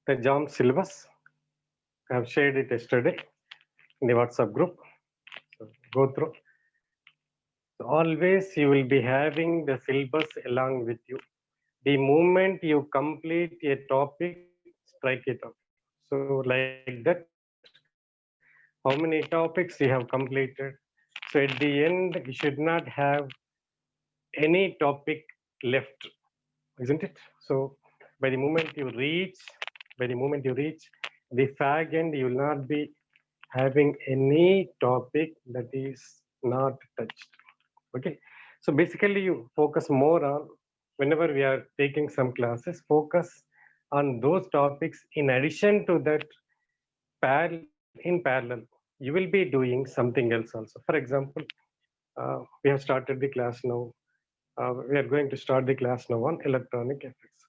the JAM syllabus. I have shared it yesterday in the WhatsApp group. So go through. So always you will be having the syllabus along with you. The moment you complete a topic, strike it up. So like that, how many topics you have completed? So at the end, you should not have any topic left, isn't it? So by the moment you reach, the fag end, you will not be having any topic that is not touched. Okay, so basically you focus more on, whenever we are taking some classes, focus on those topics. In addition to that, in parallel, you will be doing something else also. For example, we have started the class now. We are going to start the class now on electronic effects.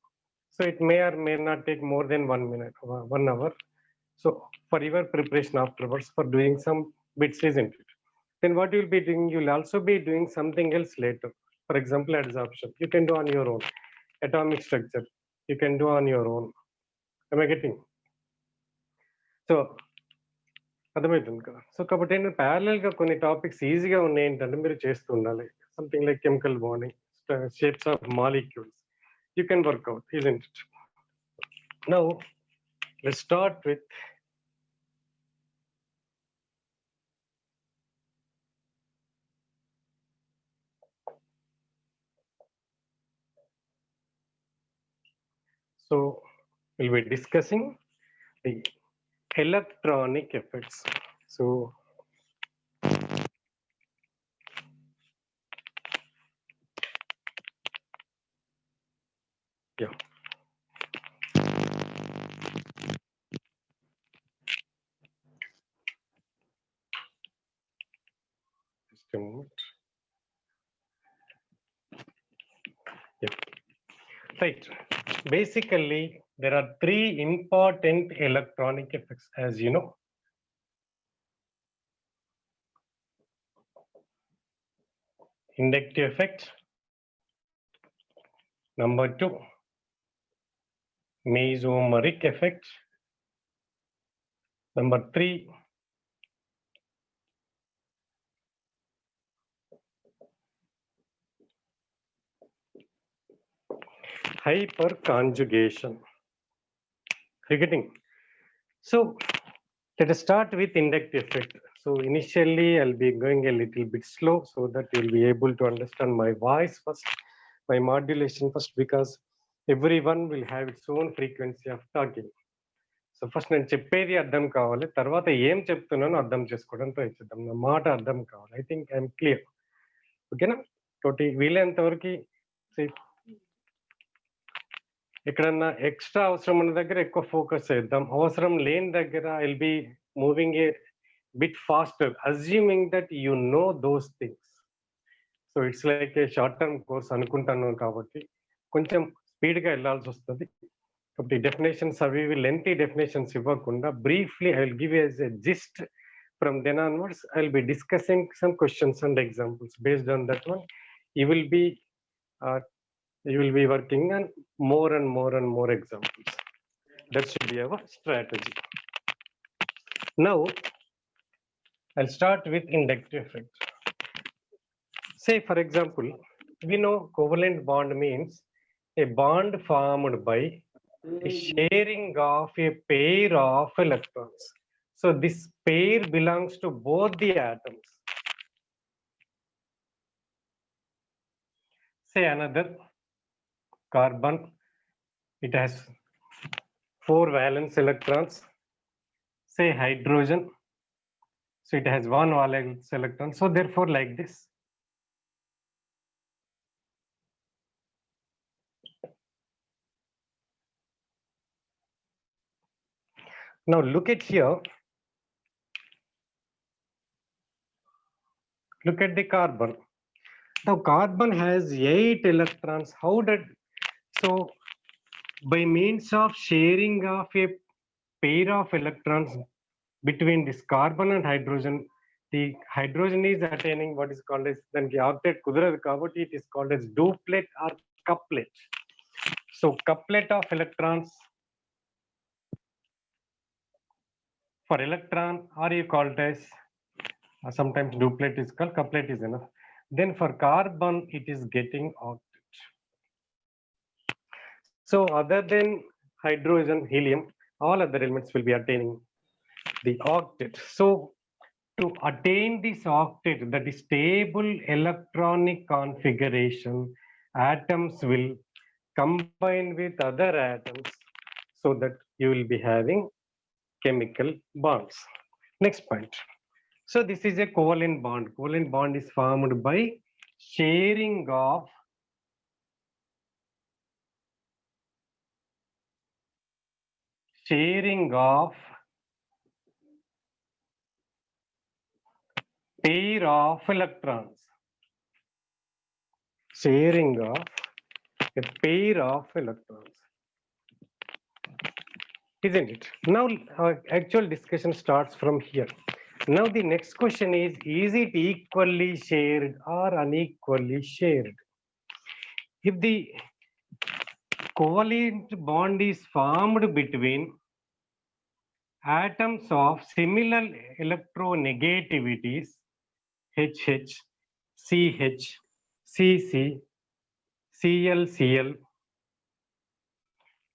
So it may or may not take more than 1 minute, 1 hour. So for your preparation afterwards for doing some bits, isn't it? Then what you'll be doing, you'll also be doing something else later. For example, adsorption, you can do on your own. Atomic structure, you can do on your own. Am I getting? So అర్థమవుతుంది కదా. So కాబట్టి ఏంటంటే ప్యారలల్గా కొన్ని topics ఈజీగా ఉన్నాయి ఏంటంటే మీరు చేస్తూ ఉండాలి. Something like chemical bonding, shapes of molecules, you can work out, isn't it? Now let's start with so we'll be discussing the electronic effects. So yeah, just a moment. Yeah, right. Basically there are three important electronic effects, as you know. Inductive effect, number 2 mesomeric effect, number 3 hyperconjugation. Are you getting? So let us start with inductive effect. So initially I'll be going a little bit slow so that you'll be able to understand my voice first, my modulation first, because everyone will have its own frequency of talking. So first నేను చెప్పేది అర్థం కావాలి, తర్వాత ఏం చెప్తున్నానో అర్థం చేసుకోవడం try చేద్దాం. నా మాట అర్థం కావాలి. I think I'm clear. ఓకేనా? తోటి వీలైనంత వరకు ఎక్కడన్నా ఎక్స్ట్రా అవసరం ఉన్న దగ్గర ఎక్కువ ఫోకస్ చేద్దాం, అవసరం లేని దగ్గర I'll be moving a bit faster, assuming that you know those things. So it's like a short term course అనుకుంటాను కాబట్టి కొంచెం స్పీడ్గా వెళ్ళాల్సి వస్తుంది. కాబట్టి డెఫినేషన్స్ అవి లెంతీ డెఫినేషన్స్ ఇవ్వకుండా briefly I will give as a gist. From then onwards I will be discussing some questions and examples. Based on that one you will be working on more and more examples. That should be our strategy. Now I'll start with inductive effect. Say for example, we know covalent bond means a bond formed by a sharing of a pair of electrons. So this pair belongs to both the atoms. Say another carbon, it has 4 valence electrons. Say hydrogen, so it has 1 valence electron. So therefore like this. Now look at here. Look at the carbon. Now carbon has 8 electrons. How did, so by means of sharing of a pair of electrons between this carbon and hydrogen, the hydrogen is attaining what is called as, then octet kudaradu kabatti it is called as duplet or couplet. So couplet of electrons For electron, or you call it as sometimes duplet is called, couplet is enough. Then for carbon, it is getting octet. So other than hydrogen, helium, all other elements will be attaining the octet. So to attain this octet, that is stable electronic configuration, atoms will combine with other atoms so that you will be having chemical bonds. Next point. So this is a covalent bond. Covalent bond is formed by sharing of pair of electrons. Sharing of a pair of electrons. Isn't it? Now actual discussion starts from here. Now the next question is it equally shared or unequally shared? If the covalent bond is formed between atoms of similar electronegativities, HH, CH, CC, Cl, Cl,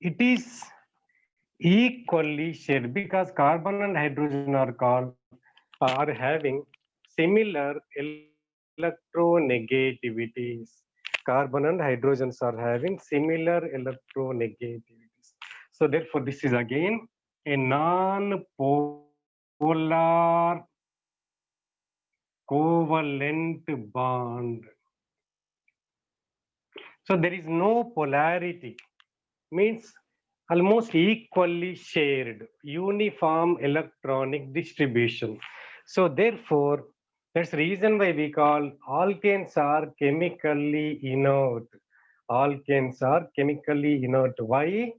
it is equally shared because carbon and hydrogen are having similar electronegativities. Carbon and hydrogens are having similar electronegativities. So therefore, this is again a non-polar covalent bond. So there is no polarity, means almost equally shared, uniform electronic distribution. So therefore, that's the reason why we call alkanes are chemically inert. Alkanes are chemically inert. Why?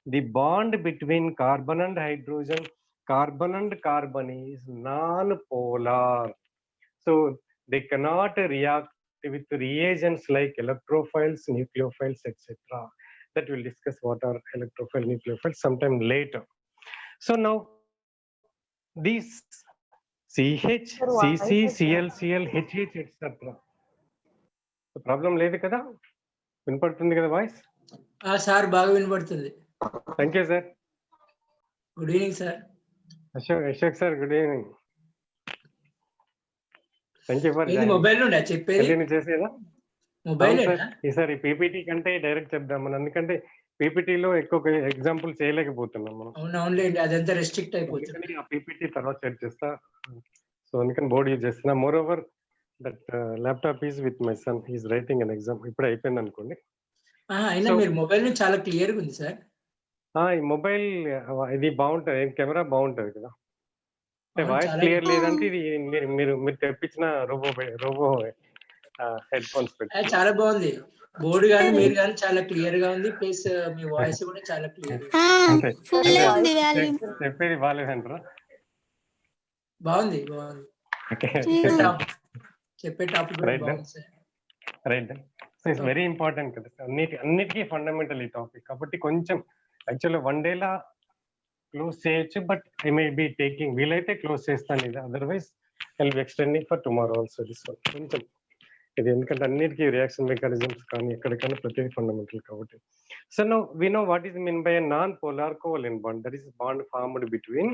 The bond between carbon and hydrogen, carbon and carbon is non-polar. So they cannot react with reagents like electrophiles, nucleophiles, etc. That we'll discuss what are electrophile, nucleophile sometime later. So now these CH, CC, Cl, Cl, HH, etc. The problem లేదు కదా, వినపడుతుంది కదా voice? Sir బాగా వినపడుతుంది. Thank you sir. Good evening sir. Ashok sir, good evening. Thank you for mobile నుండి చెప్పేది continue చేసేదా? Mobile ఈసారి పీపీటీ కంటే డైరెక్ట్ చెప్దాం మనం, ఎందుకంటే పీపీటీలో ఎక్కువ ఎగ్జాంపుల్ చేయలేకపోతున్నాం మనం. అవునవునులేండి, అదంతా రెస్ట్రిక్ట్ అయిపోతుంది. ఆ పీపీటీ తర్వాత సెట్ చేస్తా. సో అందుకని బోర్డ్ యూజ్ చేస్తున్నా. More over that laptop is with my son, he's writing an exam. ఇప్పుడే అయిపోయింది అనుకోండి. అయినా మీరు మొబైల్ నుంచి చాలా క్లియర్ గా ఉంది సార్. ఈ మొబైల్ ఇది బాగుంటది, కెమెరా బాగుంటది కదా. వాయిస్ క్లియర్ లేదంటే ఇది మీరు తెప్పించిన రోబో హెడ్ ఫోన్స్ పెట్టి చాలా బాగుంది. బోర్డు గానీ మీరు గానీ చాలా క్లియర్ గా ఉంది, ప్లస్ మీ వాయిస్ కూడా చాలా క్లియర్. చెప్పేది బాగాలేదంటారా? బాగుంది బాగుంది, చెప్పే topic right. So it's very important కదా, అన్నిటికీ ఫండమెంటల్ ఈ టాపిక్. కాబట్టి కొంచెం యాక్చువల్లీ వన్ డేలా క్లోజ్ చేయొచ్చు, but I may be taking, వీలైతే క్లోజ్ చేస్తాను ఇది, otherwise I will B extending for tomorrow also this one. కొంచెం ఇది ఎందుకంటే అన్నిటికీ రియాక్షన్ మెకానిజమ్స్ కానీ ఎక్కడికైనా ప్రతిదీ ఫండమెంటల్ కాబట్టి. So now we know what is mean by non polar covalent bond. That is bond formed between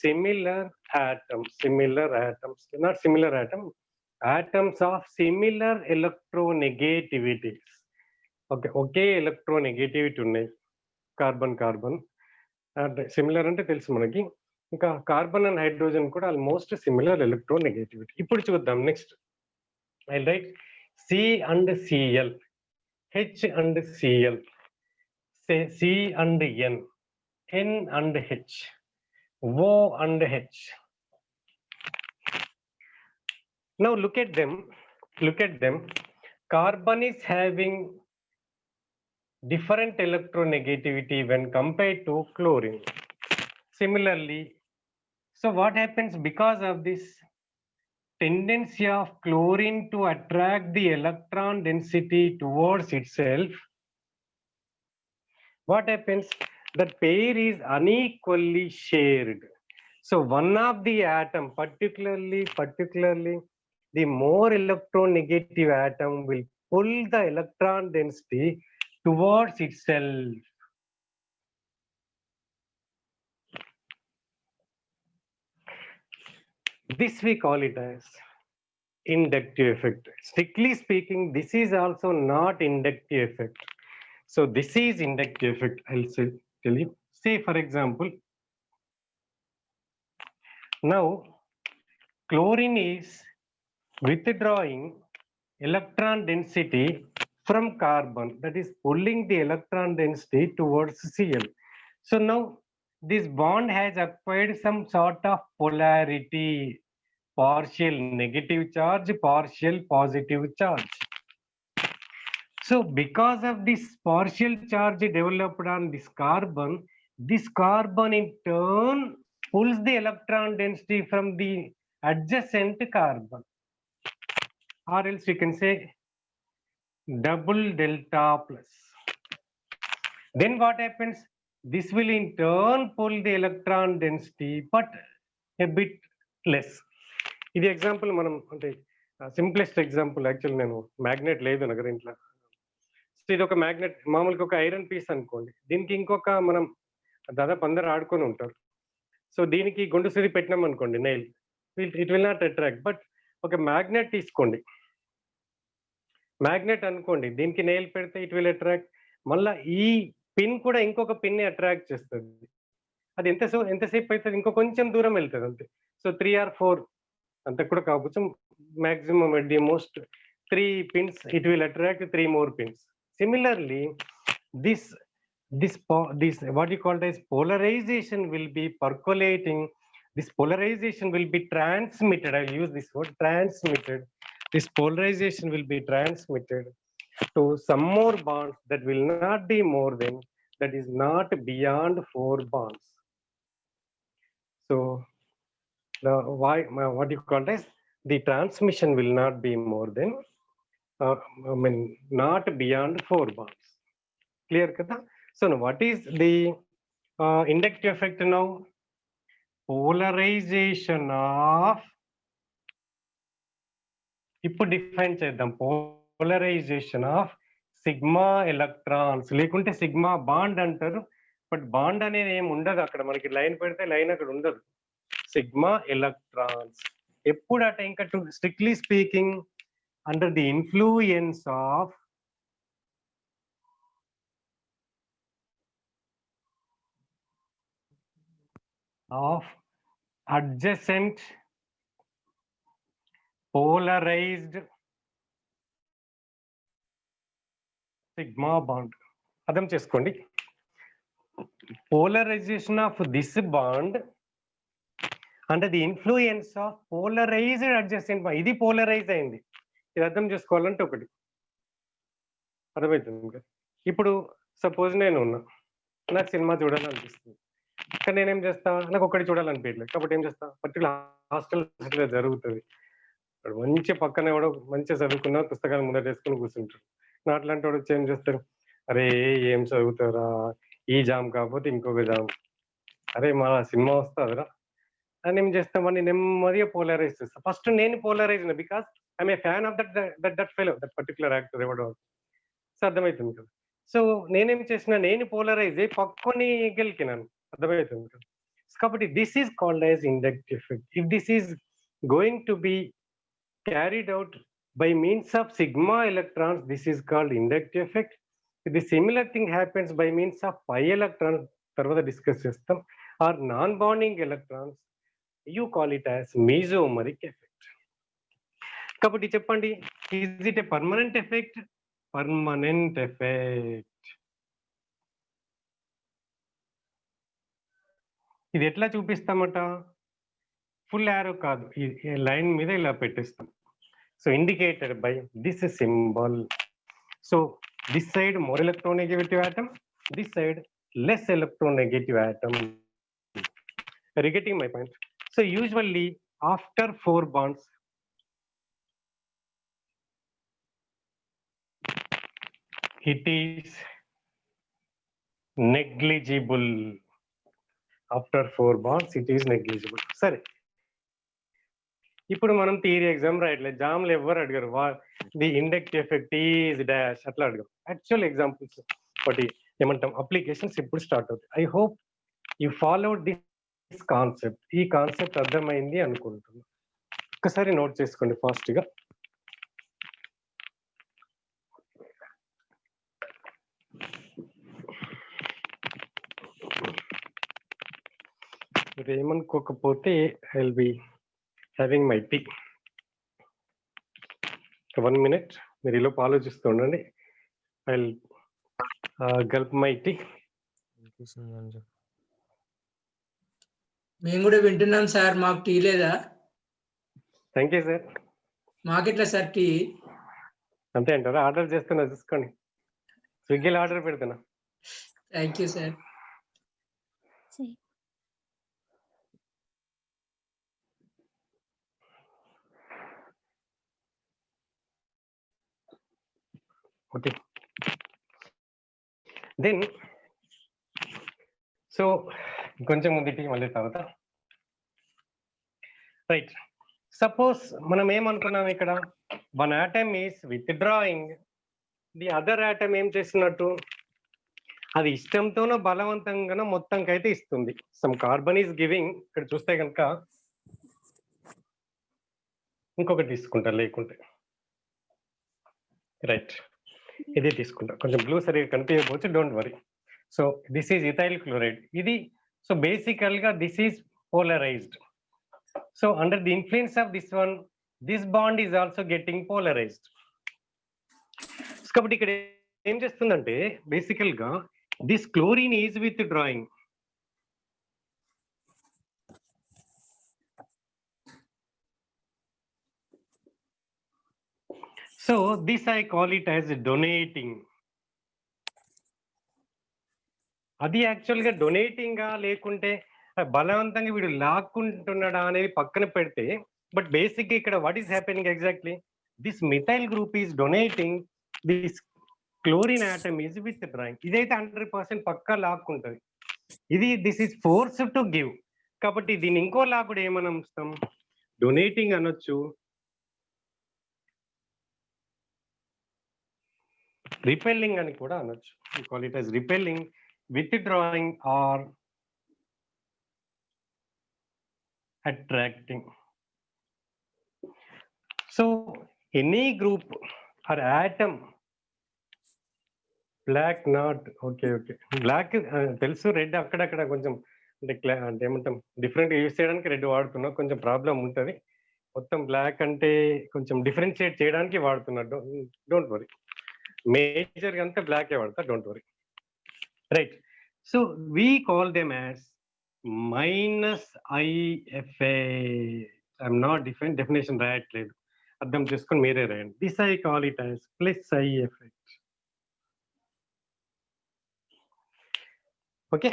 similar atoms, not similar atom, atoms of similar electronegativities. Okay, ఒకే electronegativity ఉన్నాయి carbon అంటే similar అంటే తెలుసు మనకి. ఇంకా carbon and hydrogen కూడా almost similar electronegativity. ఇప్పుడు చూద్దాం next. I write C and Cl, H and Cl, say C and N, N and H, O and H. Now look at them. Carbon is having different electronegativity when compared to chlorine. Similarly, so what happens because of this tendency of chlorine to attract the electron density towards itself, what happens? That pair is unequally shared. So one of the atom, particularly the more electronegative atom will pull the electron density towards itself. This we call it as inductive effect. Strictly speaking, this is also not inductive effect. So this is inductive effect. I'll tell you. Say for example, now chlorine is withdrawing electron density from carbon, that is pulling the electron density towards Cl. So now this bond has acquired some sort of polarity, partial negative charge, partial positive charge. So because of this partial charge developed on this carbon in turn pulls the electron density from the adjacent carbon, or else we can say double delta plus. Then what happens? This will in turn pull the electron density, but a bit less. ఇది example మనం అంటే simplest example, actual నేను magnet లేదు నా దగ్గర ఇంట్లో. So ఇది ఒక మ్యాగ్నెట్, మామూలుగా ఒక ఐరన్ పీస్ అనుకోండి, దీనికి ఇంకొక మనం దాదాపు అందరు ఆడుకొని ఉంటారు. సో దీనికి గుండు సూది పెట్టినాం అనుకోండి, nail, it will not attract. But ఒక మ్యాగ్నెట్ తీసుకోండి, మ్యాగ్నెట్ అనుకోండి, దీనికి నెయిల్ పెడితే ఇట్ విల్ అట్రాక్ట్. మళ్ళీ ఈ పిన్ కూడా ఇంకొక పిన్ ని అట్రాక్ట్ చేస్తుంది. అది ఎంతసేపు అవుతుంది, ఇంకో కొంచెం దూరం వెళ్తుంది అంతే. సో 3 or 4 అంత కూడా కావచ్చు, maximum at the most 3 pins it will attract 3 more pins. Similarly, this what you call as polarization will be percolating. This polarization will be transmitted. I will use this word, transmitted. This polarization will be transmitted to some more bonds that will not be more than, that is not beyond 4 bonds. So what you call as the transmission will not be more than not beyond 4 bonds. Clear kada? So now what is the inductive effect now? Polarization of, ఇప్పుడు define చేద్దాం, polarisation of sigma electrons, లేకుంటే sigma bond అంటారు. But bond అనేది ఏమి ఉండదు అక్కడ, మనకి line పెడితే లైన్ అక్కడ ఉండదు. సిగ్మా ఎలక్ట్రాన్స్ ఎప్పుడట, ఇంకా strictly speaking under the influence of adjacent polarized sigma bond. అర్థం చేసుకోండి, polarization of this bond under the influence of polarized adjacent bond. ఇది పోలరైజ్ అయింది, ఇది అర్థం చేసుకోవాలంటే ఒకటి అర్థమవుతుంది. ఇప్పుడు సపోజ్ నేను ఉన్నా, నాకు సినిమా చూడాలనిపిస్తుంది, కానీ నేనేం చేస్తా, నాకు ఒకటి చూడాలనిపించలేదు, కాబట్టి ఏం చేస్తా, పర్టికులర్ హాస్టల్ జరుగుతుంది, మంచి పక్కన ఎవడో మంచిగా చదువుకున్న పుస్తకాలు ముందర వేసుకుని కూర్చుంటారు. నా అట్లాంటి వాడు వచ్చి ఏం చేస్తారు, అరే ఏం చదువుతారా, ఈ జామ్ కాకపోతే ఇంకొక జామ్, అరే మా సినిమా వస్తుందిరా అని ఏం చేస్తామని నెమ్మదిగా పోలరైజ్ చేస్తా. ఫస్ట్ నేను polarize because I'm a fan of that fellow, that particular actor ఎవడో. సో అర్థమవుతుంది కదా. సో నేనేం చేసిన, నేను పోలరైజ్ అయ్యి పక్కని గెలికినాను, అర్థమవుతుంది కదా. కాబట్టి this is called as inductive effect. If this is going to be carried out by means of sigma electrons, this is called inductive effect. The similar thing happens by means of pi electrons, tarvata discuss chestam, or non-bonding electrons, you call it as mesomeric effect. Kabatti cheppandi, is it a permanent effect? Permanent effect. ఇది ఎట్లా చూపిస్తామట, full arrow కాదు, ఈ line మీద ఇలా పెట్టేస్తాం. So indicated by this symbol. So this side more electronegative atom, this side less electronegative atom. Are you getting my point? So usually after 4 bonds, it is negligible. After 4 bonds it is negligible. సరే, ఇప్పుడు మనం theory exam రాయట్లేదు, జామ్లు ఎవరు అడిగారు the induct effect is dash అట్లా అడిగారు. Actual examples ఒకటి ఏమంటాం applications ఇప్పుడు స్టార్ట్ అవుతాయి. I hope you follow this concept. ఈ కాన్సెప్ట్ అర్థమైంది అనుకుంటున్నాను. ఒకసారి నోట్ చేసుకోండి ఫాస్ట్గా. మీరు ఏమనుకోకపోతే I will be having my tea. 1 minute మీరు ఈలోపు ఆలోచిస్తూ ఉండండి. ఐ విల్ గల్ప్ మై టీ. మేము కూడా వింటున్నాం సార్, మాకు టీ లేదా? Thank you sir. మాకెట్లా సార్ టీ? అంతే అంటారా? ఆర్డర్ చేస్తున్నా, చూసుకోండి. స్విగ్గీలో ఆర్డర్ పెడుతున్నా. Thank you sir. Okay, then so కొంచెం ముందుకి మళ్ళీ తర్వాత రైట్. సపోజ్ మనం ఏమనుకున్నాం ఇక్కడ, one atom is with drawing, the other atom ఏం చేస్తున్నట్టు, అది ఇష్టంతోనో బలవంతంగానో మొత్తంకైతే ఇస్తుంది. Some carbon is giving. ఇక్కడ చూస్తే కనుక ఇంకొకటి తీసుకుంటా లేకుంటే, రైట్ ఇది తీసుకుంటా. కొంచెం బ్లూ సరిగ్గా కనిపించకపోవచ్చు, don't worry. So this is ethyl chloride. ఇది సో బేసికల్ గా this is polarised. So under the influence of this one, this bond is also getting polarised. కాబట్టి ఇక్కడ ఏం చేస్తుందంటే బేసికల్ గా this chlorine is withdrawing. So this I call it as donating. అది యాక్చువల్ గా డొనేటింగ్ లేకుంటే బలవంతంగా వీడు లాక్కుంటున్నాడా అనేది పక్కన పెడితే, బట్ బేసిక్ గా ఇక్కడ what is happening exactly, this methyl group is donating, this chlorine atom is with drawing. ఇదైతే 100% పక్కా లాక్కుంటది. ఇది this is force to give. కాబట్టి దీన్ని ఇంకో లాక్ కూడా ఏమని అంటాం, డొనేటింగ్ అనొచ్చు, రిపెల్లింగ్ అని కూడా అనొచ్చు. we call it as repelling, withdrawing or attracting. So any group or atom, black not okay, black తెలుసు, రెడ్ అక్కడక్కడ కొంచెం అంటే ఏమంటాం డిఫరెంట్ యూజ్ చేయడానికి రెడ్ వాడుతున్నా, కొంచెం ప్రాబ్లం ఉంటుంది. మొత్తం బ్లాక్ అంటే కొంచెం డిఫరెన్షియేట్ చేయడానికి వాడుతున్నా, డోంట్ వరీ. మేజర్ అంతా బ్లాకే వాడతా, don't worry. Right. So we call them as -IFA. I'm not definition రాయట్లేదు, అర్థం చేసుకొని మీరే రాయండి. This I call it as +I effect. Okay,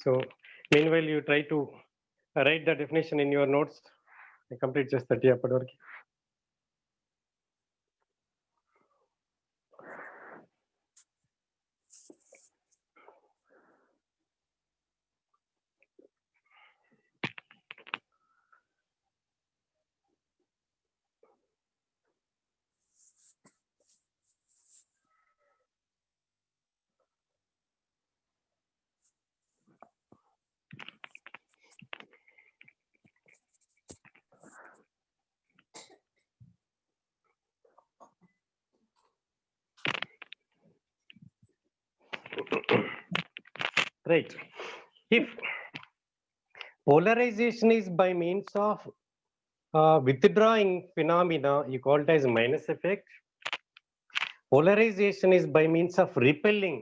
so meanwhile you try to write the definition in your notes. I complete just 30 అప్పటి వరకు. Right. If polarization is by means of withdrawing phenomena, you call it as minus effect. Polarization is by means of repelling,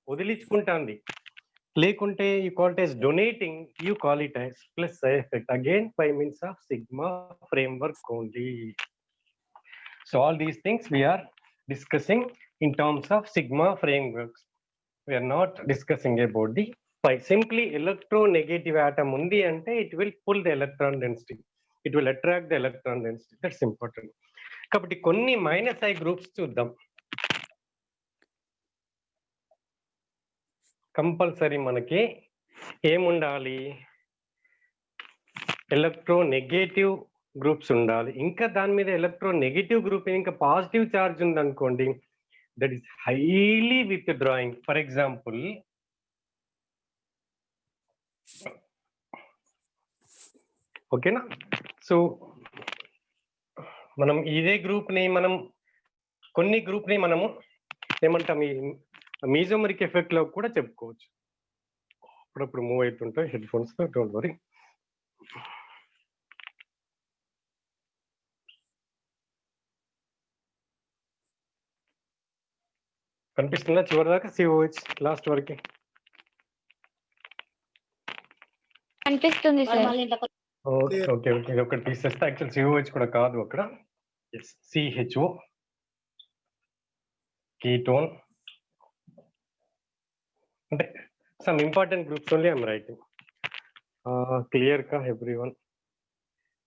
వదిలించుకుంటుంది. లేకుంటే you call it as donating, you call it as +I effect, again by means of sigma framework only. So all these things we are discussing in terms of sigma frameworks. We are not discussing about the pi. Simply electronegative atom undi ante it will pull the electron density, it will attract the electron density. That's important. Kabatti konni -I groups chuddam. Compulsory manaki ఏముండాలి, electronegative groups ఉండాలి. ఇంకా దాని మీద electronegative group ఇంకా positive charge ఉందనుకోండి, that is highly with drawing. For example ఓకేనా. So మనం ఇదే గ్రూప్ ని కొన్ని గ్రూప్ ని మనము ఏమంటాం, ఈ మీజోమరిక్ ఎఫెక్ట్ లో కూడా చెప్పుకోవచ్చు. అప్పుడప్పుడు మూవ్ అవుతుంటాయి హెడ్ ఫోన్స్ తో, డోంట్ వరీ. కనిపిస్తుందా చివరి దాకా సిఓహెచ్ లాస్ట్ వరకు? కనిపిస్తుంది సార్. ఓకే ఓకే ఓకే, ఇది ఒకటి తీసేస్తే యాక్చువల్ సిఓహెచ్ కూడా కాదు అక్కడ, సిహెచ్ఓ కీటోన్, అంటే some important groups only I'm writing. Clear కా ఎవ్రీవన్?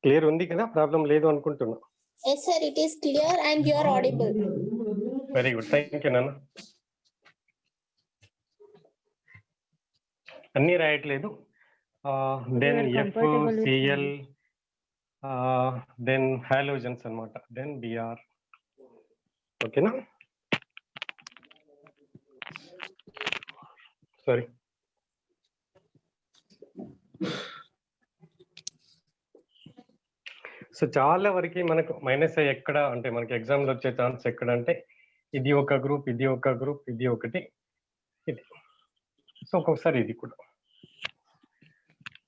క్లియర్ ఉంది కదా, ప్రాబ్లం లేదు అనుకుంటున్నా. Yes, sir, it is clear and you are audible. Very good, thank you నాన్న. అన్నీ రాయట్లేదు. దెన్ FCl, దెన్ హాలోజన్స్ అన్నమాట, దెన్ Br. ఓకేనా, సారీ. సో చాలా వరకు మనకు మైనస్ ఎక్కడ అంటే మనకి ఎగ్జామ్లో వచ్చే ఛాన్స్ ఎక్కడ అంటే, ఇది ఒక గ్రూప్, ఇది ఒక గ్రూప్, ఇది ఒకటి, ఇది. సో ఒక్కొక్కసారి ఇది కూడా.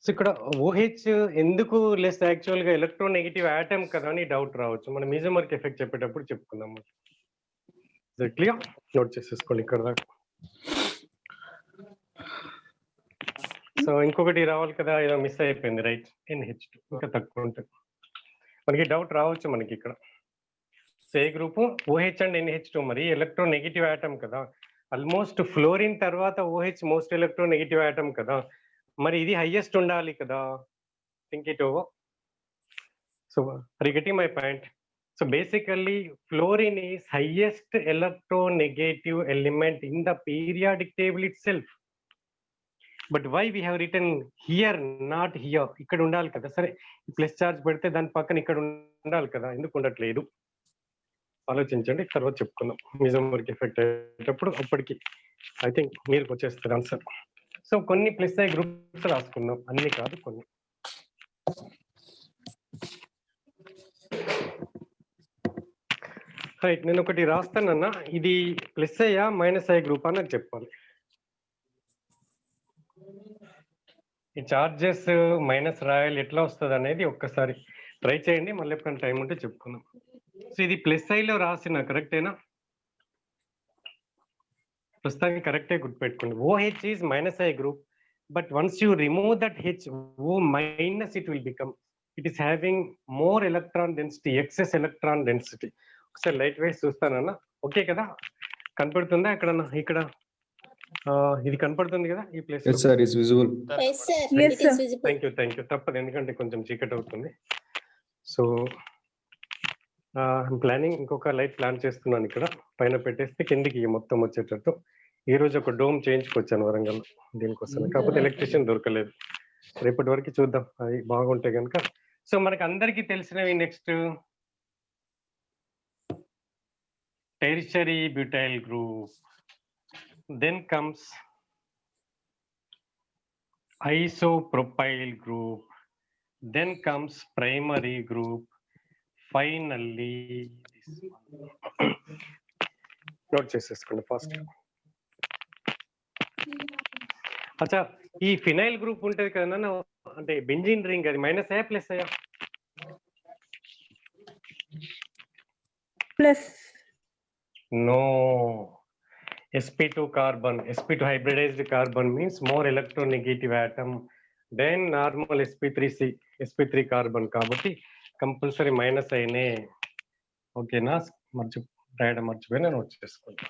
సో ఇక్కడ OH ఎందుకు లెస్, యాక్చువల్ గా ఎలక్ట్రోనెగేటివ్ ఆటమ్ కదా అని డౌట్ రావచ్చు. మనం మీజోమరిక్ ఎఫెక్ట్ చెప్పేటప్పుడు చెప్పుకుందాం. క్లియర్, నోట్ చేసేసుకోండి ఇక్కడ దాకా. సో ఇంకొకటి రావాలి కదా, ఏదో మిస్ అయిపోయింది, రైట్, NH2 ఇంకా తక్కువ ఉంటుంది. మనకి డౌట్ రావచ్చు మనకి ఇక్కడ. సో ఏ గ్రూపు, OH అండ్ NH2, మరి ఎలక్ట్రోనెగేటివ్ ఆటమ్ కదా. ఆల్మోస్ట్ ఫ్లోరిన్ తర్వాత OH మోస్ట్ ఎలక్ట్రోనెగేటివ్ ఆటమ్ కదా, మరి ఇది హైయెస్ట్ ఉండాలి కదా. Think it over. So are you getting my point? So basically fluorine is highest electronegative element in the periodic table itself. But why we have return here, not here? ఇక్కడ ఉండాలి కదా. సరే, plus charge పెడితే దాని పక్కన ఇక్కడ ఉండాలి కదా, ఎందుకు ఉండట్లేదు ఆలోచించండి, తర్వాత చెప్పుకుందాం మీజోమరిక్ ఎఫెక్ట్ అయ్యేటప్పుడు. అప్పటికి ఐ థింక్ మీరు వచ్చేస్తారు ఆన్సర్. సో కొన్ని ప్లస్ ఐ గ్రూప్స్ రాసుకుందాం, అన్ని కాదు కొన్ని. రైట్, నేను ఒకటి రాస్తానన్నా, ఇది ప్లస్ అయ్యా మైనస్ ఐ గ్రూప్ అని చెప్పాలి. ఈ చార్జెస్ మైనస్ రాయాలి, ఎట్లా వస్తుంది అనేది ఒక్కసారి ట్రై చేయండి, మళ్ళీ ఎప్పుడైనా టైం ఉంటే చెప్పుకుందాం. సో ఇది ప్లస్ ఐలో రాసిన కరెక్టేనా? ప్రస్తుతానికి కరెక్టే, గుర్తుపెట్టుకోండి. OH is minus I group, but once you remove that H, O minus, it will become, it is having more electron density, excess electron density. ఒకసారి లైట్ వైస్ చూస్తానన్నా, ఓకే కదా, కనపడుతుందా ఎక్కడన్నా? ఇక్కడ ఇది కనపడుతుంది కదా ఈ place? Yes sir, is visible. Yes, sir, Yes, it is sir. visible. Thank you. తప్పదు, ఎందుకంటే కొంచెం చీకటి అవుతుంది. సో ప్లానింగ్, ఇంకొక లైట్ ప్లాన్ చేస్తున్నాను ఇక్కడ, పైన పెట్టేస్తే కిందికి మొత్తం వచ్చేటట్టు. ఈ రోజు ఒక డోమ్ చేయించుకొచ్చాను వరంగల్ దీనికోసం, కాకపోతే ఎలక్ట్రీషియన్ దొరకలేదు. రేపటి వరకు చూద్దాం, అది బాగుంటే కనుక. సో మనకి అందరికీ తెలిసినవి next tertiary butyl group, then comes isopropyl group, then comes primary group, finally this one. Note చేసేసుకోండి ఫస్ట్. అచ్చా, ఈ ఫినైల్ గ్రూప్ ఉంటుంది కదా, అంటే బెంజీన్ రింగ్, అది మైనస్ అయ్యా ప్లస్ అయ్యా? Plus. No, sp2 carbon, sp2 hybridized carbon means more electronegative atom than normal sp3 carbon, కాబట్టి కంపల్సరీ మైనస్ అయినే. ఓకేనా, రాయడం మర్చిపోయినా నోట్ చేసుకోండి.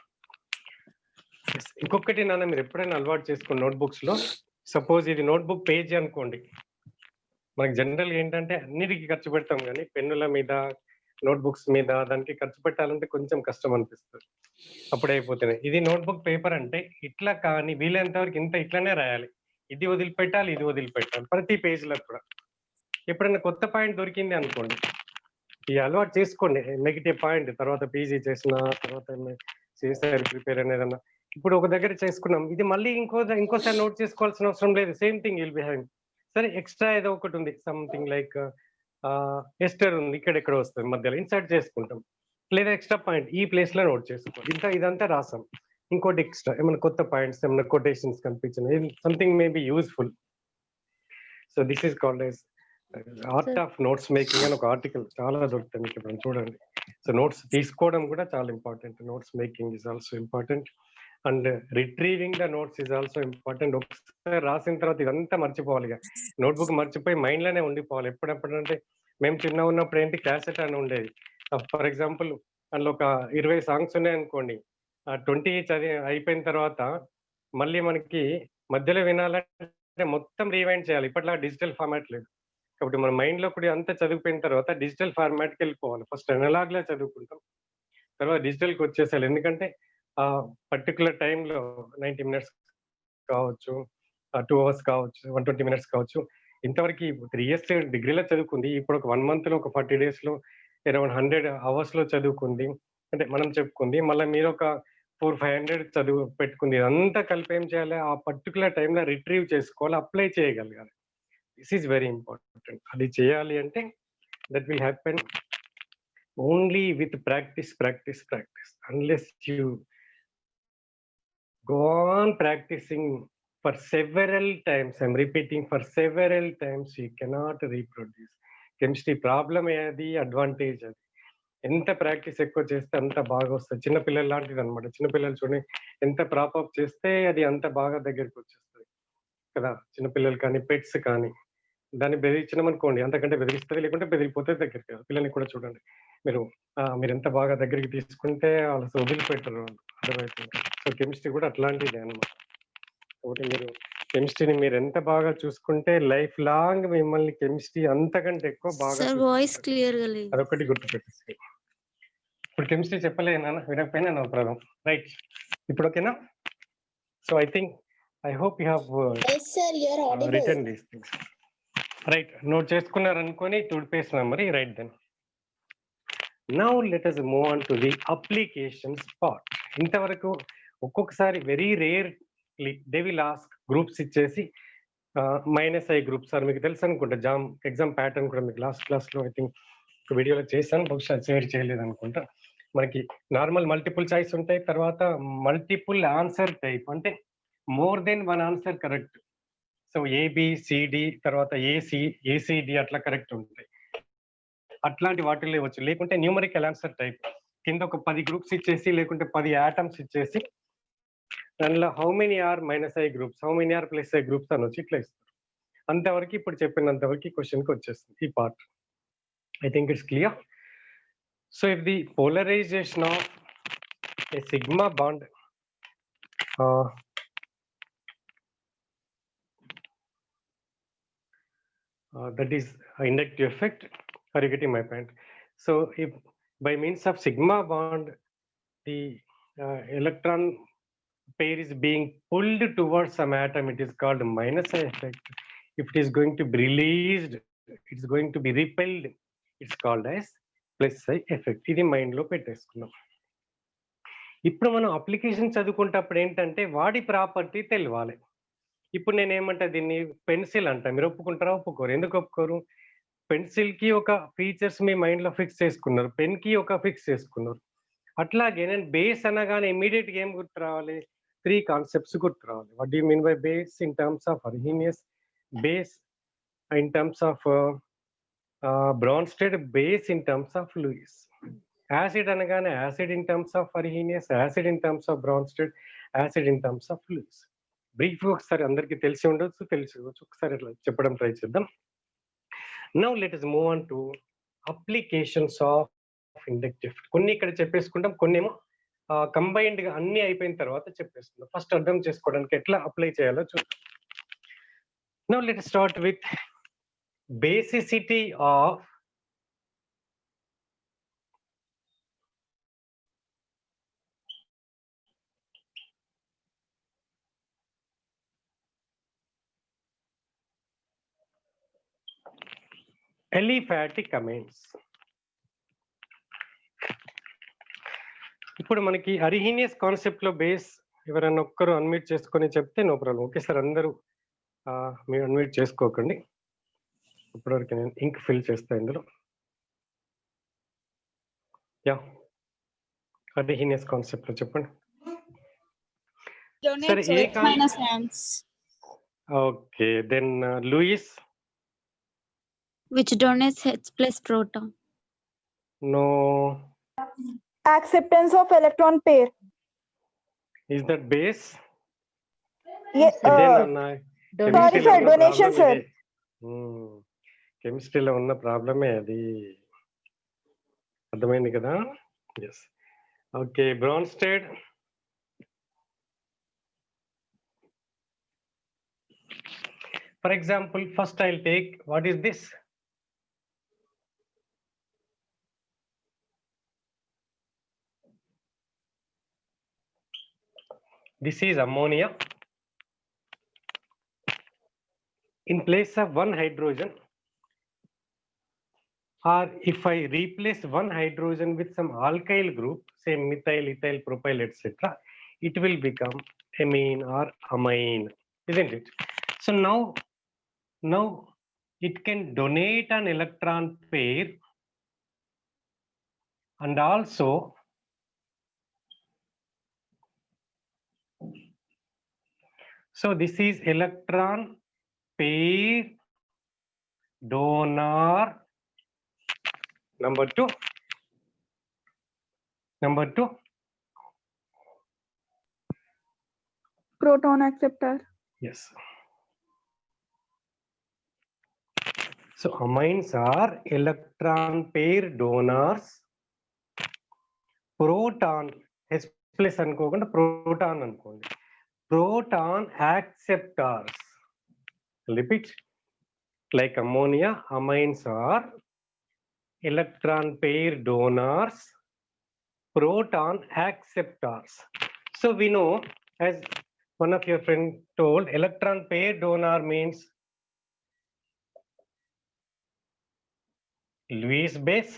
ఇంకొకటి నాన్న, మీరు ఎప్పుడైనా అలవాటు చేసుకోండి నోట్బుక్స్ లో. సపోజ్ ఇది నోట్బుక్ పేజీ అనుకోండి, మనకి జనరల్ ఏంటంటే అన్నిటికీ ఖర్చు పెడతాం, కానీ పెన్నుల మీద, నోట్బుక్స్ మీద దానికి ఖర్చు పెట్టాలంటే కొంచెం కష్టం అనిపిస్తుంది, అప్పుడే అయిపోతున్నాయి. ఇది నోట్బుక్ పేపర్ అంటే ఇట్లా, కానీ వీలైనంత వరకు ఇంత ఇట్లానే రాయాలి. ఇది వదిలిపెట్టాలి, ఇది వదిలిపెట్టాలి ప్రతి పేజ్లో కూడా. ఎప్పుడైనా కొత్త పాయింట్ దొరికింది అనుకోండి, ఈ అలవాటు చేసుకోండి. నెగిటివ్ పాయింట్ తర్వాత పీజీ చేసిన తర్వాత చేసారు ప్రిపేర్ అనేదన్నా, ఇప్పుడు ఒక దగ్గర చేసుకున్నాం, ఇది మళ్ళీ ఇంకోసారి నోట్ చేసుకోవాల్సిన అవసరం లేదు. Same thing will be having. సరే ఎక్స్ట్రా ఏదో ఒకటి ఉంది, సంథింగ్ లైక్ ఎస్టర్ ఉంది, ఇక్కడెక్కడ వస్తుంది మధ్యలో ఇన్సర్ట్ చేసుకుంటాం, లేదా ఎక్స్ట్రా పాయింట్ ఈ ప్లేస్ లో నోట్ చేసుకోవాలి. ఇదంతా రాసాం. ఇంకోటి ఎక్స్ట్రా ఏమైనా కొత్త పాయింట్స్, ఏమైనా కొటేషన్స్ కనిపించిన something may be useful. So this is called as art of notes making అని ఒక ఆర్టికల్ చాలా దొరుకుతుంది మీకు, ఇప్పుడు చూడండి. సో నోట్స్ తీసుకోవడం కూడా చాలా important. Notes making is also important and retrieving the notes is also important. ఒకసారి రాసిన తర్వాత ఇదంతా మర్చిపోవాలి, నోట్బుక్ మర్చిపోయి మైండ్ లోనే ఉండిపోవాలి. ఎప్పుడంటే మేము చిన్న ఉన్నప్పుడు ఏంటి, క్యాసెట్ అని ఉండేది. ఫర్ ఎగ్జాంపుల్ అందులో ఒక 20 సాంగ్స్ ఉన్నాయనుకోండి, 20 చదివి అయిపోయిన తర్వాత మళ్ళీ మనకి మధ్యలో వినాలంటే మొత్తం రీవైండ్ చేయాలి. ఇప్పట్లో డిజిటల్ ఫార్మాట్ లేదు కాబట్టి మన మైండ్ లో కూడా అంతా చదివిపోయిన తర్వాత డిజిటల్ ఫార్మాట్ కి వెళ్ళిపోవాలి. ఫస్ట్ అనలాగ్ లో చదువుకుంటాం, తర్వాత డిజిటల్ కి వచ్చేసాలి. ఎందుకంటే ఆ పర్టికులర్ టైంలో 90 మినిట్స్ కావచ్చు, 2 అవర్స్ కావచ్చు, 120 మినిట్స్ కావచ్చు. ఇంతవరకు 3 ఇయర్స్ డిగ్రీలో చదువుకుంది, ఇప్పుడు ఒక 1 మంత్ లో ఒక 40 డేస్ లో అరౌండ్ 100 అవర్స్ లో చదువుకుంది. అంటే మనం చెప్పుకుంది, మళ్ళీ మీరు ఒక 400-500 చదువు పెట్టుకుంది. ఇదంతా కలిపి ఏం చేయాలి, ఆ పర్టికులర్ టైంలో రిట్రీవ్ చేసుకోవాలి, అప్లై చేయగలగాలి. This is very important. అది చేయాలి అంటే that will happen only with practice. Unless you go on practicing for several times, I'm repeating, for several times, you cannot reproduce. Chemistry problem ఏది, advantage అది. ఎంత practice ఎక్కువ చేస్తే అంత బాగా వస్తుంది. చిన్నపిల్లలు లాంటిది అనమాట. చిన్నపిల్లలు చూడండి, ఎంత ప్రాపప్ చేస్తే అది అంత బాగా దగ్గరికి వచ్చేస్తుంది కదా. చిన్నపిల్లలు కానీ పెట్స్ కానీ దాన్ని బెదిరించినామనుకోండి, అంతకంటే బెదిరిస్తుంది, లేకుంటే బెదిరిపోతే దగ్గరికి. పిల్లల్ని కూడా చూడండి, మీరు ఎంత బాగా దగ్గరికి తీసుకుంటే వాళ్ళు వదిలిపెట్టరు, అర్థమవుతుంది. సో కెమిస్ట్రీ కూడా అట్లాంటిదే అనమాట. కాబట్టి మీరు కెమిస్ట్రీని మీరు ఎంత బాగా చూసుకుంటే లైఫ్ లాంగ్ మిమ్మల్ని కెమిస్ట్రీ అంతకంటే ఎక్కువ బాగా వాయిస్ క్లియర్ గా లేదు. అదొకటి గుర్తుపెట్టేసి. ఇప్పుడు కెమిస్ట్రీ చెప్పలేనా, వినకపోయినా నా ప్రాబ్లం. రైట్, ఇప్పుడు ఓకేనా? So I think, I hope you have Yes, sir, you are audible. Written these things. Right, note చేసుకున్నారు అనుకొని page number right. Then now let us move on to the applications part. ఇంతవరకు ఒక్కొక్కసారి very rare they will ask groups ఇచ్చేసి -i groups sir మీకు తెలుసు అనుకుంటా. Exam pattern కూడా మీకు లాస్ట్ క్లాస్లో ఐ థింక్ వీడియోలో చేశాను, బహుశా షేర్ చేయలేదు అనుకుంటా. మనకి నార్మల్ మల్టిపుల్ చాయిస్ ఉంటాయి, తర్వాత మల్టిపుల్ ఆన్సర్ టైప్, అంటే more than one answer correct. So A B C D తర్వాత ఏసిడి అట్లా కరెక్ట్ ఉంటాయి. అట్లాంటి వాటిల్లో ఇవ్వచ్చు. లేకుంటే న్యూమరికల్ ఆన్సర్ టైప్ కింద ఒక 10 గ్రూప్స్ ఇచ్చేసి, లేకుంటే 10 ఆటమ్స్ ఇచ్చేసి దానిలో how many are -i groups, how many are +i groups అని వచ్చి ఇట్లా ఇస్తారు. అంతవరకు ఇప్పుడు చెప్పినంతవరకు క్వశ్చన్కి వచ్చేస్తుంది ఈ part. I think it's clear. So if the polarization of a sigma bond that is inductive effect. Are you getting my point? So if by means of sigma bond the electron pair is being pulled towards some atom, it is called -i effect. If it is going to be released, it is going to be repelled, it's called as +i effect. ఇది mind లో పెట్టేసుకున్నాం. ఇప్పుడు మనం application చదువుకుంటప్పుడు ఏంటంటే వాడి property తెలియాలి. ఇప్పుడు నేను ఏమంటా, దీన్ని పెన్సిల్ అంట. మీరు ఒప్పుకుంటారా, ఒప్పుకోరు? ఎందుకు ఒప్పుకోరు? పెన్సిల్ కి ఒక ఫీచర్స్ మీ మైండ్ లో ఫిక్స్ చేసుకున్నారు, పెన్ కి ఒక ఫిక్స్ చేసుకున్నారు. అట్లాగే నేను బేస్ అనగానే ఇమీడియట్ గా ఏం గుర్తు రావాలి? 3 కాన్సెప్ట్స్ గుర్తు రావాలి. What do mean by base? In terms of Arrhenius, base in terms of Bronsted, base in terms of Lewis. Acid అనగానే acid in terms of Arrhenius, acid in terms of Bronsted, acid in terms of Lewis. Brief ఒకసారి అందరికి తెలిసి ఉండొచ్చు, ఒకసారి అట్లా చెప్పడం try చేద్దాం. Now let us move on to applications of inductive. కొన్ని ఇక్కడ చెప్పేసుకుంటాం, కొన్ని ఏమో కంబైన్డ్ గా అన్ని అయిపోయిన తర్వాత చెప్పేసుకుందాం. ఫస్ట్ అర్థం చేసుకోవడానికి ఎట్లా అప్లై చేయాలో చూద్దాం. Now let start with basicity of aliphatic amines. ఇప్పుడు మనకి అరిహీనియస్ కాన్సెప్ట్ లో బేస్ ఎవరైనా ఒక్కరు అన్మ్యూట్ చేసుకొని చెప్తే నో ప్రాబ్లం. ఓకే సార్, అందరూ మీరు అన్మ్యూట్ చేసుకోకండి. ఇప్పటివరకు నేను ఇంక్ ఫిల్ చేస్తాను ఇందులో. యా, అరిహీనియస్ కాన్సెప్ట్ లో చెప్పండి. సరే, ఏ okay, then Lewis. Which donates H plus proton. No. Acceptance of electron pair. Is that base? Yeah, sorry sir, donation sir. కెమిస్ట్రీలో ఉన్న ప్రాబ్లమే అది, అర్థమైంది కదా? Yes. Okay, Bronsted. For example, first I'll take, what is this? This is ammonia. In place of one hydrogen, or if I replace one hydrogen with some alkyl group, say methyl, ethyl, propyl, etc., it will become amine or amine, isn't it? So now it can donate an electron pair and also so this is electron pair donor number 2. Number 2, Proton acceptor. yes. So amines are electron pair donors. Proton H plus అనుకోకుండా proton అనుకోండి. Proton acceptors. Repeat. Like ammonia, amines are electron pair donors, proton acceptors. So we know, as one of your friend told, electron pair donor means Lewis base,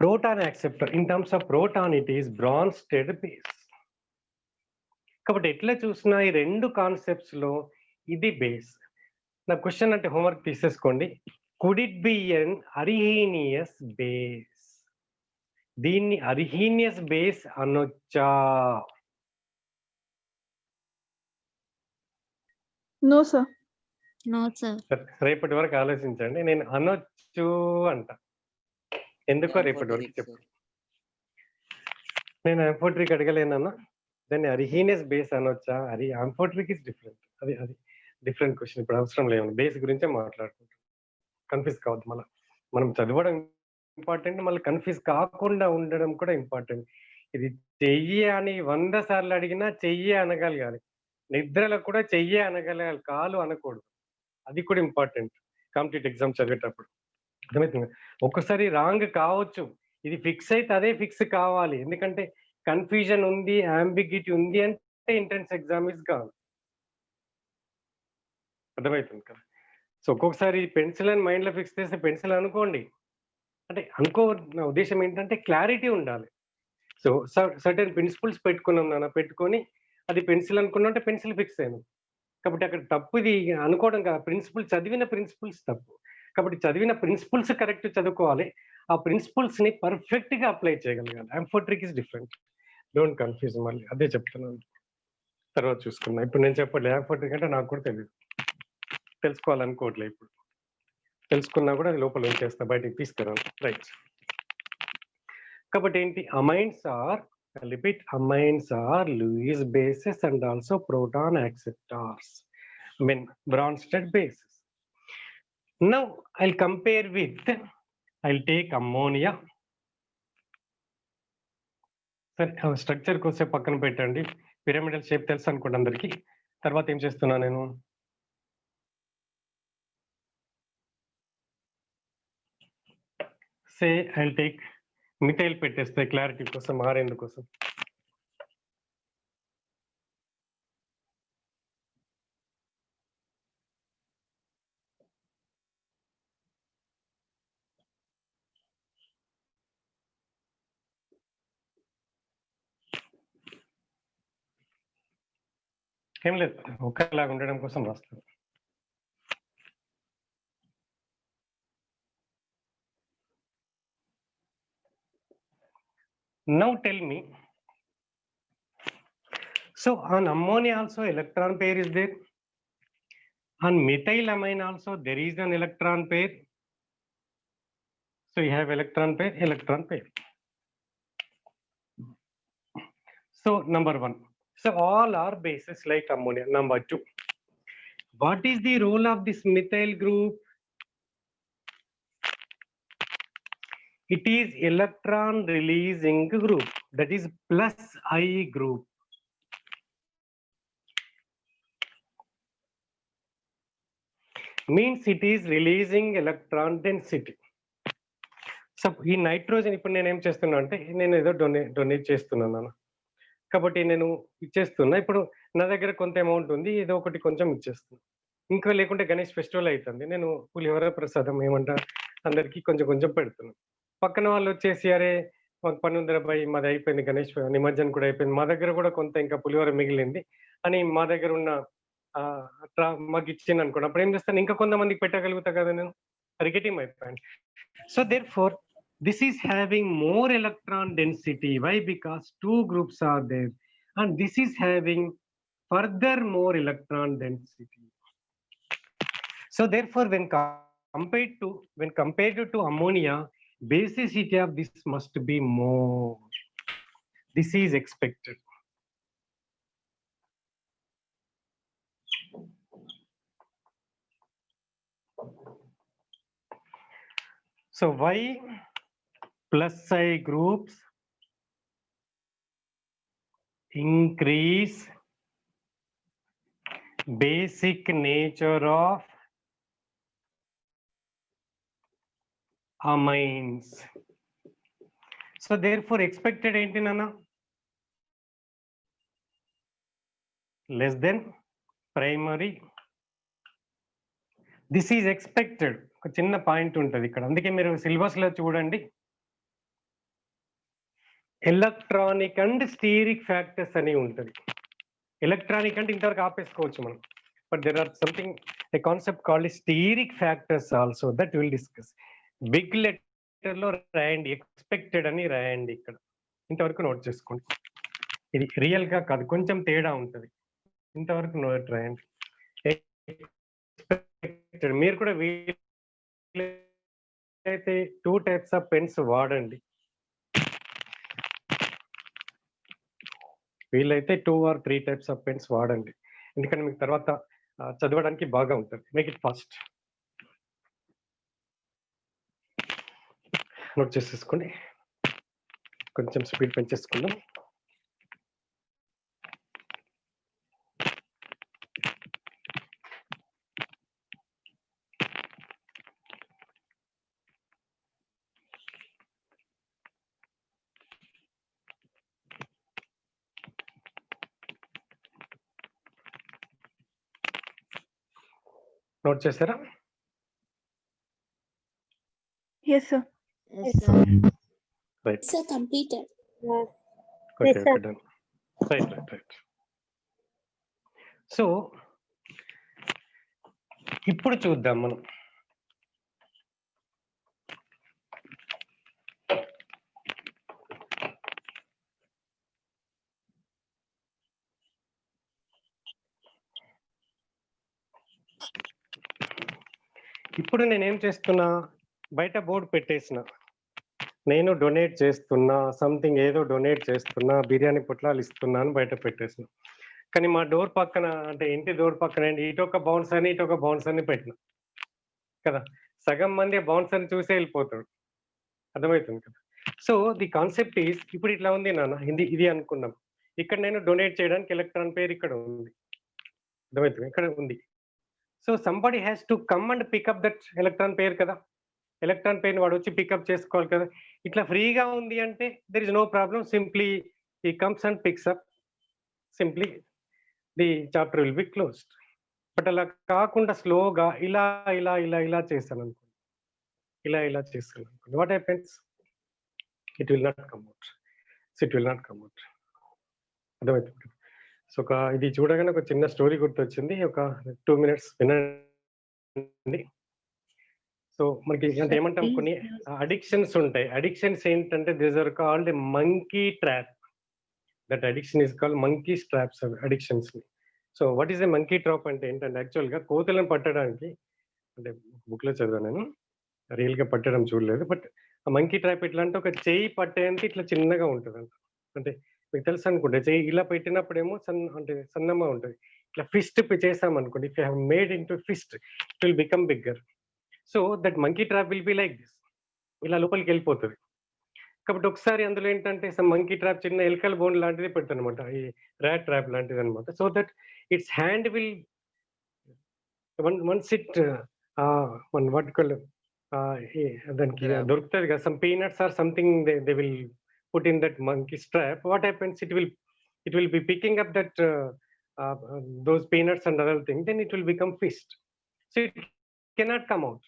proton acceptor. In terms of proton, it is Bronsted base. కాబట్టి ఎట్లా చూసినా ఈ రెండు concepts లో ఇది base. నా question అంటే homework తీసేసుకోండి. Could it be an Arrhenius base? దీన్ని అరిహీనియస్ బేస్ అనొచ్చా? No sir. No, sir. రేపటి వరకు ఆలోచించండి. నేను అనొచ్చు అంట. ఎందుకో రేపటి వరకు చెప్పు. నేను ఆంఫోట్రిక్ అడగలేనన్నా, దాన్ని అరిహీనియస్ బేస్ అనొచ్చా? Amphoteric is different. అది డిఫరెంట్ క్వశ్చన్. ఇప్పుడు అవసరం లేదు, బేస్ గురించే మాట్లాడుకుంటాం. కన్ఫ్యూజ్ కావద్దు. మనం చదవడం ఇంపార్టెంట్, మళ్ళీ కన్ఫ్యూజ్ కాకుండా ఉండడం కూడా ఇంపార్టెంట్. ఇది చెయ్యి అని 100 సార్లు అడిగినా చెయ్యి అనగలగాలి. నిద్రలో కూడా చెయ్యి అనగలగాలి, కాలు అనకూడదు. అది కూడా ఇంపార్టెంట్ కాంపిటేటివ్ ఎగ్జామ్ చదివేటప్పుడు. అర్థమవుతుంది. ఒక్కసారి రాంగ్ కావచ్చు, ఇది ఫిక్స్ అయితే అదే ఫిక్స్ కావాలి. ఎందుకంటే కన్ఫ్యూజన్ ఉంది, అంబిగ్యూటీ ఉంది అంటే ఎంట్రన్స్ ఎగ్జామ్ ఇస్ గాన్. అర్థమవుతుంది కదా? సో ఒక్కొక్కసారి పెన్సిల్ అని మైండ్ లో ఫిక్స్ చేస్తే పెన్సిల్ అనుకోండి, అంటే నా ఉద్దేశం ఏంటంటే క్లారిటీ ఉండాలి. సో సర్టెన్ ప్రిన్సిపల్స్ పెట్టుకున్నాం నాన్న, పెట్టుకొని అది పెన్సిల్ అనుకున్నా అంటే పెన్సిల్ ఫిక్స్ అయ్యాను. కాబట్టి అక్కడ తప్పు ఇది అనుకోవడం కాదు, చదివిన ప్రిన్సిపల్స్ తప్పు. కాబట్టి చదివిన ప్రిన్సిపల్స్ కరెక్ట్ చదువుకోవాలి, ఆ ప్రిన్సిపల్స్ ని పర్ఫెక్ట్ గా అప్లై చేయగలగాలి. Amphoteric is different, don't confuse. మళ్ళీ అదే చెప్తున్నాను, తర్వాత చూసుకున్నా. ఇప్పుడు నేను చెప్పట్లేదు ఆంఫోట్రిక్ అంటే, నాకు కూడా తెలియదు, తెలుసుకోవాలనుకోవట్లేదు. ఇప్పుడు తెలుసుకున్నా కూడా అది లోపల ఉంచేస్తా, బయటికి తీసుకురాను. రైట్. కాబట్టి ఏంటి, amines are, repeat, amines are Lewis bases and also proton acceptors, I mean Bronsted bases. Now I'll compare with, I'll take ammonia. సరే, స్ట్రక్చర్ కోసం పక్కన పెట్టండి. పిరమిడల్ షేప్ తెలుసు అనుకోండి అందరికి. తర్వాత ఏం చేస్తున్నా నేను, సే ఐల్ టేక్ మిథైల్ పెట్టేస్తే క్లారిటీ కోసం, ఆరేందు కోసం. ఏం లేదు, ఒకేలాగా ఉండడం కోసం రాస్తాను. Now tell me, so on ammonia also electron pair is there, on methylamine also there is an electron pair. So you have electron pair. So number one, so all are bases like ammonia. Number two, what is the role of this methyl group? It is electron releasing group, that is plus I group. Means it is releasing electron density. So ఈ nitrogen ఇప్పుడు నేను ఏం చేస్తున్నా అంటే నేను ఏదో donate చేస్తున్నాను కాబట్టి నేను ఇచ్చేస్తున్నా. ఇప్పుడు నా దగ్గర కొంత అమౌంట్ ఉంది, ఏదో ఒకటి కొంచెం ఇచ్చేస్తున్నా. ఇంకా లేకుంటే గణేష్ ఫెస్టివల్ అవుతుంది, నేను పులిహోర ప్రసాదం ఏమంటా అందరికి కొంచెం కొంచెం పెడుతున్నాను. పక్కన వాళ్ళు వచ్చేసి అరే మాకు పని ఉందిరా భయ్, మాది అయిపోయింది, గణేష్ నిమజ్జనం కూడా అయిపోయింది, మా దగ్గర కూడా కొంత ఇంకా పులిహోర మిగిలింది అని మా దగ్గర ఉన్న మాకు ఇచ్చింది అనుకోండి. అప్పుడు ఏం చేస్తాను, ఇంకా కొంతమందికి పెట్టగలుగుతా కదా నేను, రికెటింగ్ అయిపోయాను. So therefore, this is having more electron density. Why? Because two groups are there, and this is having further more electron density. So therefore, when compared to ammonia, basicity of this must be more. This is expected. So why plus I groups increase basic nature of amines? So therefore expected enti nana, less than primary. This is expected. ఒక చిన్న point ఉంటుంది ఇక్కడ, అందుకే మీరు syllabus లో చూడండి electronic and steric factors అని ఉంటుంది. ఎలక్ట్రానిక్ అంటే ఇంతవరకు ఆపేసుకోవచ్చు మనం, but there are something a concept called steric factors also, that will discuss. Big letter లో రాయండి, ఎక్స్పెక్టెడ్ అని రాయండి, ఇక్కడ ఇంతవరకు నోట్ చేసుకోండి. ఇది రియల్ గా కాదు, కొంచెం తేడా ఉంటుంది, ఇంతవరకు నోట్ రాయండి. మీరు కూడా వీలైతే 2 types ఆఫ్ పెన్స్ వాడండి, వీలైతే 2 or 3 types ఆఫ్ పెన్స్ వాడండి, ఎందుకంటే మీకు తర్వాత చదవడానికి బాగా ఉంటుంది. Make it fast. నోట్ చేసేసుకోండి, కొంచెం స్పీడ్ పెంచేసుకుందాం. నోట్ చేశారా? Yes, sir. Right. Sir, completed. Okay, okay, done. Right. So ఇప్పుడు చూద్దాం మనం ఇప్పుడు నేనేం చేస్తున్నా, బయట బోర్డు పెట్టేసిన, నేను డొనేట్ చేస్తున్నా, సంథింగ్ ఏదో డొనేట్ చేస్తున్నా, బిర్యానీ పొట్లాలు ఇస్తున్నాను బయట పెట్టేసిన. కానీ మా డోర్ పక్కన, అంటే ఇంటి డోర్ పక్కన ఇటు ఒక బౌన్స్ అని ఇటు ఒక బౌన్స్ అని పెట్టిన కదా, సగం మంది బౌన్స్ అని చూసే వెళ్ళిపోతాడు, అర్థమవుతుంది కదా. సో ది కాన్సెప్ట్ ఈస్, ఇప్పుడు ఇట్లా ఉంది నాన్న, ఇది అనుకున్నాం, ఇక్కడ నేను డొనేట్ చేయడానికి ఎలక్ట్రాన్ పేరు ఇక్కడ ఉంది, అర్థమవుతుంది, ఇక్కడ ఉంది. So somebody has to come and pick up that electron pair కదా, ఎలక్ట్రాన్ పేర్ వాడు వచ్చి పికప్ చేసుకోవాలి కదా. ఇట్లా ఫ్రీగా ఉంది అంటే there is no problem, simply he comes and picks up, simply the chapter will be closed. But అలా కాకుండా స్లోగా ఇలా ఇలా ఇలా ఇలా చేస్తాను అనుకోండి, ఇలా చేస్తాను అనుకోండి, what happens, it will not come out. It will not come out, అర్థమవుతుంది. సో ఇది చూడగానే ఒక చిన్న స్టోరీ గుర్తొచ్చింది. ఒక 2 మినిట్స్ వినండి. సో మనకి అంటే ఏమంటాం, కొన్ని అడిక్షన్స్ ఉంటాయి. అడిక్షన్స్ ఏంటంటే these are called monkey trap. That addiction is called monkey traps addictions. So what is a monkey trap అంటే ఏంటంటే యాక్చువల్గా కోతులను పట్టడానికి, అంటే బుక్ లో చదివాను నేను, రియల్ గా పట్టడం చూడలేదు. బట్ ఆ మంకీ ట్రాప్ ఎట్లా అంటే ఒక చెయ్యి పట్టేంత ఇట్లా చిన్నగా ఉంటుంది. అంటే మీకు తెలుసు అనుకుంటే చెయ్యి ఇలా పెట్టినప్పుడేమో అంటే సన్నగా ఉంటుంది. ఇట్లా ఫిస్ట్ చేసాం అనుకోండి, if you have made in to fist it will become bigger. So that monkey trap will be like this, ఇలా లోపలికి వెళ్ళిపోతుంది. కాబట్టి ఒకసారి అందులో ఏంటంటే మంకీ ట్రాప్ చిన్న ఎలకల బోన్ లాంటిది పెడతాను అనమాట, ఈ ర్యాట్ ట్రాప్ లాంటిది అనమాట. So that it's hand will once it వాటికల్ దానికి దొరుకుతుంది కదా, some peanuts or something they will put in that monkey trap. What happens, it will be picking up that those peanuts and other things, then it will become fist. So it cannot come out.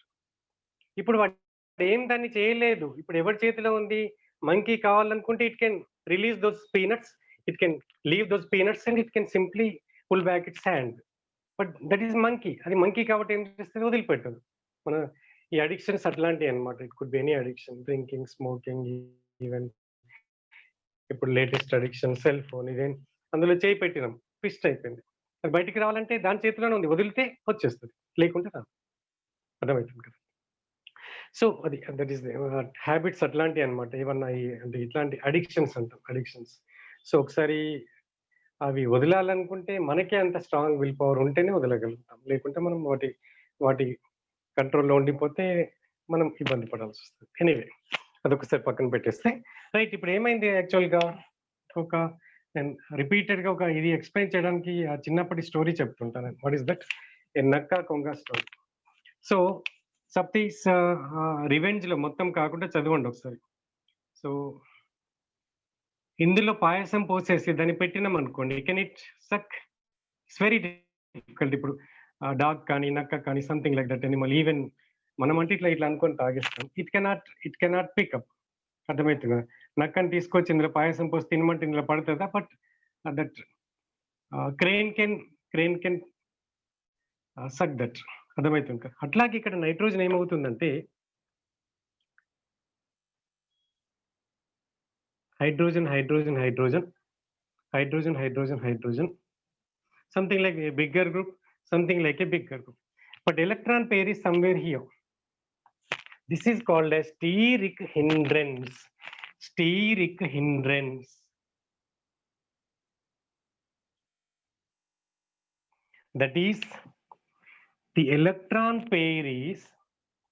ఇప్పుడు వాడు ఏం దాన్ని చేయలేదు. ఇప్పుడు ఎవరి చేతిలో ఉంది? Monkey కావాలనుకుంటే it can release those peanuts, it can leave those peanuts and it can simply pull back its hand. But that is monkey. అది మంకీ కాబట్టి ఏం చేస్తుంది? వదిలిపెట్టదు. మన ఈ అడిక్షన్స్ అట్లాంటివి అనమాట. It could be any addiction, drinking, smoking, even ఇప్పుడు లేటెస్ట్ అడిక్షన్ సెల్ ఫోన్. ఇదేం అందులో చేయి పెట్టినాం, ఫిస్ట్ అయిపోయింది. అది బయటికి రావాలంటే దాని చేతిలోనే ఉంది, వదిలితే వచ్చేస్తుంది, లేకుంటే రాదు. అర్థమవుతుంది కదా? సో అది దట్ ఈస్ హ్యాబిట్స్ అట్లాంటివి అనమాట. ఏమన్నా అంటే ఇట్లాంటి అడిక్షన్స్ అంటాం, అడిక్షన్స్. సో ఒకసారి అవి వదలాలనుకుంటే మనకే అంత స్ట్రాంగ్ విల్ పవర్ ఉంటేనే వదలగలుగుతాం, లేకుంటే మనం వాటి కంట్రోల్లో ఉండిపోతే మనం ఇబ్బంది పడాల్సి వస్తుంది. ఎనీవే అదొకసారి పక్కన పెట్టేస్తే రైట్. ఇప్పుడు ఏమైంది యాక్చువల్గా, ఒక నేను రిపీటెడ్గా ఒక ఇది ఎక్స్ప్లెయిన్ చేయడానికి ఆ చిన్నప్పటి స్టోరీ చెప్తుంటాను. What is that? ఏ నక్క కొంగ స్టోరీ. సో సప్తీస్ రివెంజ్ లో మొత్తం కాకుండా చదవండి ఒకసారి. సో ఇందులో పాయసం పోసేసి దాన్ని పెట్టినాం అనుకోండి, can it suck? It's very difficult. ఇప్పుడు డాగ్ కానీ నక్క కానీ something like that animal, even మనం అంటే ఇట్లా అనుకొని తాగేస్తాం. It cannot pickup. అర్థమవుతుంది కదా? నక్కని తీసుకొచ్చి ఇందులో పాయసం పోసి తినమంటే ఇందులో పడుతుందా? But that crane can suck that. అర్థమవుతుంది కదా? అట్లాగే ఇక్కడ నైట్రోజన్ ఏమవుతుందంటే hydrogen something like a bigger group, something like a bigger group. But electron pair is somewhere here. This is called as steric hindrance. That is, the electron pair is,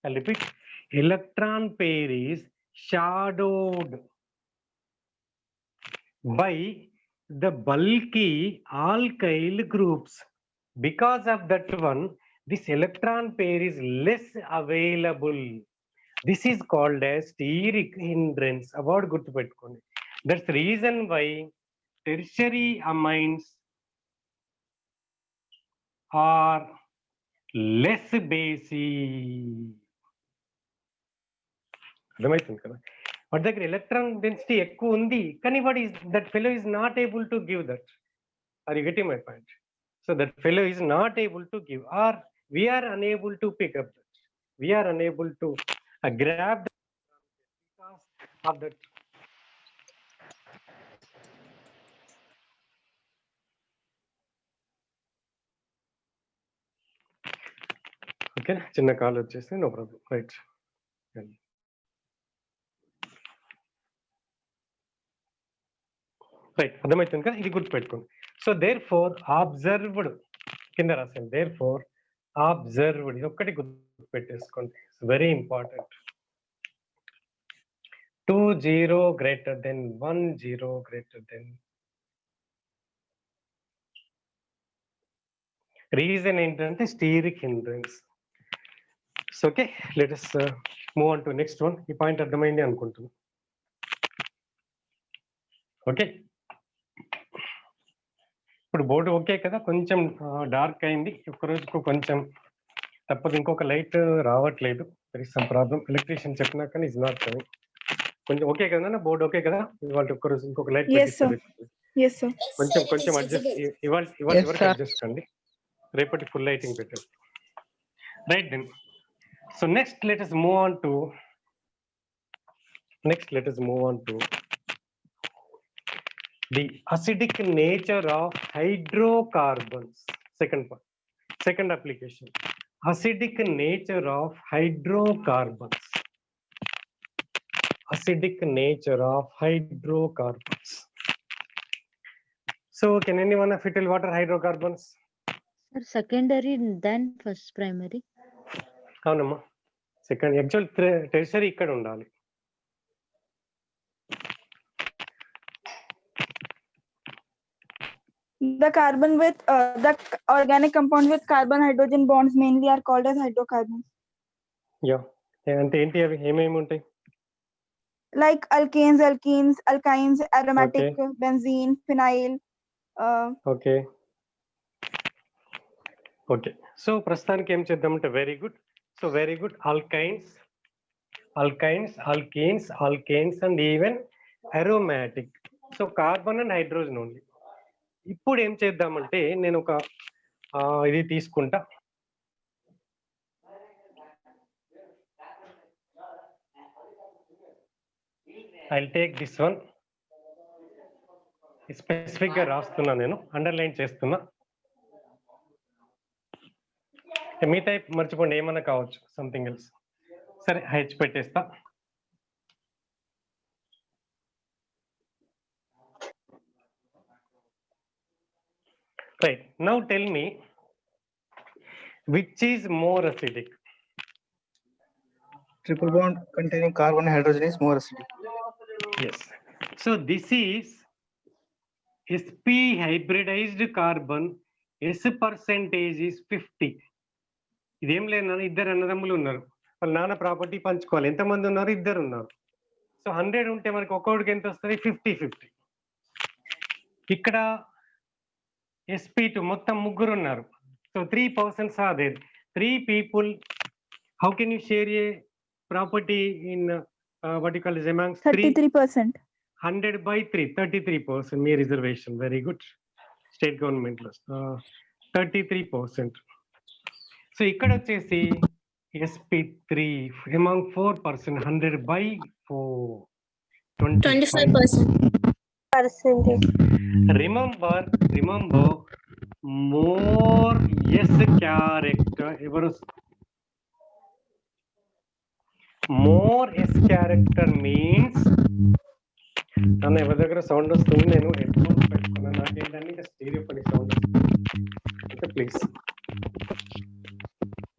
I'll repeat, electron pair is shadowed by the bulky alkyl groups. Because of that one, this electron pair is less available. This is called as steric hindrance. About gurtu pettukondi. That's the reason why tertiary amines are less basic. అర్థమవుతుంది కదా? వాటి దగ్గర electron density ఎక్కువ ఉంది, కానీ that fellow is not able to give that. Are you getting my point? So that fellow is not able to give, or we are unable to pick up that. We are unable to grab that because of that. Okay, చిన్న call వచ్చేసి, no problem. Right, అర్థమవుతుంది కదా? ఇది గుర్తుపెట్టుకోండి. So there four observed, కింద రాసాను, there four observed. ఇది ఒక్కటి గుర్తుపెట్టేసుకోండి, it's very important. 2 0 greater than 1 0 greater than. Reason ఏంటంటే steric hindrance. So okay, let us move on to next one. ఈ పాయింట్ అర్థమైంది అనుకుంటున్నాను. ఓకే, ఇప్పుడు బోర్డు ఓకే కదా? కొంచెం డార్క్ అయింది ఒక్కరోజుకు, కొంచెం తప్పదు. ఇంకొక లైట్ రావట్లేదు, there is some problem. Electrician చెప్పినా కానీ ఇస్ నాట్ కమింగ్. కొంచెం ఓకే కదా బోర్డు? ఓకే కదా? ఇవాళ ఒక్కరోజు ఇంకొక light. Yes, sir. Yes, sir. Yes, కొంచెం sir, it కొంచెం is అడ్జస్ట్ visible. ఇవాళ Yes, వరకు sir. అడ్జస్ట్ కండి, రేపటి ఫుల్ లైటింగ్ పెట్టారు. Right then. So next let us move on to the acidic nature of hydrocarbons. Second application, acidic nature of hydrocarbons. So can anyone of you tell what are hydrocarbons? Sir, secondary then first primary. అవునమ్మా, second actual tertiary ఇక్కడ ఉండాలి. The carbon with the organic compound with carbon hydrogen bonds mainly are called as hydrocarbons. Yeah, అంటే ఏంటి అవి, ఏమేమి ఉంటాయి? Like alkanes, alkynes, aromatic, benzene, phenyl. Okay okay, so ప్రస్తుతానికి ఏం చేద్దామంటే very good alkynes, alkanes and even aromatic. So carbon and hydrogen only. ఇప్పుడు ఏం చేద్దామంటే నేను ఒక ఇది తీసుకుంటా. I'll take this one. Specific గా రాస్తున్నా, నేను అండర్లైన్ చేస్తున్నా. మీ టైప్ మర్చిపోండి, ఏమన్నా కావచ్చు, సంథింగ్ ఎల్స్. సరే, హెచ్ పెట్టేస్తా. Right, now tell me which is more acidic? Triple bond containing carbon and hydrogen is more acidic. Yes. So this is sp hybridized carbon, s percentage is 50. ఇదేం లేదు నాన్న, ఇద్దరు అన్నదమ్ములు ఉన్నారు, వాళ్ళ నాన్న ప్రాపర్టీ పంచుకోవాలి. ఎంతమంది ఉన్నారు? ఇద్దరు ఉన్నారు. సో 100 ఉంటే మనకి ఒక్కొక్కడికి ఎంత వస్తుంది? 50. ఇక్కడ sp2 మొత్తం ముగ్గురు ఉన్నారు. So 3 persons are there. 3 people. How can you share a property in what you call as amongst 33%. 100 by 3, 33%. Me reservation, very good. State government లో 33%. సో ఇక్కడ వచ్చేసి sp3 among 4%, 100 by 4, 25%. Remember, more S character, more S character means, నన్ను ఎవరి దగ్గర sound వస్తుంది, నేను head phones పెట్టుకున్నాను, నాకేంటంటే ఇంకా స్టీరియో పని సౌండ్ వస్తుంది. అంటే ప్లీజ్,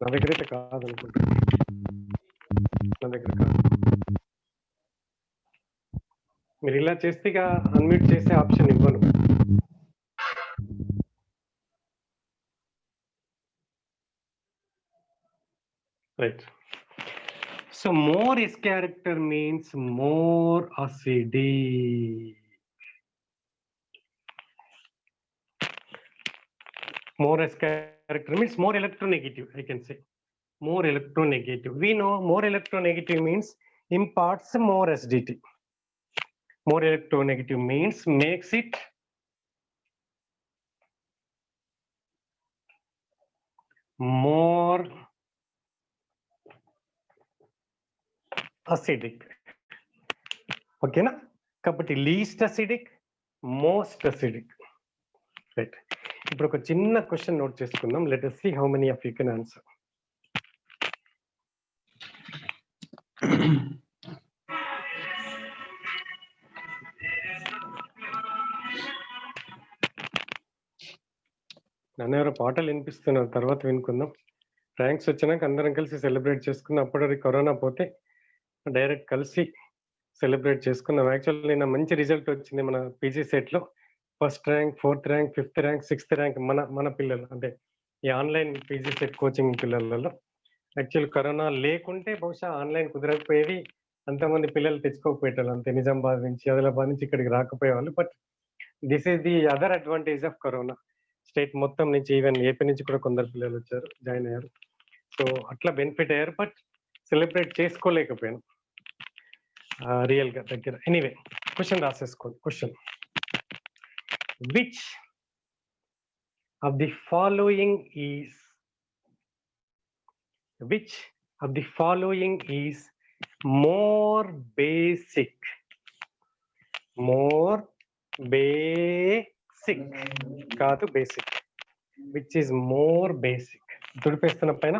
నా దగ్గర అయితే కాదు అనుకుంటా, నా దగ్గర కాదు. మీరు ఇలా చేస్తే ఇక అన్మ్యూట్ చేసే ఆప్షన్ ఇవ్వను. Right. So more S character means more acidic. More S character means more electronegative, I can say. More electronegative. We know more electronegative means imparts more acidity. More electronegative means makes it more acidic. ఓకేనా? కాబట్టి least acidic, most acidic. Right. ఇప్పుడు ఒక చిన్న question note చేసుకుందాం. Let us see how many of you can answer. నన్ను ఎవరో పాటలు వినిపిస్తున్నారు, తర్వాత వినుకుందాం. ర్యాంక్స్ వచ్చినాక అందరం కలిసి సెలబ్రేట్ చేసుకుందాం. అప్పటివరకు కరోనా పోతే డైరెక్ట్ కలిసి సెలబ్రేట్ చేసుకుందాం. యాక్చువల్లీ నిన్న మంచి రిజల్ట్ వచ్చింది మన పీజీ సెట్లో. First rank, 4th rank, 5th rank, 6th rank మన పిల్లలు, అంటే ఈ ఆన్లైన్ పీజీ సెట్ కోచింగ్ పిల్లలలో. యాక్చువల్ కరోనా లేకుంటే బహుశా ఆన్లైన్ కుదరకపోయేవి, అంతమంది పిల్లలు తెచ్చుకోకపోయేటారు. అంతే, నిజామాబాద్ నుంచి, ఆదిలాబాద్ నుంచి ఇక్కడికి రాకపోయేవాళ్ళు. But this is the other advantage of corona. State మొత్తం నుంచి, ఈవెన్ ఏపీ నుంచి కూడా కొందరు పిల్లలు వచ్చారు, జాయిన్ అయ్యారు. సో అట్లా బెనిఫిట్ అయ్యారు, బట్ సెలబ్రేట్ చేసుకోలేకపోయాను రియల్ గా దగ్గర. ఎనీవే, క్వశ్చన్ రాసేసుకోండి. Question, which of the following is more basic? More basic కాదు basic. Which is more basic? దుడిపేస్తున్న పైన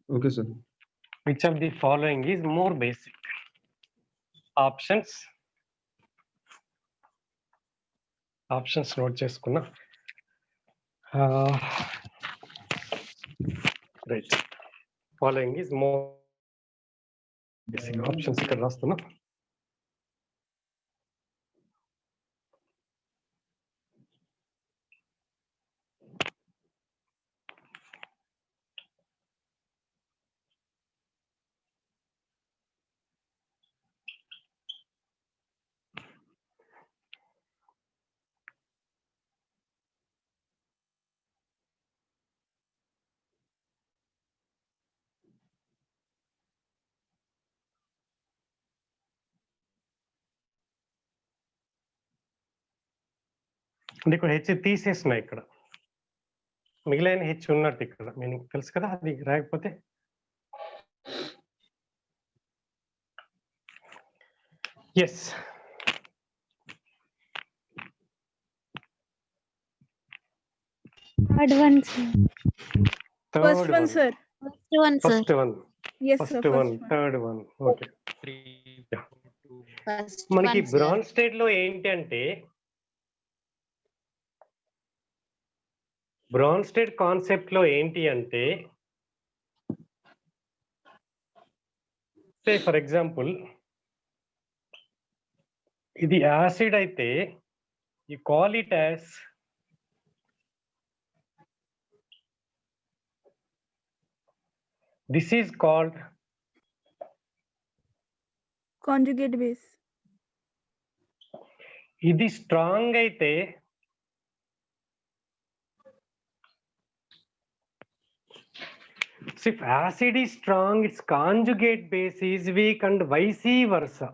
Okay, sir. which of the following is more basic? Options note చేసుకున్నా. Right. Following is more basic. Options ఇక్కడ రాస్తున్నా. అంటే ఇక్కడ H తీసేసిన, ఇక్కడ మిగిలిన హెచ్ ఉన్నట్టు ఇక్కడ మీనింగ్ తెలుసు కదా, అది రాకపోతే yes. Third one, sir. First one, sir. First one, sir. First one, Yes, sir. First one, third one. Okay, First మనకి one, sir. బ్రాంజ్ స్టేట్ లో ఏంటి అంటే, బ్రాంజ్ స్టేట్ కాన్సెప్ట్ లో ఏంటి అంటే, సే ఫర్ ఎగ్జాంపుల్ ఇది యాసిడ్ అయితే you call it as this is called Conjugate base. ఇది స్ట్రాంగ్ అయితే if acid is strong, its conjugate base is weak and vice versa.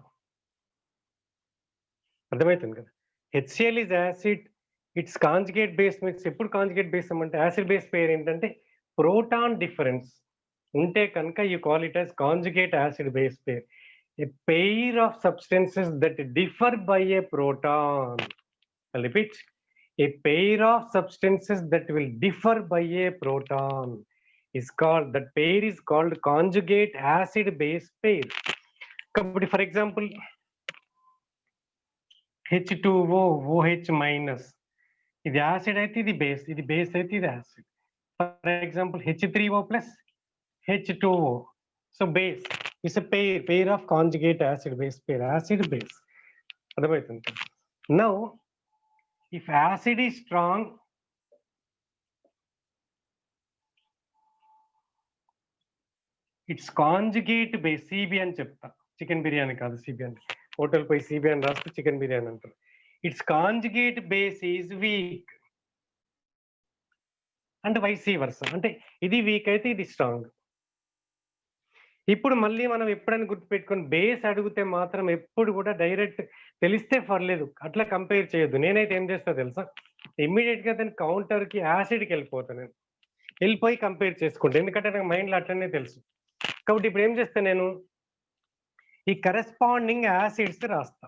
అర్థమవుతుంది కదా. HCl is acid, its conjugate base mix. ఎప్పుడు conjugate base అంటే acid base పేరు ఏంటంటే proton difference ఉంటే కనుక you call it as conjugate acid base pair. A pair of substances that differ by a proton. I'll repeat. A pair of substances that will differ by a proton is called, that pair is called conjugate acid base pair. కాబట్టి for example H2O OH minus, ఇది acid అయితే ఇది base, ఇది base అయితే ఇది acid. For example H3O plus H2O. So base is a pair of conjugate acid base pair, acid base. అర్థమవుతుంది. Now if acid is strong, its conjugate base CB అని చెప్తా, chicken biryani కాదు CB అని, hotel పోయి CB అని రాస్తే chicken biryani అంటారు. its conjugate base is weak and vice versa. అంటే ఇది వీక్ అయితే ఇది స్ట్రాంగ్. ఇప్పుడు మళ్ళీ మనం ఎప్పుడైనా గుర్తుపెట్టుకొని బేస్ అడిగితే మాత్రం ఎప్పుడు కూడా డైరెక్ట్ తెలిస్తే పర్లేదు, అట్లా కంపేర్ చేయొద్దు. నేనైతే ఏం చేస్తా తెలుసా, ఇమ్మీడియట్ గా దాని కౌంటర్ కి యాసిడ్కి వెళ్ళిపోతాను, నేను వెళ్ళిపోయి కంపేర్ చేసుకుంటా, ఎందుకంటే నాకు మైండ్లో అట్లనే తెలుసు. కాబట్టి ఇప్పుడు ఏం చేస్తా, నేను ఈ కరెస్పాండింగ్ యాసిడ్స్ రాస్తా.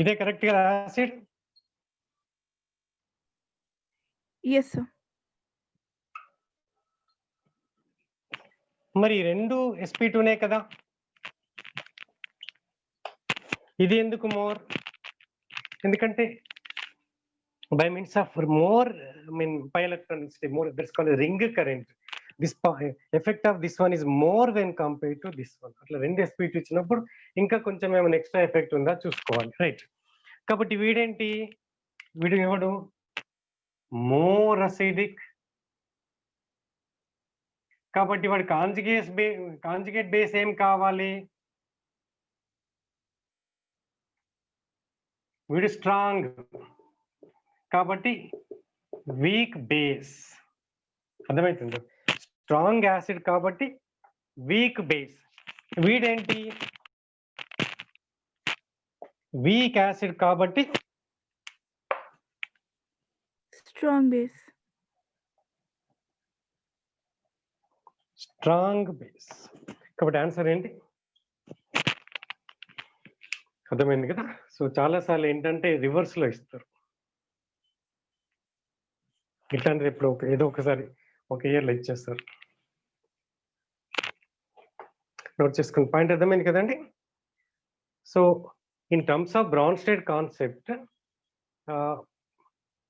ఇదే కరెక్ట్ గా యాసిడ్. Yes, sir. మరి రెండు sp2నే కదా, ఇది ఎందుకు మోర్? ఎందుకంటే by means of more, I mean pi electron density more, that's called a ring current. This effect of this one is more when compared to this one. అట్లా రెండు sp2 ఇచ్చినప్పుడు ఇంకా కొంచెం ఏమైనా ఎక్స్ట్రా ఎఫెక్ట్ ఉందా చూసుకోవాలి, right. కాబట్టి వీడేంటి, వీడు ఎవడు మోర్ అసిడిక్, కాబట్టి వాడి కాంజుగేట్ బేస్ ఏం కావాలి, వీడు స్ట్రాంగ్ కాబట్టి వీక్ బేస్. అర్థమవుతుంది? స్ట్రాంగ్ యాసిడ్ కాబట్టి వీక్ బేస్. వీడేంటి వీక్ యాసిడ్ కాబట్టి Strong base. Strong base. కాబట్టి ఆన్సర్ ఏంటి? అర్థమైంది కదా? సో చాలాసార్లు ఏంటంటే రివర్స్ లో ఇస్తారు. ఇట్లాంటిది ఎప్పుడు ఏదో ఒకసారి ఒక ఇయర్లో ఇచ్చేస్తారు. నోట్ చేసుకుని పాయింట్ అర్థమైంది కదండి? So in terms of Bronsted concept,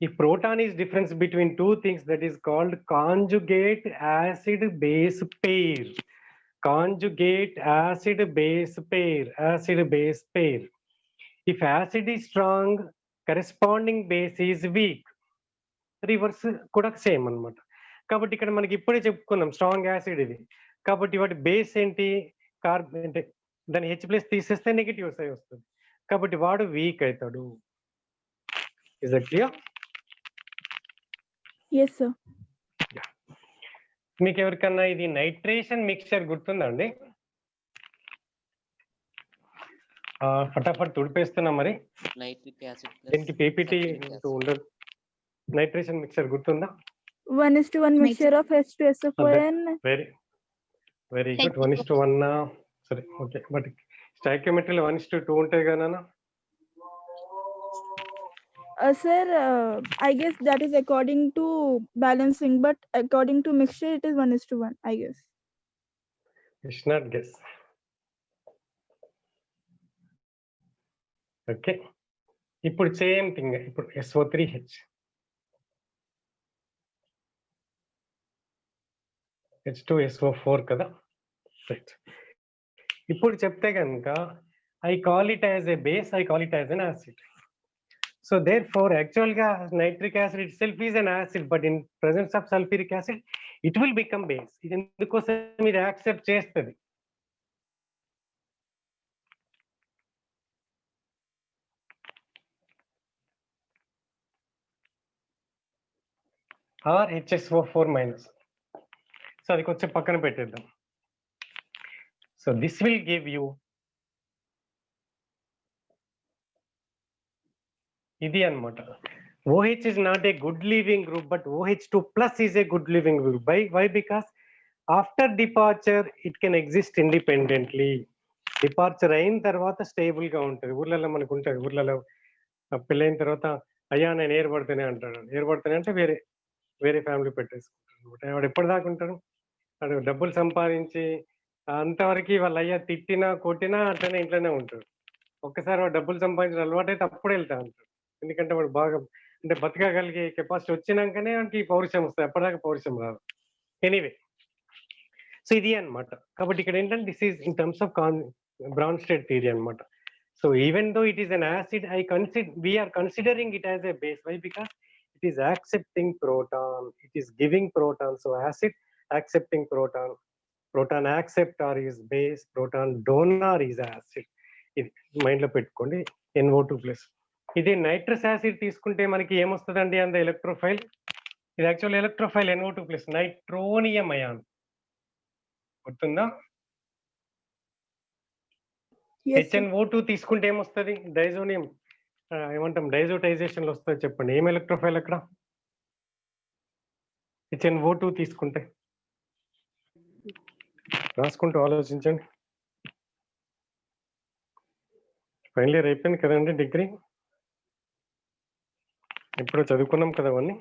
if proton is difference between two things, that is called conjugate acid base pair. Conjugate acid base pair. Acid base pair. If acid is strong, corresponding base is weak. Reverse కూడా same అన్నమాట. కాబట్టి ఇక్కడ మనకి ఇప్పుడే చెప్పుకున్నాం strong acid ఇది. కాబట్టి వాటి బేస్ ఏంటి? అంటే దాని H+ తీసేస్తే నెగిటివ్ సైడ్ వస్తుంది. కాబట్టి వాడు వీక్ అవుతాడు. Is that clear? Yes, sir. మీకు ఎవరికన్నా ఇది నైట్రేషన్ మిక్చర్ గుర్తుందండి? ఫటాఫట్ తుడిపేస్తున్నా మరి. నైట్రిక్ యాసిడ్ దీనికి పీపీటీ ఉండదు. నైట్రేషన్ మిక్చర్ గుర్తుందా? 1:1 mixture of H2SO4 and very good. 1:1. సరే, ఓకే. బట్ స్టాయికియోమెట్రీలో 1:2 ఉంటాయి కదా నాన్న? sir, I guess that is according to balancing, but according to mixture it is 1:1, I guess. It's not guess. Okay. ఇప్పుడు same thing. ఇప్పుడు SO3H, H2SO4 కదా? Right. ఇప్పుడు చెప్తే కనుక I call it as a base, I call it as N acid. So therefore actual గా nitric acid itself is an acid, but in presence of sulfuric acid it will become base. ఇది ఎందుకోసం ఇది accept చేస్తుంది? Are HSO4-. So అది కొంచెం పక్కన పెట్టేద్దాం. So this will give you ఇది అన్నమాట. OH is not a good leaving group, but OH2+ is a good leaving group. Why? Because after departure it can exist independently. Departure అయిన తర్వాత stable గా ఉంటుంది. ఊర్లలో మనకు ఉంటుంది. ఊర్లలో పెళ్ళైన తర్వాత అయ్యా నేను ఏర్పడితేనే అంటాడు. ఏర్పడితేనే అంటే వేరే ఫ్యామిలీ పెట్టేసుకుంటాడు. వాడు ఎప్పటిదాకా ఉంటాడు? వాడు డబ్బులు సంపాదించి అంతవరకు వాళ్ళ అయ్యా తిట్టినా కొట్టినా అట్లనే ఇంట్లోనే ఉంటాడు. ఒక్కసారి వాడు డబ్బులు సంపాదించిన అలవాటు అయితే అప్పుడే వెళ్తా ఉంటాడు. ఎందుకంటే వాడు బాగా అంటే బతకగలిగే కెపాసిటీ వచ్చినాకనే వాడికి పౌరుషం వస్తుంది. అప్పటిదాకా పౌరుషం రాదు. ఎనీవే, సో ఇది అన్నమాట. కాబట్టి ఇక్కడ ఏంటంటే this is in terms of Bronsted theory అన్నమాట. So even though it is an acid, we are considering it as a base. Why? Because it is accepting proton, it is giving proton. So acid accepting proton, proton acceptor is base, proton donor is acid. ఇది mind లో పెట్టుకోండి. NO2+. ఇది nitrous acid తీసుకుంటే మనకి ఏమొస్తుందండి? అంత electrophile. ఇది actual electrophile NO2+, నైట్రోనియం ion. గుర్తుందా? Yes, sir. HNO2 తీసుకుంటే ఏమొస్తుంది? డైజోనియం. ఏమంటాం? డైజోటైజేషన్ లో వస్తుంది. చెప్పండి ఏం ఎలక్ట్రోఫైల్ అక్కడ? HNO2 తీసుకుంటే రాసుకుంటూ ఆలోచించండి. ఫైనల్ ఇయర్ అయిపోయింది కదండి డిగ్రీ. ఇప్పుడు చదువుకున్నాం కదా అవన్నీ.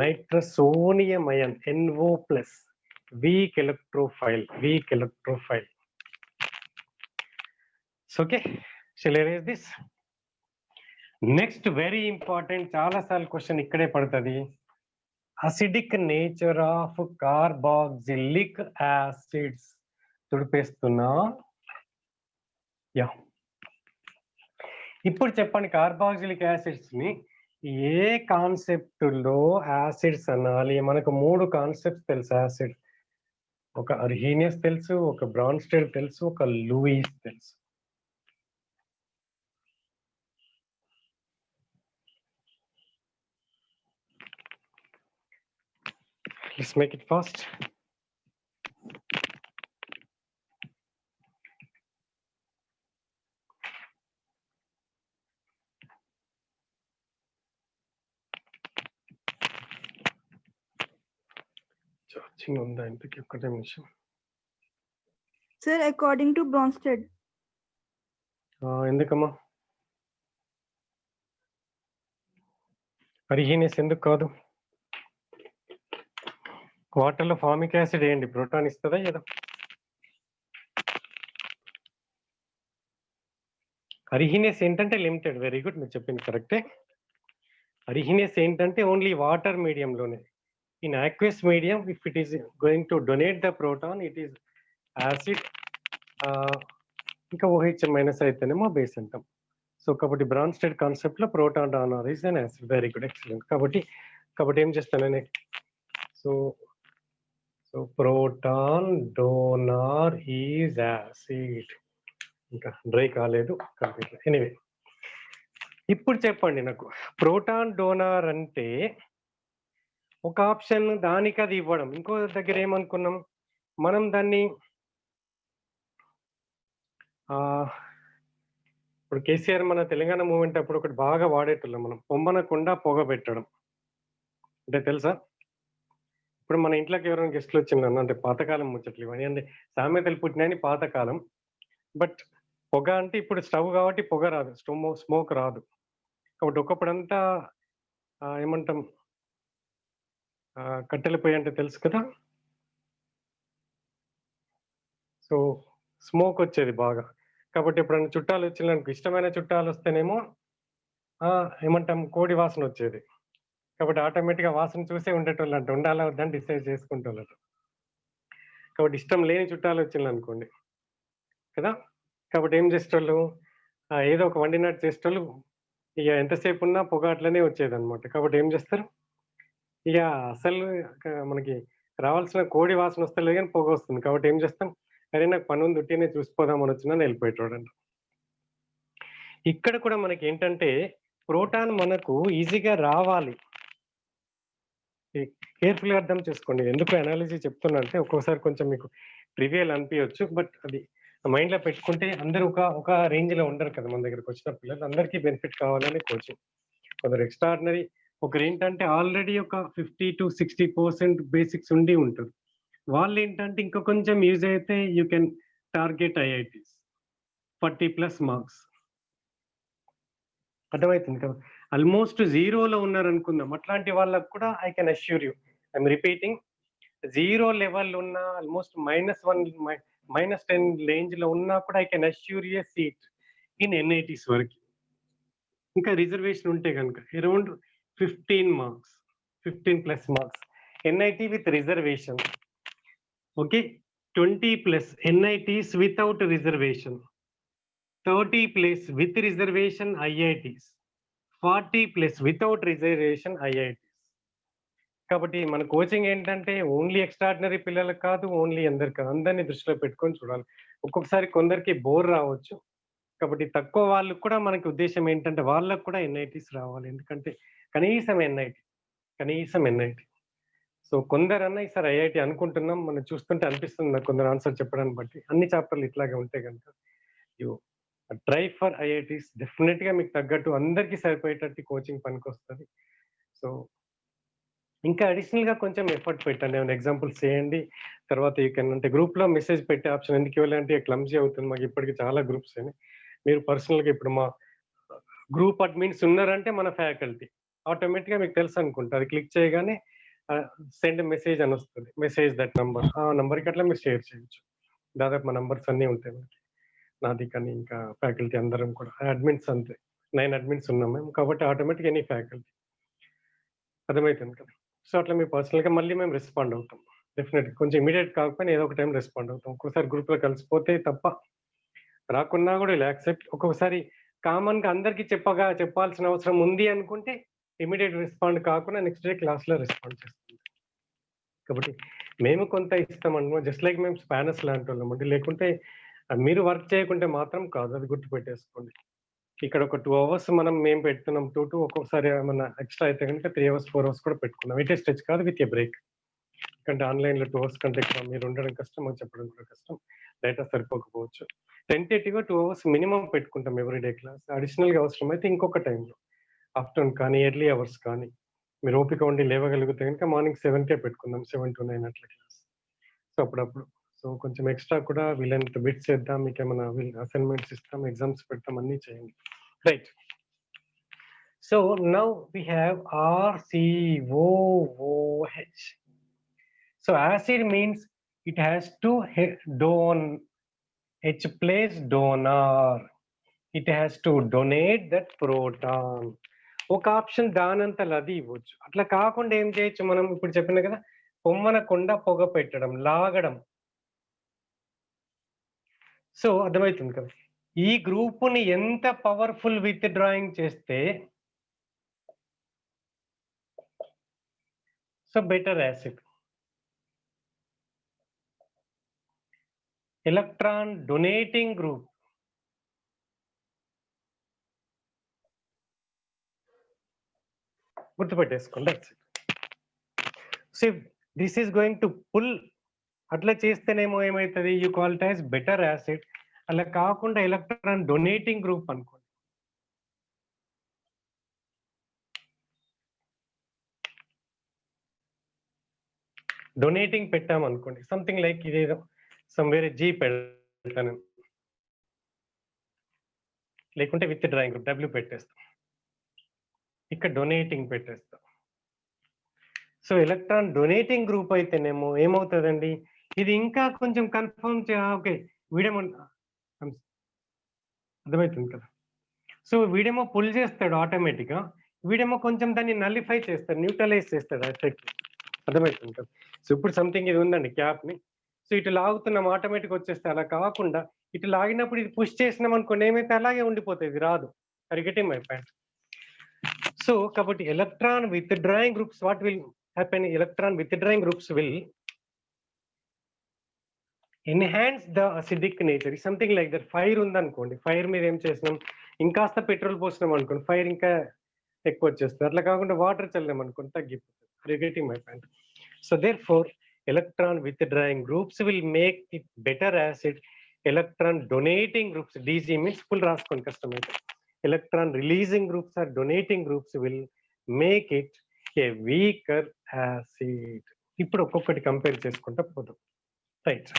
Nitrosonium ion NO+, weak electrophile. Okay, shall erase this. Next very important, చాలా సార్లు క్వశ్చన్ ఇక్కడే పడుతుంది. Acidic nature of carboxylic acids. తుడిపేస్తున్నా. యా, ఇప్పుడు చెప్పండి కార్బాక్సిలిక్ యాసిడ్స్ ని ఏ కాన్సెప్ట్ లో యాసిడ్స్ అనాలి? మనకు 3 కాన్సెప్ట్స్ తెలుసు యాసిడ్. ఒక అర్హీనియస్ తెలుసు, ఒక బ్రాన్స్టెడ్ తెలుసు, ఒక లూయిస్ తెలుసు. Let's make it fast. Charging on the ఇంతకి ఒక్క నిమిషం. Sir, according to Bronsted. ఎందుకమ్మా అరిహీనియస్ ఎందుకు కాదు? వాటర్లో ఫార్మిక్ యాసిడ్ వేయండి, ప్రోటాన్ ఇస్తుందా ఏదో? అరిహీనియస్ ఏంటంటే లిమిటెడ్. వెరీ గుడ్, మీరు చెప్పింది కరెక్టే. అరిహీనియస్ ఏంటంటే ఓన్లీ వాటర్ మీడియంలోనే. In aqueous medium, if it is going to donate the proton, it is acid. ఇంకా OH మైనస్ అయితేనేమో బేస్ అంటాం. సో కాబట్టి బ్రాన్స్టెడ్ కాన్సెప్ట్ లో proton donor is an acid. Very good, excellent. కాబట్టి ఏం చేస్తాను నేను? So proton donor is acid. ఇంకా డ్రై కాలేదు కంప్లీట్. ఎనీవే, ఇప్పుడు చెప్పండి నాకు, ప్రోటాన్ డోనార్ అంటే ఒక ఆప్షన్ దానికి అది ఇవ్వడం, ఇంకో దగ్గర ఏమనుకున్నాం మనం దాన్ని ఇప్పుడు కేసీఆర్ మన తెలంగాణ మూవ్మెంట్ అప్పుడు ఒకటి బాగా వాడేటోళ్ళం మనం, పొమ్మనకుండా పొగ పెట్టడం. అంటే తెలుసా? ఇప్పుడు మన ఇంట్లోకి ఎవరైనా గెస్ట్లు వచ్చిందన్న, అంటే పాతకాలం ముచ్చట్లు ఇవన్నీ, అంటే సామెతలు పుట్టినాయని పాతకాలం. బట్ పొగ అంటే ఇప్పుడు స్టవ్ కాబట్టి పొగ రాదు, స్మోక్ రాదు. కాబట్టి ఒకప్పుడంతా ఏమంటాం, కట్టెల పొయ్యి అంటే తెలుసు కదా. సో స్మోక్ వచ్చేది బాగా. కాబట్టి ఎప్పుడైనా చుట్టాలు వచ్చిన ఇష్టమైన చుట్టాలు వస్తేనేమో ఏమంటాం, కోడి వాసన వచ్చేది. కాబట్టి ఆటోమేటిక్గా వాసన చూసే ఉండేటోళ్ళు అంటే ఉండాలా వద్దని డిసైడ్ చేసుకుంటోళ్ళు. కాబట్టి ఇష్టం లేని చుట్టాలు వచ్చింది అనుకోండి కదా, కాబట్టి ఏం చేసేటోళ్ళు, ఏదో ఒక వండినట్టు చేసేటోళ్ళు. ఇక ఎంతసేపు ఉన్నా పొగ అట్లనే వచ్చేది అనమాట. కాబట్టి ఏం చేస్తారు, ఇక అసలు మనకి రావాల్సిన కోడి వాసన వస్తలేదు కానీ పొగ వస్తుంది. కాబట్టి ఏం చేస్తాం, అరే నాకు పని ఉంది, ఉట్టినే చూసిపోదామని వచ్చినా వెళ్ళిపోయేటోడంట. ఇక్కడ కూడా మనకి ఏంటంటే ప్రోటాన్ మనకు ఈజీగా రావాలి. కేర్ఫుల్గా అర్థం చేసుకోండి. ఎందుకు అనాలిసిస్ చెప్తున్నా అంటే ఒక్కోసారి కొంచెం మీకు ట్రివియల్ అనిపించవచ్చు, బట్ అది మైండ్లో పెట్టుకుంటే అందరూ ఒక రేంజ్లో ఉండరు కదా. మన దగ్గరకు వచ్చిన పిల్లలు అందరికీ బెనిఫిట్ కావాలని కోచింగ్. కొందరు ఎక్స్ట్రాడినరీ, ఒకరు ఏంటంటే ఆల్రెడీ ఒక 50 to 60% బేసిక్స్ ఉండి ఉంటుంది. వాళ్ళు ఏంటంటే ఇంకా కొంచెం యూజ్ అయితే you can target IITs 40+ marks. అర్థమవుతుంది కదా. ఆల్మోస్ట్ జీరోలో ఉన్నారు అనుకుందాం, అట్లాంటి వాళ్ళకు కూడా I can assure you, I'm repeating, zero level ఉన్న ఆల్మోస్ట్ -1 -10 రేంజ్ లో ఉన్నా కూడా ఐ కెన్ అష్యూర్ యూ సీట్ ఇన్ NITs వరకు. ఇంకా రిజర్వేషన్ ఉంటే కనుక around 15 marks, 15+ marks NIT with reservation. Okay, 20+ NITs without reservation, 30+ with reservation IITs, 40+ without reservation IITs. కాబట్టి మన కోచింగ్ ఏంటంటే ఓన్లీ ఎక్స్ట్రాడినరీ పిల్లలకు కాదు, ఓన్లీ అందరికి కాదు, అందరినీ దృష్టిలో పెట్టుకొని చూడాలి. ఒక్కొక్కసారి కొందరికి బోర్ రావచ్చు. కాబట్టి తక్కువ వాళ్ళకు కూడా మనకి ఉద్దేశం ఏంటంటే వాళ్ళకు కూడా NITs రావాలి. ఎందుకంటే కనీసం NIT. సో కొందరన్నా ఈసారి IIT అనుకుంటున్నాం, మనం చూస్తుంటే అనిపిస్తుంది నాకు కొందరు ఆన్సర్ చెప్పడాన్ని బట్టి. అన్ని చాప్టర్లు ఇట్లాగే ఉంటే కనుక యూ ట్రై ఫర్ IITs. డెఫినెట్గా మీకు తగ్గట్టు అందరికీ సరిపోయేటట్టు కోచింగ్ పనికి వస్తుంది. సో ఇంకా అడిషనల్గా కొంచెం ఎఫర్ట్ పెట్టండి, ఏమైనా ఎగ్జాంపుల్స్ చేయండి. తర్వాత యూ కెన్ అంటే గ్రూప్లో మెసేజ్ పెట్టే ఆప్షన్ ఎందుకు ఇవ్వాలంటే క్లమ్జీ అవుతుంది. మాకు ఇప్పటికి చాలా గ్రూప్స్ అయినాయి. మీరు పర్సనల్గా ఇప్పుడు మా గ్రూప్ అడ్మిన్స్ ఉన్నారంటే మన ఫ్యాకల్టీ ఆటోమేటిక్గా మీకు తెలుసు అనుకుంటా, అది క్లిక్ చేయగానే సెండ్ మెసేజ్ అని వస్తుంది, మెసేజ్ దట్ నంబర్, ఆ నంబర్కి అట్లా మీరు షేర్ చేయొచ్చు. దాదాపు మా నంబర్స్ అన్నీ ఉంటాయి మనకి, నాది కానీ ఇంకా ఫ్యాకల్టీ అందరం కూడా అడ్మిన్స్ అంతే, 9 అడ్మిన్స్ ఉన్నాం మేము. కాబట్టి ఆటోమేటిక్ ఎనీ ఫ్యాకల్టీ అర్థమవుతుంది కదా. సో అట్లా మీ పర్సనల్గా మళ్ళీ మేము రెస్పాండ్ అవుతాం. డెఫినెట్గా కొంచెం ఇమీడియట్ కాకపోయినా ఏదో ఒక టైం రెస్పాండ్ అవుతాం. ఒక్కోసారి గ్రూప్లో కలిసిపోతే తప్ప రాకున్నా కూడా ఇలా యాక్సెప్ట్. ఒక్కొక్కసారి కామన్గా అందరికీ చెప్పాల్సిన అవసరం ఉంది అనుకుంటే ఇమీడియట్ రెస్పాండ్ కాకుండా నెక్స్ట్ డే క్లాస్లో రెస్పాండ్ చేస్తుంది. కాబట్టి మేము కొంత ఇస్తాం అనుకో, జస్ట్ లైక్ మేము స్పానర్స్ లాంటి వాళ్ళమండి. లేకుంటే మీరు వర్క్ చేయకుంటే మాత్రం కాదు, అది గుర్తుపెట్టేసుకోండి. ఇక్కడ ఒక 2 hours మేము పెడుతున్నాం, 2 ఒక్కొక్కసారి ఏమన్నా ఎక్స్ట్రా అయితే కనుక 3 hours 4 hours కూడా పెట్టుకున్నాం. ఇట్ ఈస్ స్ట్రెచ్ కాదు, విత్ ఏ బ్రేక్. ఎందుకంటే ఆన్లైన్లో 2 అవర్స్ కంటే ఎక్కువ మీరు ఉండడం కష్టం, మాకు చెప్పడం కూడా కష్టం, డేటా సరిపోకపోవచ్చు. టెంటేటివ్గా 2 అవర్స్ మినిమం పెట్టుకుంటాం ఎవ్రీడే క్లాస్. అడిషనల్గా అవసరమైతే ఇంకొక టైంలో ఆఫ్టర్నూన్ కానీ ఎర్లీ అవర్స్ కానీ మీరు ఓపిక ఉండి లేవగలిగితే కనుక మార్నింగ్ 7కే పెట్టుకుందాం, 7 to 9 అట్లా క్లాస్. సో అప్పుడప్పుడు సో కొంచెం ఎక్స్ట్రా కూడా వీళ్ళంత బిట్స్ చేద్దాం, మీకు ఏమైనా అసైన్మెంట్స్ ఇస్తాం, ఎగ్జామ్స్ పెడతాం, అన్నీ చేయండి. Right. So now we have RCOOH. So acid means it has two H place donor. It has to donate that proton. ఒక ఆప్షన్ దానంతలు అది ఇవ్వచ్చు. అట్లా కాకుండా ఏం చేయొచ్చు, మనం ఇప్పుడు చెప్పిన కదా, పొమ్మనకుండా పొగ పెట్టడం, లాగడం. సో అర్థమవుతుంది కదా, ఈ గ్రూపుని ఎంత పవర్ఫుల్ విత్ డ్రాయింగ్ చేస్తే so better acid. Electron donating group గుర్తుపెట్టేసుకోండి. So this is going to pull, అట్లా చేస్తేనేమో ఏమవుతుంది, you call it as better acid. అలా కాకుండా ఎలక్ట్రాన్ డొనేటింగ్ గ్రూప్ అనుకోండి. డొనేటింగ్ పెట్టామనుకోండి, సంథింగ్ లైక్ ఇదేదో సమ్వేర్ జీ పెడతాను, లేకుంటే విత్ డ్రాయింగ్ గ్రూప్ డబ్ల్యూ పెట్టేస్తాం, ఇక్కడ డొనేటింగ్ పెట్టేస్తాం. సో ఎలక్ట్రాన్ డొనేటింగ్ గ్రూప్ అయితేనేమో ఏమవుతుందండి, ఇది ఇంకా కొంచెం కన్ఫర్మ్ ఓకే వీడేమో అర్థమవుతుంది కదా. సో వీడేమో పుల్ చేస్తాడు ఆటోమేటిక్గా, వీడేమో కొంచెం దాన్ని నలిఫై చేస్తాడు, న్యూట్రలైజ్ చేస్తాడు ఎఫెక్ట్. అర్థమవుతుంది కదా. సో ఇప్పుడు సంథింగ్ ఇది ఉందండి క్యాప్ని, సో ఇటు లాగుతున్నాం ఆటోమేటిక్ వచ్చేస్తే, అలా కాకుండా ఇటు లాగినప్పుడు ఇది పుష్ చేసినాం అనుకోండి, ఏమైతే అలాగే ఉండిపోతుంది, ఇది రాదు. Getting my point. సో కాబట్టి electron withdrawing groups, what will happen, electron withdrawing groups will enhance the acidic nature, something like that. Fire ఉందనుకోండి, ఫైర్ మీద ఏం చేసినాం, ఇంకాస్త పెట్రోల్ పోసినాం అనుకోండి, ఫైర్ ఇంకా ఎక్కువ వచ్చేస్తుంది. అట్లా కాకుండా వాటర్ చల్లాం అనుకోండి, తగ్గిపోతుంది. Getting my point. So therefore electron withdrawing groups will make it better acid. Electron donating groups, DG means full రాసుకోండి కష్టమైతే, electron releasing groups or donating groups will make it a weaker acid. ఇప్పుడు ఒక్కొక్కటి compare చేసుకుంటా పోదాం. Right,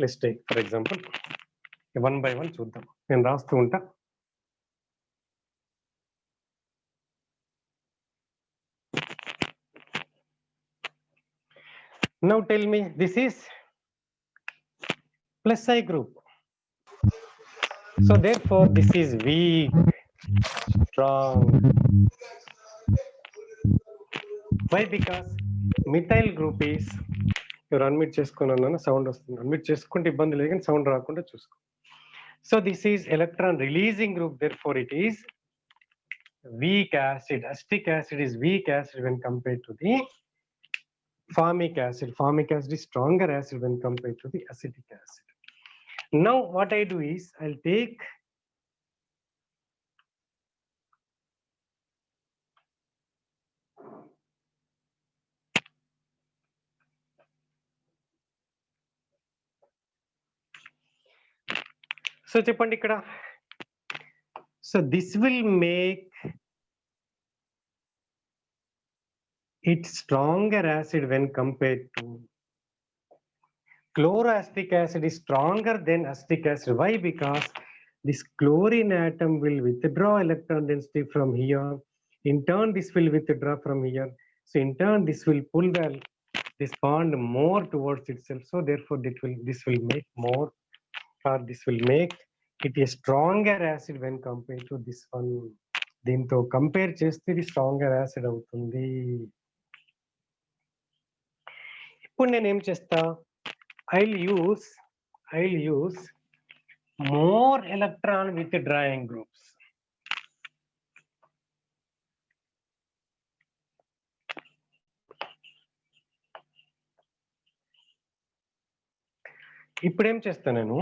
let's take for example one by one చూద్దాం, నేను రాస్తూ ఉంటా. Now tell me, this is plus I group. So therefore this is weak, strong. Why? Because methyl group is, you're unmute చేసుకున్నాను, sound వస్తుంది, unmute చేసుకుంటే ఇబ్బంది లేదు కానీ సౌండ్ రాకుండా చూసుకో. So this is electron releasing group, therefore it is weak acid. Acetic acid is weak acid when compared to the formic acid. Formic acid is stronger acid when compared to the acetic acid. Now what I do is I'll take so చెప్పండి ఇక్కడ, so this will make it stronger acid when compared to chloroacetic acid is stronger than acetic acid. Why? Because this chlorine atom will withdraw electron density from here, in turn this will withdraw from here, so in turn this will pull this bond more towards itself, so therefore this will make more, or this will make it a stronger acid when compared to this one. దీంతో compare చేస్తే ఇది stronger acid అవుతుంది. ఇప్పుడు నేను ఏం చేస్తా, I'll use more electron withdrawing groups. ఇప్పుడు ఏం చేస్తా, నేను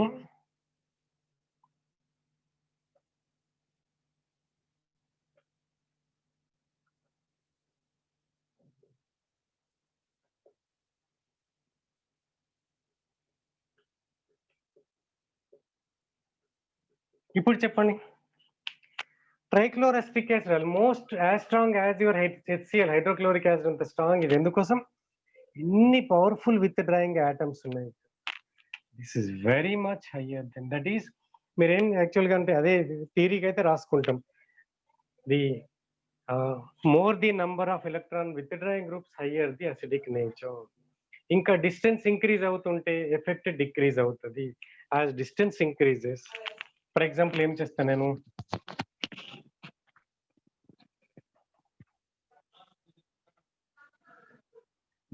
ఇప్పుడు చెప్పండి. Trichloroacetic acid almost as strong as your HCl hydrochloric acid అంత స్ట్రాంగ్. ఇది ఎందుకోసం? ఇన్ని పవర్ఫుల్ విత్ డ్రాయింగ్ ఆటమ్స్ ఉన్నాయి. This is very much higher than that is. మీరేం యాక్చువల్గా అంటే అదే థియరీకి అయితే రాసుకుంటాం. The more the number of electron withdrawing groups higher the acidic nature. ఇంకా డిస్టెన్స్ ఇంక్రీజ్ అవుతుంటే ఎఫెక్ట్ డిక్రీజ్ అవుతుంది. As distance increases, for example ఏం చేస్తాను నేను,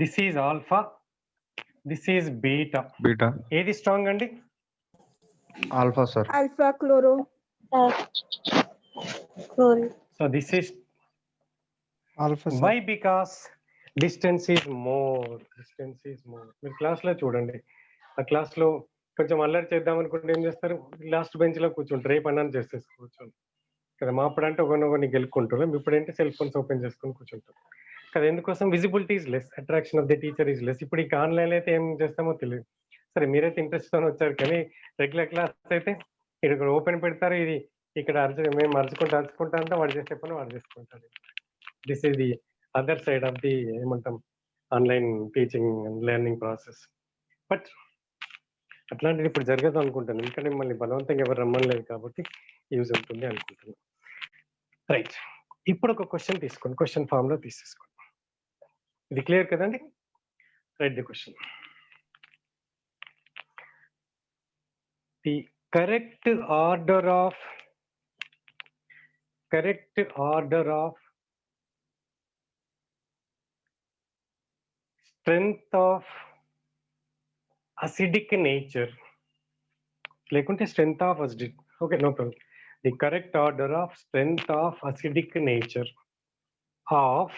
this is alpha, this is beta. Beta. ఏది స్ట్రాంగ్ అండి? Alpha, sir. Alpha chloro. Chlorine. So this is Alpha, sir. Why? Because distance is more. Distance is more. మీరు class లో చూడండి, ఆ class లో కొంచెం అల్లరి చేద్దాం అనుకుంటే ఏం చేస్తారు? లాస్ట్ బెంచ్ లో కూర్చుంటారు, రేపు అన్నం చేసేసి కూర్చోండి కదా. మా అప్పుడంటే ఒకరిని గెలుక్కుంటారు, ఇప్పుడంటే సెల్ ఫోన్స్ ఓపెన్ చేసుకొని కూర్చుంటారు కదా. ఎందుకోసం? Visibility is less, attraction of the teacher is less. ఇప్పుడు ఇంకా ఆన్లైన్ అయితే ఏం చేస్తామో తెలియదు. సరే మీరైతే ఇంట్రెస్ట్ తో వచ్చారు, కానీ రెగ్యులర్ క్లాస్ అయితే ఇక్కడ ఓపెన్ పెడతారు, ఇది ఇక్కడ మేము అరుచుకుంటా అంటే వాడు చేసే పని వాడు చేసుకుంటారు. This is the other side of the ఏమంటాం online teaching and learning process. But అట్లాంటిది ఇప్పుడు జరగదు అనుకుంటాను, ఎందుకంటే మిమ్మల్ని బలవంతంగా ఎవరు రమ్మలేదు కాబట్టి యూజ్ అవుతుంది అనుకుంటున్నాను. రైట్, ఇప్పుడు ఒక క్వశ్చన్ తీసుకోండి, క్వశ్చన్ ఫామ్ లో తీసేసుకోండి. ఇది క్లియర్ కదండి? Right the question. The correct order of strength of acidic nature, లేకుంటే strength of acidic, okay, no problem. The correct order of strength of acidic nature of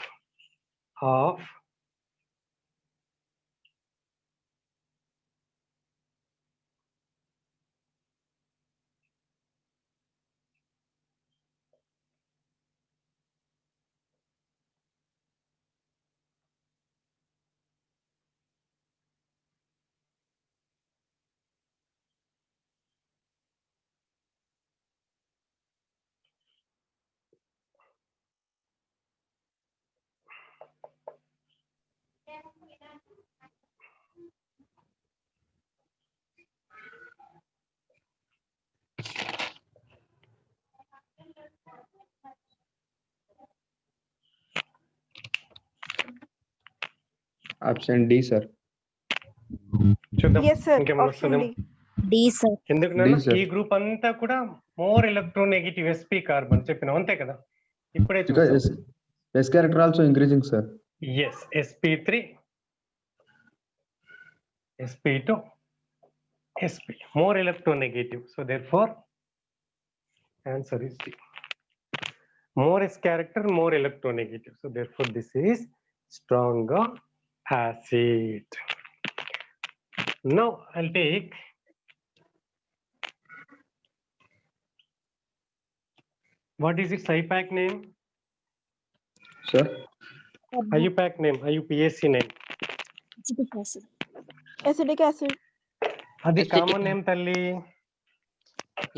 Option D, sir. చూద్దాం Yes, sir. ఇంకేమైనా Option వస్తుందేమో. D. D, sir. ఎందుకు D, sir. ఈ group అంతా కూడా more electronegative sp carbon చెప్పినాం అంతే కదా. ఇప్పుడే Because చూసాం. S character also increasing, sir. Yes, sp3, sp2, sp, more electronegative. So therefore, answer is D. More S character, more electronegative. So therefore, this is stronger acid. Now I'll take what is its IUPAC name? Sir. IUPAC name, IUPAC name. Acetic acid. Acidic acid. అది Acetic. Common name తల్లి.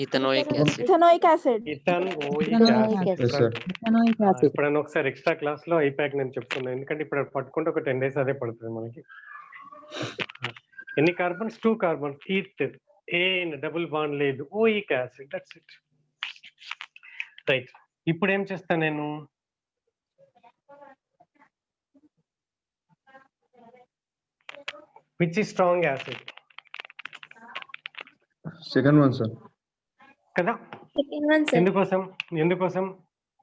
Ethanoic acid. Ethanoic acid. Ethanoic Ethanoic acid. Yes, sir. Ethanoic acid. ఎప్పుడైనా ఒకసారి extra class లో I-PAC నేను చెప్తున్నాను, ఎందుకంటే ఇప్పుడు పట్టుకుంటే ఒక 10 days అదే పడుతుంది మనకి. ఎన్ని కార్బన్స్? 2 కార్బన్స్. ఈత్ ఏన్ డబుల్ బాండ్ లేదు, oic acid, that's it. Right, ఇప్పుడు ఏం చేస్తాను నేను, which is strong acid Second one, sir. కదా. Second one, sir. ఎందుకోసం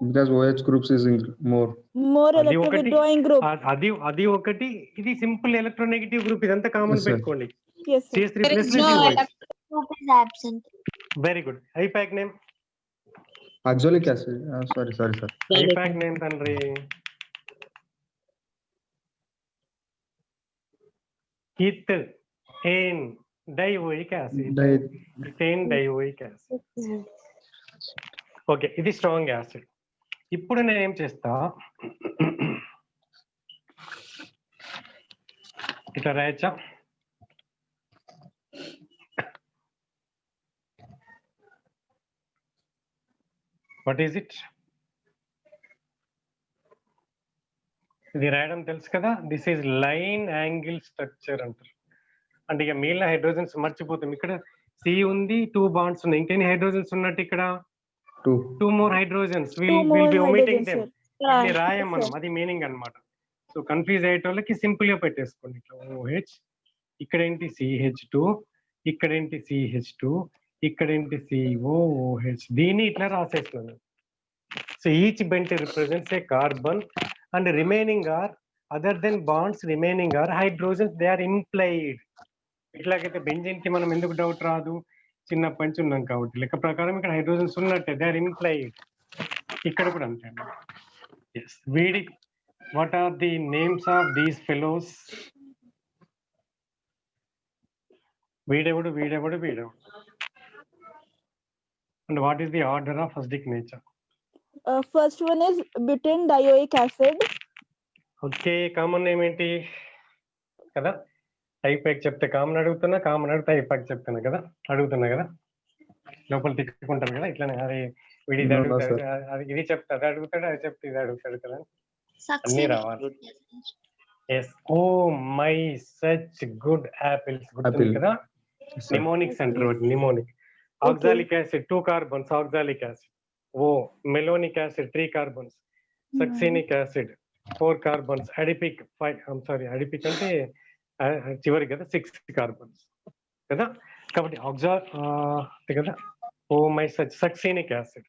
Because OH groups is more. More అది electro ఒకటి, withdrawing group. అది ఒకటి, ఇది సింపుల్ ఎలక్ట్రోనెగటివ్ గ్రూప్, ఇదంతా కామన్ Yes, sir. పెట్టుకోండి. Yes, sir. CH3 There plus is no OH. electron group is absent. Very good. IUPAC name, Oxalic acid. Sorry, sir. IUPAC name తండ్రి. Ethane dioic acid. Ethane dioic acid. Okay, ఇది strong acid. ఇప్పుడు నేను ఏం చేస్తా, ఇట్లా రాయచ్చా, what is it? ఇది రాయడం తెలుసు కదా, this is line angle structure అంటారు. అంటే ఇక మిగిలిన హైడ్రోజన్స్ మర్చిపోతాం. ఇక్కడ సి ఉంది, 2 బాండ్స్ ఉన్నాయి. ఇంకెన్ని హైడ్రోజన్స్ ఉన్నట్టు ఇక్కడ? 2 more hydrogens. Two more We'll be omitting hydrogens, them. sir. ఇట్లా రాయం మనం, sir. అది మీనింగ్ అన్నమాట. సో కన్ఫ్యూజ్ అయ్యేటోళ్ళకి సింపుల్ గా పెట్టేసుకోండి. ఇట్లా OH, ఇక్కడేంటి CH2, ఇక్కడేంటి CH2, ఇక్కడేంటి COOH. దీన్ని ఇట్లా రాసేస్తున్నాను. So each bent represents a carbon and remaining or other than bonds, remaining or hydrogens, they are implied. ఇట్లాగైతే బెంజిన్ కి మనం ఎందుకు డౌట్ రాదు? చిన్నప్పటి నుంచి ఉన్నాం కాబట్టి. లెక్క ప్రకారం ఇక్కడ హైడ్రోజన్స్ ఉన్నట్టే, దే ఆర్ ఇంప్లైడ్. ఇక్కడ కూడా అంతే. Yes. వీడి what are the names of these fellows? వీడెవడు, వీడెవడు, వీడెవడు. And what is the order of acidic nature? First one is butane dioic acid. Okay, common name ఏంటి కదా? టైపాక్ చెప్తే కామన్ అడుగుతున్నా, కామన్ అడిగితే టైపాక్ చెప్తున్నా కదా, అడుగుతున్నా కదా, లోపల తిట్టుకుంటాను కదా. ఇట్లానే అరే వీడి ఇది అడుగుతాడు, అది ఇది చెప్తాడు, అది అడుగుతాడు, అది చెప్తే ఇది అడుగుతాడు కదా, అన్ని రావాలి. Yes, oh my such good apples, గుర్తుంది కదా. నిమోనిక్స్ అంటారు, mnemonic. Oxalic acid 2 carbons, oxalic acid. Oh malonic acid 3 carbons, succinic acid 4 carbons, adipic 5, sorry adipic అంటే చివరి కదా 6 కార్బన్స్ కదా. కాబట్టి కదా, ఓ మై సక్సినిక్ యాసిడ్.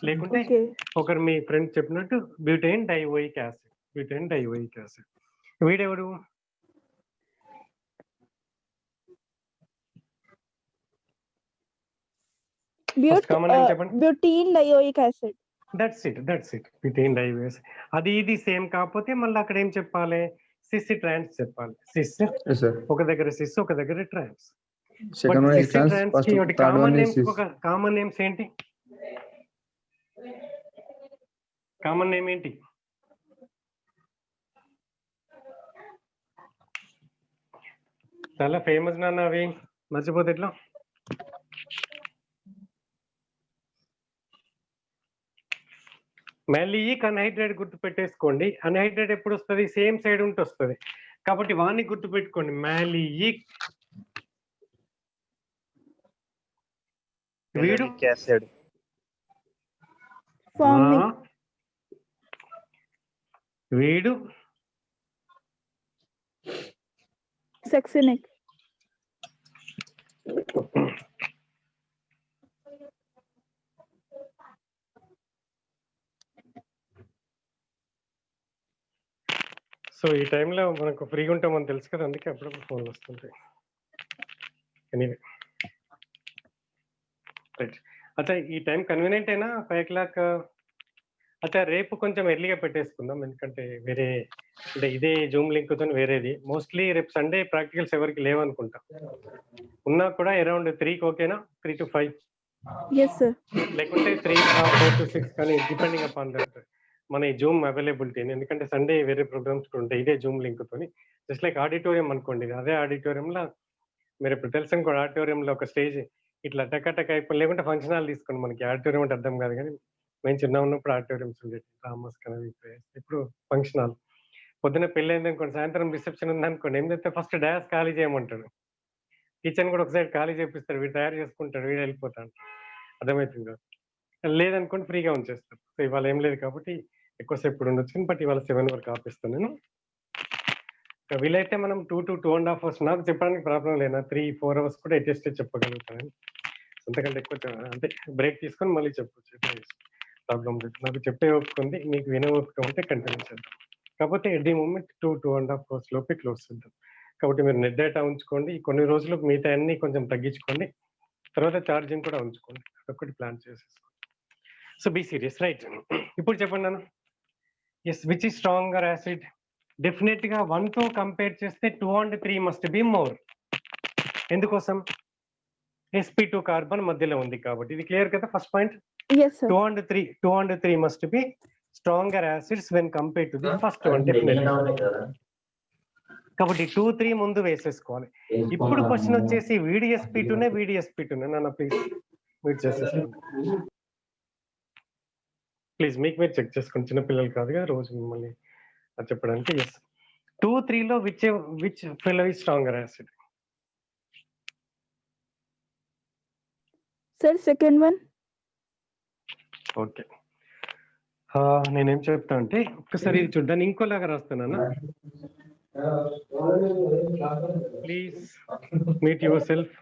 లేకుంటే ఒకరు మీ ఫ్రెండ్ చెప్పినట్టు butane dioic acid, butane dioic acid. వీడెవడు? Butene dioic acid. That's it, that's it, butane dioic acid. అది ఇది సేమ్ కాకపోతే మళ్ళీ అక్కడ ఏం చెప్పాలి? సిస్ ట్రాన్స్ చెప్పాలి. సిస్ ఒక దగ్గర సిస్, ఒక దగ్గర ట్రాన్స్. కామన్ నేమ్స్ ఏంటి? కామన్ నేమ్ ఏంటి? చాలా ఫేమస్ నాన్న, అవి మర్చిపోతే ఎట్లా? మళ్ళీ అన్హైడ్రేట్ గుర్తు పెట్టేసుకోండి. అన్హైడ్రేట్ ఎప్పుడు వస్తుంది? సేమ్ సైడ్ ఉంటూ వస్తుంది. కాబట్టి వాన్ని గుర్తు పెట్టుకోండి, మాలియిక్. వీడు వీడు సక్సినిక్. సో ఈ టైంలో మనకు ఫ్రీగా ఉంటామని తెలుసు కదా, అందుకే అప్పుడప్పుడు ఫోన్లు వస్తుంటాయి. Anyway right. అచ్చా, ఈ టైం కన్వీనియంట్ అయినా 5 o'clock? అచ్చా, రేపు కొంచెం ఎర్లీగా పెట్టేసుకుందాం, ఎందుకంటే వేరే అంటే ఇదే జూమ్ లింక్ తో వేరేది. మోస్ట్లీ రేపు సండే ప్రాక్టికల్స్ ఎవరికి లేవనుకుంటా. ఉన్నా కూడా అరౌండ్ 3కి ఓకేనా? 3 to 5 లేకుంటే 3 or 4 to 6 కానీ, డిపెండింగ్ అపాన్ దట్ మన ఈ జూమ్ అవైలబిలిటీ. ఎందుకంటే సండే వేరే ప్రోగ్రామ్స్ కూడా ఉంటాయి ఇదే జూమ్ లింక్ తోని. జస్ట్ లైక్ ఆడిటోరియం అనుకోండి, అదే ఆడిటోరియంలో మీరు ఇప్పుడు తెలుసు కూడా, ఆడిటోరియంలో ఒక స్టేజ్ ఇట్లా టక్ అయిపోయి, లేకుంటే ఫంక్షన్ హాల్ తీసుకోండి. మనకి ఆడిటోరియం అంటే అర్థం కాదు, కానీ మేము చిన్న ఉన్నప్పుడు ఆడిటోరియంస్ ఉండేది, డ్రామాస్ కనేవి. ఇప్పుడు ఫంక్షన్ హాల్. పొద్దున పెళ్ళి అయింది అనుకోండి, సాయంత్రం రిసెప్షన్ ఉంది అనుకోండి, ఏం చెప్తే ఫస్ట్ డాన్స్ ఖాళీ చేయమంటాడు. కిచెన్ కూడా ఒకసారి ఖాళీ చేపిస్తాడు, వీడు తయారు చేసుకుంటాడు, వీడు వెళ్ళిపోతాడు. అర్థమవుతుంది కదా? లేదనుకోండి ఫ్రీగా ఉంచేస్తారు. సో ఇవాళ ఏం లేదు కాబట్టి ఎక్కువసేపు ఇప్పుడు ఉండొచ్చు, బట్ ఇవాళ 7 వరకు ఆపిస్తాను నేను. వీలైతే మనం 2 to 2.5 hours, నాకు చెప్పడానికి ప్రాబ్లం లేదా, 3-4 hours కూడా అడ్జస్ట్ చెప్పగలుగుతాను. అంతకంటే ఎక్కువ అంటే బ్రేక్ తీసుకొని మళ్ళీ చెప్పొచ్చు, ప్రాబ్లం లేదు. నాకు చెప్పే ఓపిక ఉంది, మీకు వినే ఓపిక ఉంటే కంటిన్యూ చేద్దాం. కాకపోతే ఎట్ ది మూమెంట్ 2-2.5 hours లోపే క్లోజ్ చేద్దాం. కాబట్టి మీరు నెట్ డేటా ఉంచుకోండి, కొన్ని రోజులు మిగతా అన్ని కొంచెం తగ్గించుకోండి, తర్వాత ఛార్జింగ్ కూడా ఉంచుకోండి, అదొకటి ప్లాన్ చేసేసుకోండి. So be serious, right? ఇప్పుడు చెప్పండి నన్ను. Yes, which is stronger acid? Definite గా 1 తో కంపేర్ చేస్తే 2 and 3 మస్ట్ బి మోర్. ఎందుకోసం? sp2 కార్బన్ మధ్యలో ఉంది కాబట్టి. ఇది క్లియర్ కదా? First point. 2 and 3 must be stronger acids when compare to the first one, definitely. కాబట్టి 2, 3 ముందు వేసేసుకోవాలి. ఇప్పుడు క్వశ్చన్ వచ్చేసి VDSP2 నాన్న, ప్లీజ్ వెయిట్ చేసేసుకోండి. ప్లీజ్ మీకు మీరు చెక్ చేసుకోండి, చిన్నపిల్లలు కాదు కదా రోజు మిమ్మల్ని అది చెప్పడానికి. ఎస్ 2, 3లో which fellow is stronger acid? Sir, second one. Okay, నేనేం చెప్తా అంటే ఒక్కసారి ఇది చూద్దాన్ని ఇంకోలాగా రాస్తున్నాను. Please meet yourself.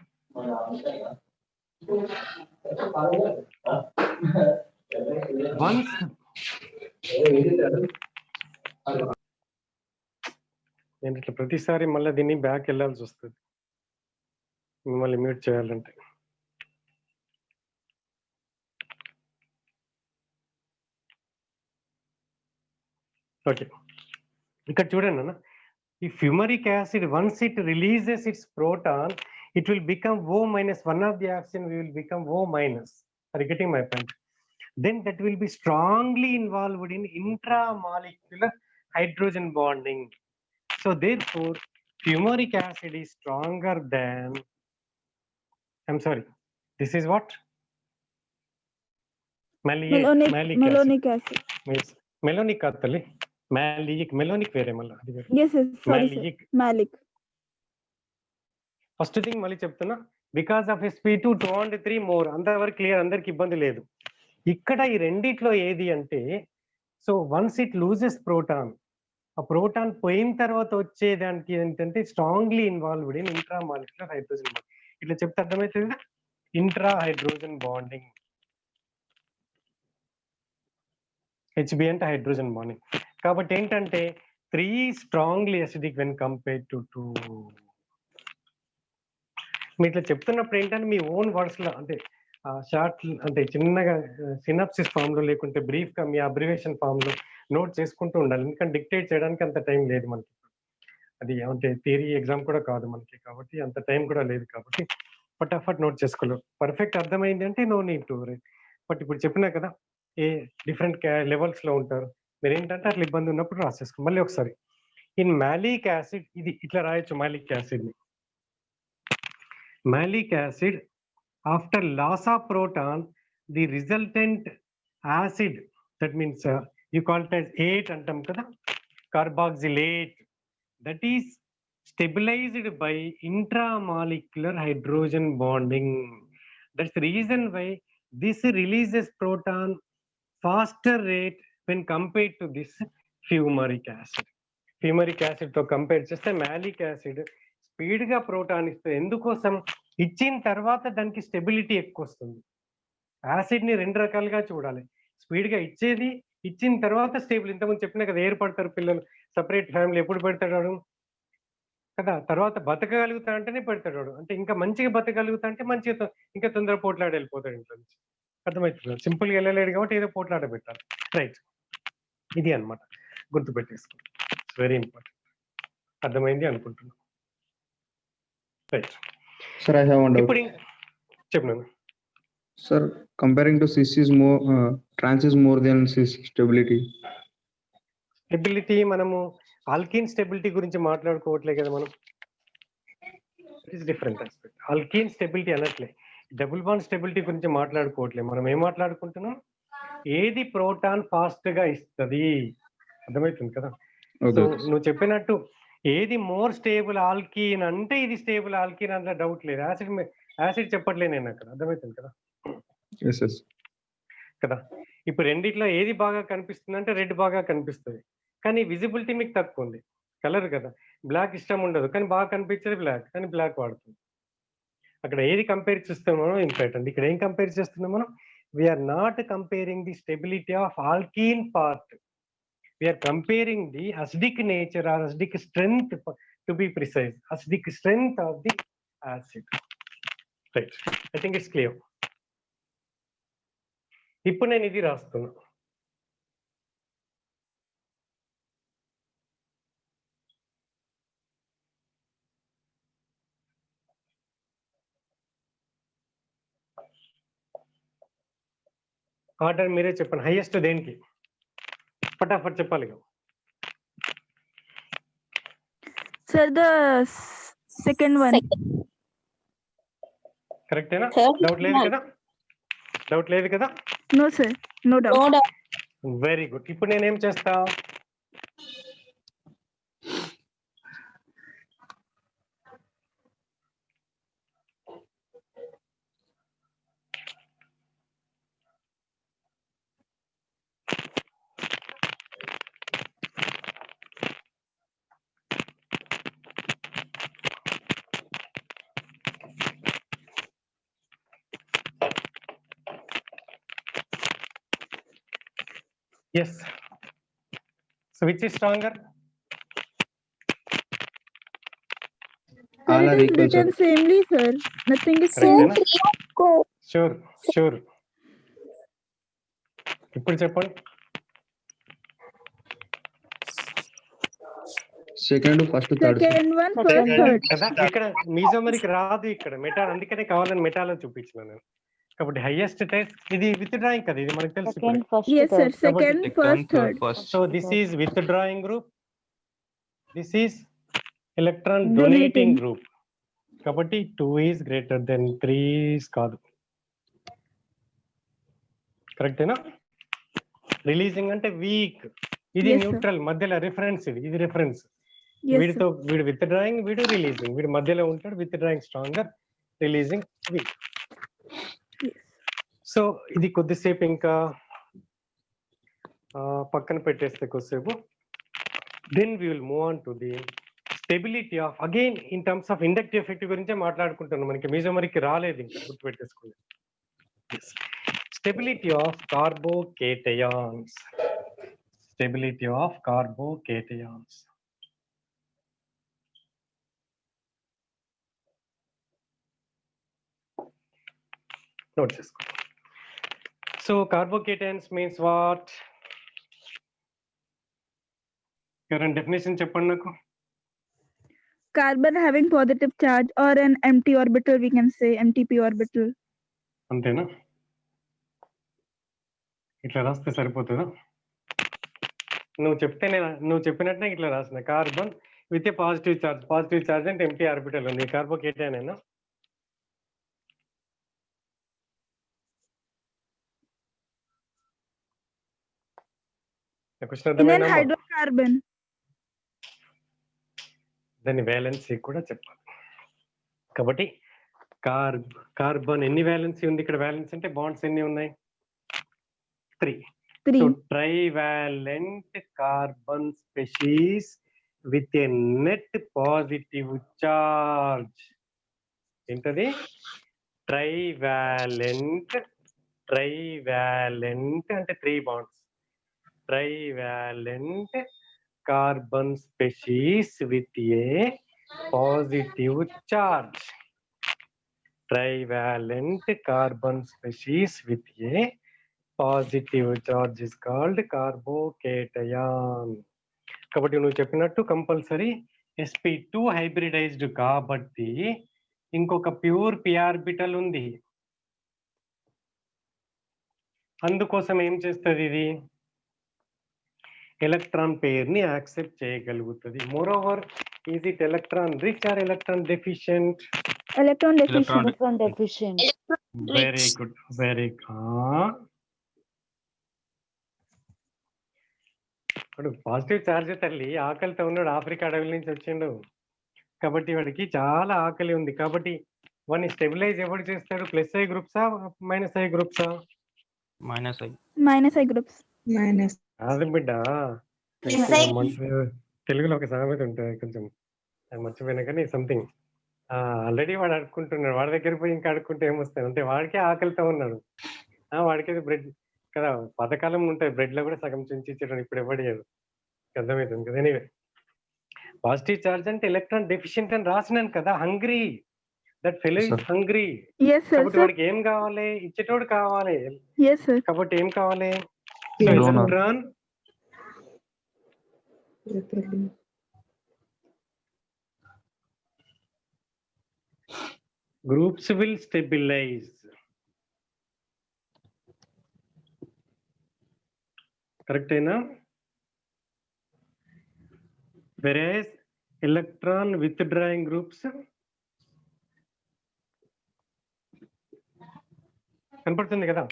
Once నేను ఇట్లా ప్రతిసారి మళ్ళీ దీన్ని బ్యాక్ వెళ్ళాల్సి వస్తుంది మిమ్మల్ని మ్యూట్ చేయాలంటే. ఓకే, ఇక్కడ చూడండి అన్న, ఈ fumaric acid once it releases its proton it will become O minus. One of the action we will become O minus. Are you getting my point? Then that will be strongly involved in intramolecular hydrogen bonding. So therefore fumaric acid is stronger than, I'm sorry, this is what? Malonic acid. Yes, malonic kaatali, malonic vere malla. Yes, sorry sir. Malic. First thing మళ్ళీ చెప్తున్నా, because of sp2 203 more. అంతవరకు clear, అందరికి ఇబ్బంది లేదు. ఇక్కడ ఈ రెండిట్లో ఏది అంటే, so once it loses proton, ఆ ప్రోటాన్ పోయిన తర్వాత వచ్చేదానికి ఏంటంటే strongly involved in intramolecular hydrogen bonding. ఇట్లా చెప్తే అర్థమవుతుంది కదా, ఇంట్రా హైడ్రోజన్ బాండింగ్. HB అంటే హైడ్రోజన్ బాండింగ్. కాబట్టి ఏంటంటే 3 strongly acidic when compared to 2. మీరు ఇట్లా చెప్తున్నప్పుడు ఏంటంటే మీ ఓన్ వర్డ్స్ లో, అంటే షార్ట్ అంటే చిన్నగా సినాప్సిస్ ఫామ్ లో లేకుంటే బ్రీఫ్ గా మీ అబ్రివేషన్ ఫామ్ లో నోట్ చేసుకుంటూ ఉండాలి. ఎందుకంటే డిక్టేట్ చేయడానికి అంత టైం లేదు మనకి. అది అంటే థియరీ ఎగ్జామ్ కూడా కాదు మనకి, కాబట్టి అంత టైం కూడా లేదు. కాబట్టి ఫటాఫట్ నోట్ చేసుకోలేదు. పర్ఫెక్ట్ అర్థమైంది అంటే no need to write. But ఇప్పుడు చెప్పినా కదా, ఏ డిఫరెంట్ లెవెల్స్ లో ఉంటారు, మీరు ఏంటంటే అట్లా ఇబ్బంది ఉన్నప్పుడు రాసేసుకో. మళ్ళీ ఒకసారి, ఇన్ మాలిక్ యాసిడ్ ఇది ఇట్లా రాయొచ్చు. మాలిక్ యాసిడ్ ని, malic acid, after loss of proton, the resultant acid, that means you call it as 8 antam kada, carboxylate, that is stabilized by intramolecular hydrogen bonding. That's the reason why this releases proton faster rate when compared to this fumaric acid. Fumaric acid తో compare చేస్తే malic acid speed గా proton ఇస్తుంది. ఎందుకోసం? ఇచ్చిన తర్వాత దానికి stability ఎక్కువ వస్తుంది. యాసిడ్ ని 2 రకాలుగా చూడాలి, స్పీడ్ గా ఇచ్చేది, ఇచ్చిన తర్వాత స్టేబుల్. ఇంతకుముందు చెప్పినా కదా, ఏర్పడతారు పిల్లలు సపరేట్ ఫ్యామిలీ, ఎప్పుడు పెడతాడు కదా, తర్వాత బతకగలుగుతా అంటేనే పెడతాడు. అంటే ఇంకా మంచిగా బతకగలుగుతా అంటే మంచిగా, ఇంకా తొందర పోట్లాడ వెళ్ళిపోతాడు ఇంట్లో నుంచి. అర్థమవుతుంది, సింపుల్ గా వెళ్ళలేడు కాబట్టి ఏదో పోట్లాడ పెట్టాలి. రైట్, ఇది అనమాట, గుర్తుపెట్టేసుకో, వెరీ ఇంపార్టెంట్. అర్థమైంది అనుకుంటున్నాను. Right Sir, I have one doubt. ఇప్పుడు చెప్పినాను. Sir, comparing to cis is more, trans is more than cis stability. Stability మనము ఆల్కీన్ స్టెబిలిటీ గురించి మాట్లాడుకోవట్లే కదా మనం. It is different aspect. Alkene stability అనట్లే, డబుల్ బాండ్ స్టెబిలిటీ గురించి మాట్లాడుకోవట్లే. మనం ఏం మాట్లాడుకుంటున్నాం, ఏది ప్రోటాన్ ఫాస్ట్ గా ఇస్తుంది. అర్థమవుతుంది కదా. సో నువ్వు చెప్పినట్టు ఏది మోర్ స్టేబుల్ ఆల్కీన్ అంటే ఇది స్టేబుల్ ఆల్కీన్ అంటే డౌట్ లేదు. యాసిడ్ చెప్పట్లే నేను అక్కడ. అర్థమవుతుంది కదా. కదా, ఇప్పుడు రెండిట్లో ఏది బాగా కనిపిస్తుంది అంటే రెడ్ బాగా కనిపిస్తుంది, కానీ విజిబిలిటీ మీకు తక్కువ ఉంది. కలర్ కదా, బ్లాక్ ఇష్టం ఉండదు కానీ బాగా కనిపించేది బ్లాక్, కానీ బ్లాక్ వాడుతుంది. అక్కడ ఏది కంపేర్ చేస్తామో ఇంపార్టెంట్. ఇక్కడ ఏం కంపేర్ చేస్తున్నాం మనం? We're not comparing the stability of alkene part, we are comparing the acidic nature or acidic strength, to be precise, acidic strength of the acid. Right, I think it's clear. ఇప్పుడు నేను ఇది రాస్తున్నా. Order మీరే చెప్పండి, highest దేనికి? ఫటాఫట్ చెప్పాలి. Sir, the second one. కరెక్టేనా? డౌట్ లేదు కదా? డౌట్ లేదు కదా? No sir, no doubt. Very good. ఇప్పుడు నేనేం చేస్తా, yes, so which is stronger? Sir, All it are is equal, sir. written samely, sir. Nothing is Correct, changed. Sure sure. ఇప్పుడు చెప్పండి. Second, first, third, sir. Second one, first, third. కదా ఇక్కడ మీజోమరిక్ రాదు, ఇక్కడ metal, అందుకనే కావాలని మెటాలో చూపించిన నేను. కాబట్టి హైయెస్ట్ టెస్ట్ ఇది విత్ డ్రాయింగ్ కదా, ఇది మనకు తెలుసు. Second, first, Yes, sir. third. Second, first, third. So this is with drawing group, this is electron Donating. Donating group. కాబట్టి 2 ఈజ్ గ్రేటర్ దెన్ 3 కాదు. కరెక్టేనా? రిలీజింగ్ అంటే వీక్, ఇది Yes, sir. న్యూట్రల్, మధ్యలో రిఫరెన్స్, ఇది రిఫరెన్స్. Yes, వీడితో sir. వీడు withdrawing, వీడు రిలీజింగ్, వీడు మధ్యలో ఉంటాడు. Withdrawing stronger, releasing weak. Yes. So ఇది కొద్దిసేపు ఇంకా పక్కన పెట్టేస్తే కొద్దిసేపు. Then we will move on to the stability of, again in terms of inductive effect గురించే మాట్లాడుకుంటున్నాం. మనకి మీజోమరికి రాలేదు, ఇంకా గుర్తుపెట్టేసుకోండి. Stability of carbocations, stability of carbocations. Note చేసుకో. So carbocations means what? ఎవరైనా డెఫినేషన్ చెప్పండి నాకు. Carbon having positive charge or an empty orbital, we can say empty p orbital. అంతేనా? ఇట్లా రాస్తే సరిపోతుందా? నువ్వు చెప్పినట్టే ఇట్లా రాసిన. Carbon with a positive charge, positive charge అంటే ఎంటీ ఆర్బిటల్ ఉంది. కార్బోకేటయాన్ అయినా క్వశ్చన్ In an అర్థమైందా? hydrocarbon, దాన్ని వ్యాలెన్సీ కూడా చెప్పాలి. కాబట్టి కార్బన్ ఎన్ని వ్యాలెన్సీ ఉంది ఇక్కడ? వ్యాలెన్స్ అంటే బాండ్స్ ఎన్ని ఉన్నాయి? 3. 3. So trivalent carbon species with a net positive charge. ఏంటది? ట్రైవాలెంట్ అంటే 3 bonds. Trivalent carbon species with a positive charge. Trivalent carbon species with a positive charge is called carbocation. కాబట్టి నువ్వు చెప్పినట్టు కంపల్సరీ sp2 హైబ్రిడైజ్డ్ కాబట్టి ఇంకొక pure p orbital ఉంది. అందుకోసం ఏం చేస్తుంది ఇది? ఎలక్ట్రాన్ పేర్ ని యాక్సెప్ట్ చేయగలుగుతుంది. Moreover, is it electron rich or electron deficient? Electron deficient. Electron deficient. Very good, very good. ఇప్పుడు పాజిటివ్ చార్జ్ తల్లి ఆకలితో ఉన్నాడు, ఆఫ్రికా అడవుల నుంచి వచ్చిండు కాబట్టి వాడికి చాలా ఆకలి ఉంది. కాబట్టి వాడిని స్టెబిలైజ్ ఎవరు చేస్తాడు? ప్లస్ ఐ గ్రూప్సా మైనస్ ఐ గ్రూప్సా? Minus I groups. అది బిడ్డ, తెలుగులో ఒక సామెత ఉంటుంది, కొంచెం మర్చిపోయినా కానీ సంథింగ్. ఆల్రెడీ వాడు అడుక్కుంటున్నాడు, వాడి దగ్గర పోయి ఇంకా అడుక్కుంటే ఏమొస్తాయి అంటే వాడికే ఆకలితో ఉన్నాడు. వాడికి బ్రెడ్ కదా, పథకాలం ఉంటాయి, బ్రెడ్ లో కూడా సగం చించి ఇచ్చేటప్పుడు ఇప్పుడు ఎవరు అర్థమవుతుంది కదా. ఎనీవే, పాజిటివ్ చార్జ్ అంటే ఎలక్ట్రాన్ డెఫిషియెంట్ అని రాసినాను కదా. Hungry, that fellow is hungry. Yes, sir. కాబట్టి వాడికి ఏం కావాలి? ఇచ్చేటోడు కావాలి. Yes, sir. కాబట్టి ఏం కావాలి? Donor. Electron groups will stabilize. Correct ena? Whereas electron withdrawing groups కనపడుతుంది కదా.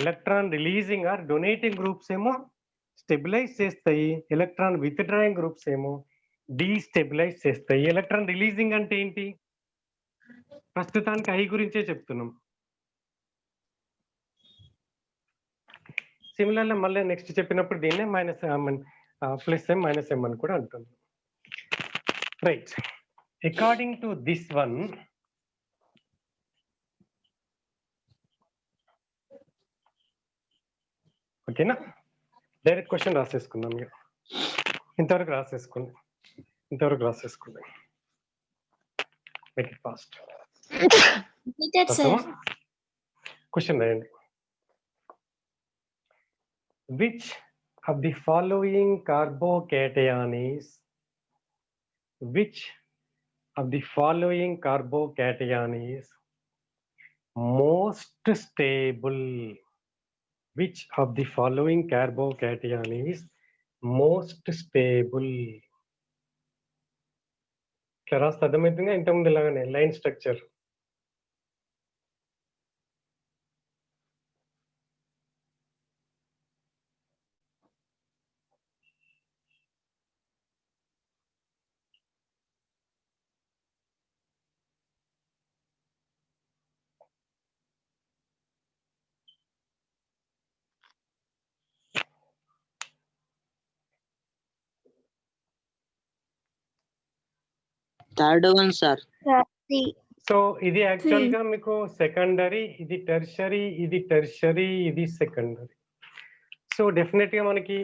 Electron releasing or donating groups ఏమో స్టెబిలైజ్ చేస్తాయి, ఎలక్ట్రాన్ విత్డ్రాయింగ్ గ్రూప్స్ ఏమో డీస్టెబిలైజ్ చేస్తాయి. ఎలక్ట్రాన్ రిలీజింగ్ అంటే ఏంటి? ప్రస్తుతానికి ఐ గురించే చెప్తున్నాం. సిమిలర్లీ మళ్ళీ నెక్స్ట్ చెప్పినప్పుడు దీన్నే ప్లస్ ఎం మైనస్ ఎం అని కూడా అంటుంది. Right, according to this one ఓకేనా, డైరెక్ట్ క్వశ్చన్ రాసేసుకుందాం. మీరు ఇంతవరకు రాసేసుకోండి, make it fast. Repeated, sir. Question రాయండి. Which of the following carbocation is most stable? Which of the following carbocation is most stable? ఇట్లా రాస్తే అర్థమవుతుందిగా, ఇంతకుముందు ఇలాగానే line structure. Third one sir. C. So ఇది యాక్చువల్ గా మీకు సెకండరీ, ఇది టెర్షరీ, ఇది సెకండరీ. సో డెఫినెట్ గా మనకి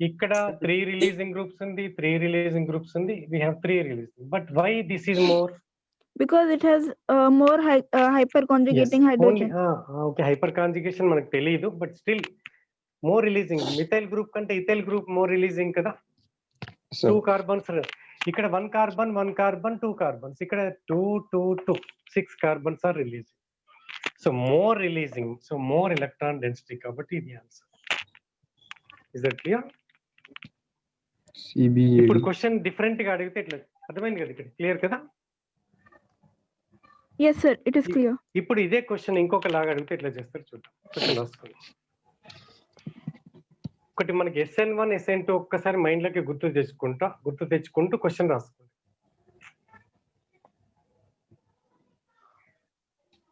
ఇక్కడ 3 రిలీజింగ్ గ్రూప్స్ ఉంది, we have 3 releasing. But why this is more? Because it has more hyperconjugating hydrogen. Okay, hyperconjugation మనకు తెలియదు, but still more releasing. Methyl group కంటే ఇథైల్ గ్రూప్ మోర్ రిలీజింగ్ కదా. 2 carbons, ఇక్కడ 1 carbon 2 carbons, ఇక్కడ 2 6 carbons are releasing. So more releasing, so more electron density, కాబట్టి ఇది answer. Is that clear? ఇప్పుడు question different గా అడిగితే ఇట్లా అర్థమైంది కదా, ఇక్కడ క్లియర్ కదా? Yes, sir. It is clear. ఇప్పుడు ఇదే క్వశ్చన్ ఇంకొక లాగా అడిగితే ఎట్లా చేస్తారు చూద్దాం. క్వశ్చన్ రాసుకోండి. ఒకటి మనకి SN1 SN2 ఒక్కసారి మైండ్ లోకి గుర్తు తెచ్చుకుంటూ క్వశ్చన్ రాసుకోండి.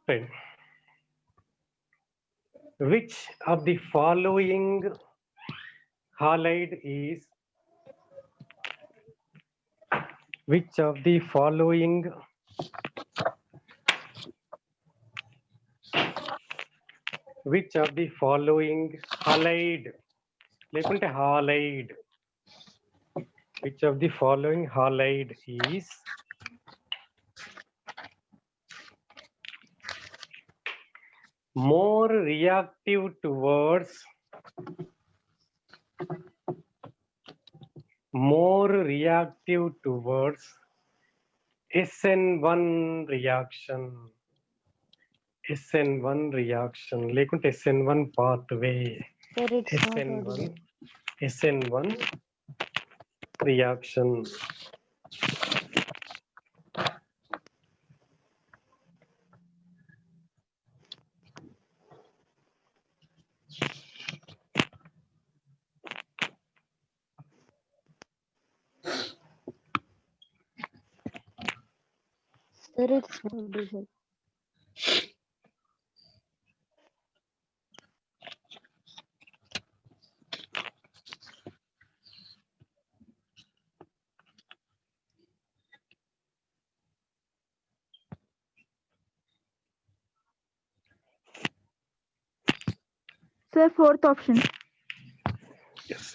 Right, which of the following halide is which of the following halide లేకుంటే halide, which of the following halide is more reactive towards SN1 reaction లేకుంటే SN1 pathway. Sir, it's not audible. SN1 reaction. Sir, it's not audible. Sir, fourth option. Yes.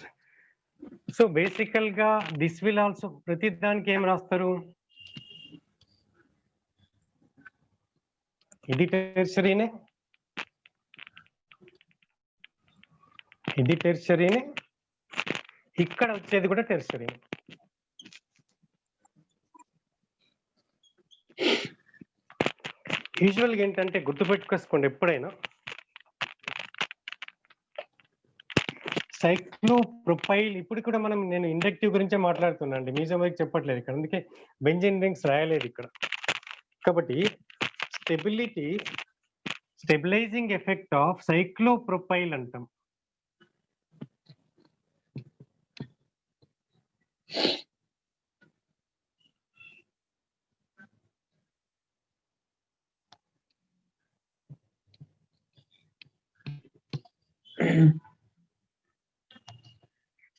So basically గా this will also ప్రతి దానికి ఏం రాస్తారు? ఇది టెర్షరీనే, ఇక్కడ వచ్చేది కూడా టెర్షరీనే. యూజువల్గా ఏంటంటే గుర్తుపెట్టుకోసుకోండి, ఎప్పుడైనా సైక్లోప్రొపైల్, ఇప్పుడు కూడా నేను ఇండక్టివ్ గురించే మాట్లాడుతున్నా అండి, మీజోమరిక్ చెప్పట్లేదు ఇక్కడ, అందుకే బెంజీన్ రింగ్స్ రాయలేదు ఇక్కడ. కాబట్టి స్టెబిలైజింగ్ ఎఫెక్ట్ ఆఫ్ సైక్లోప్రొపైల్ అంటాం.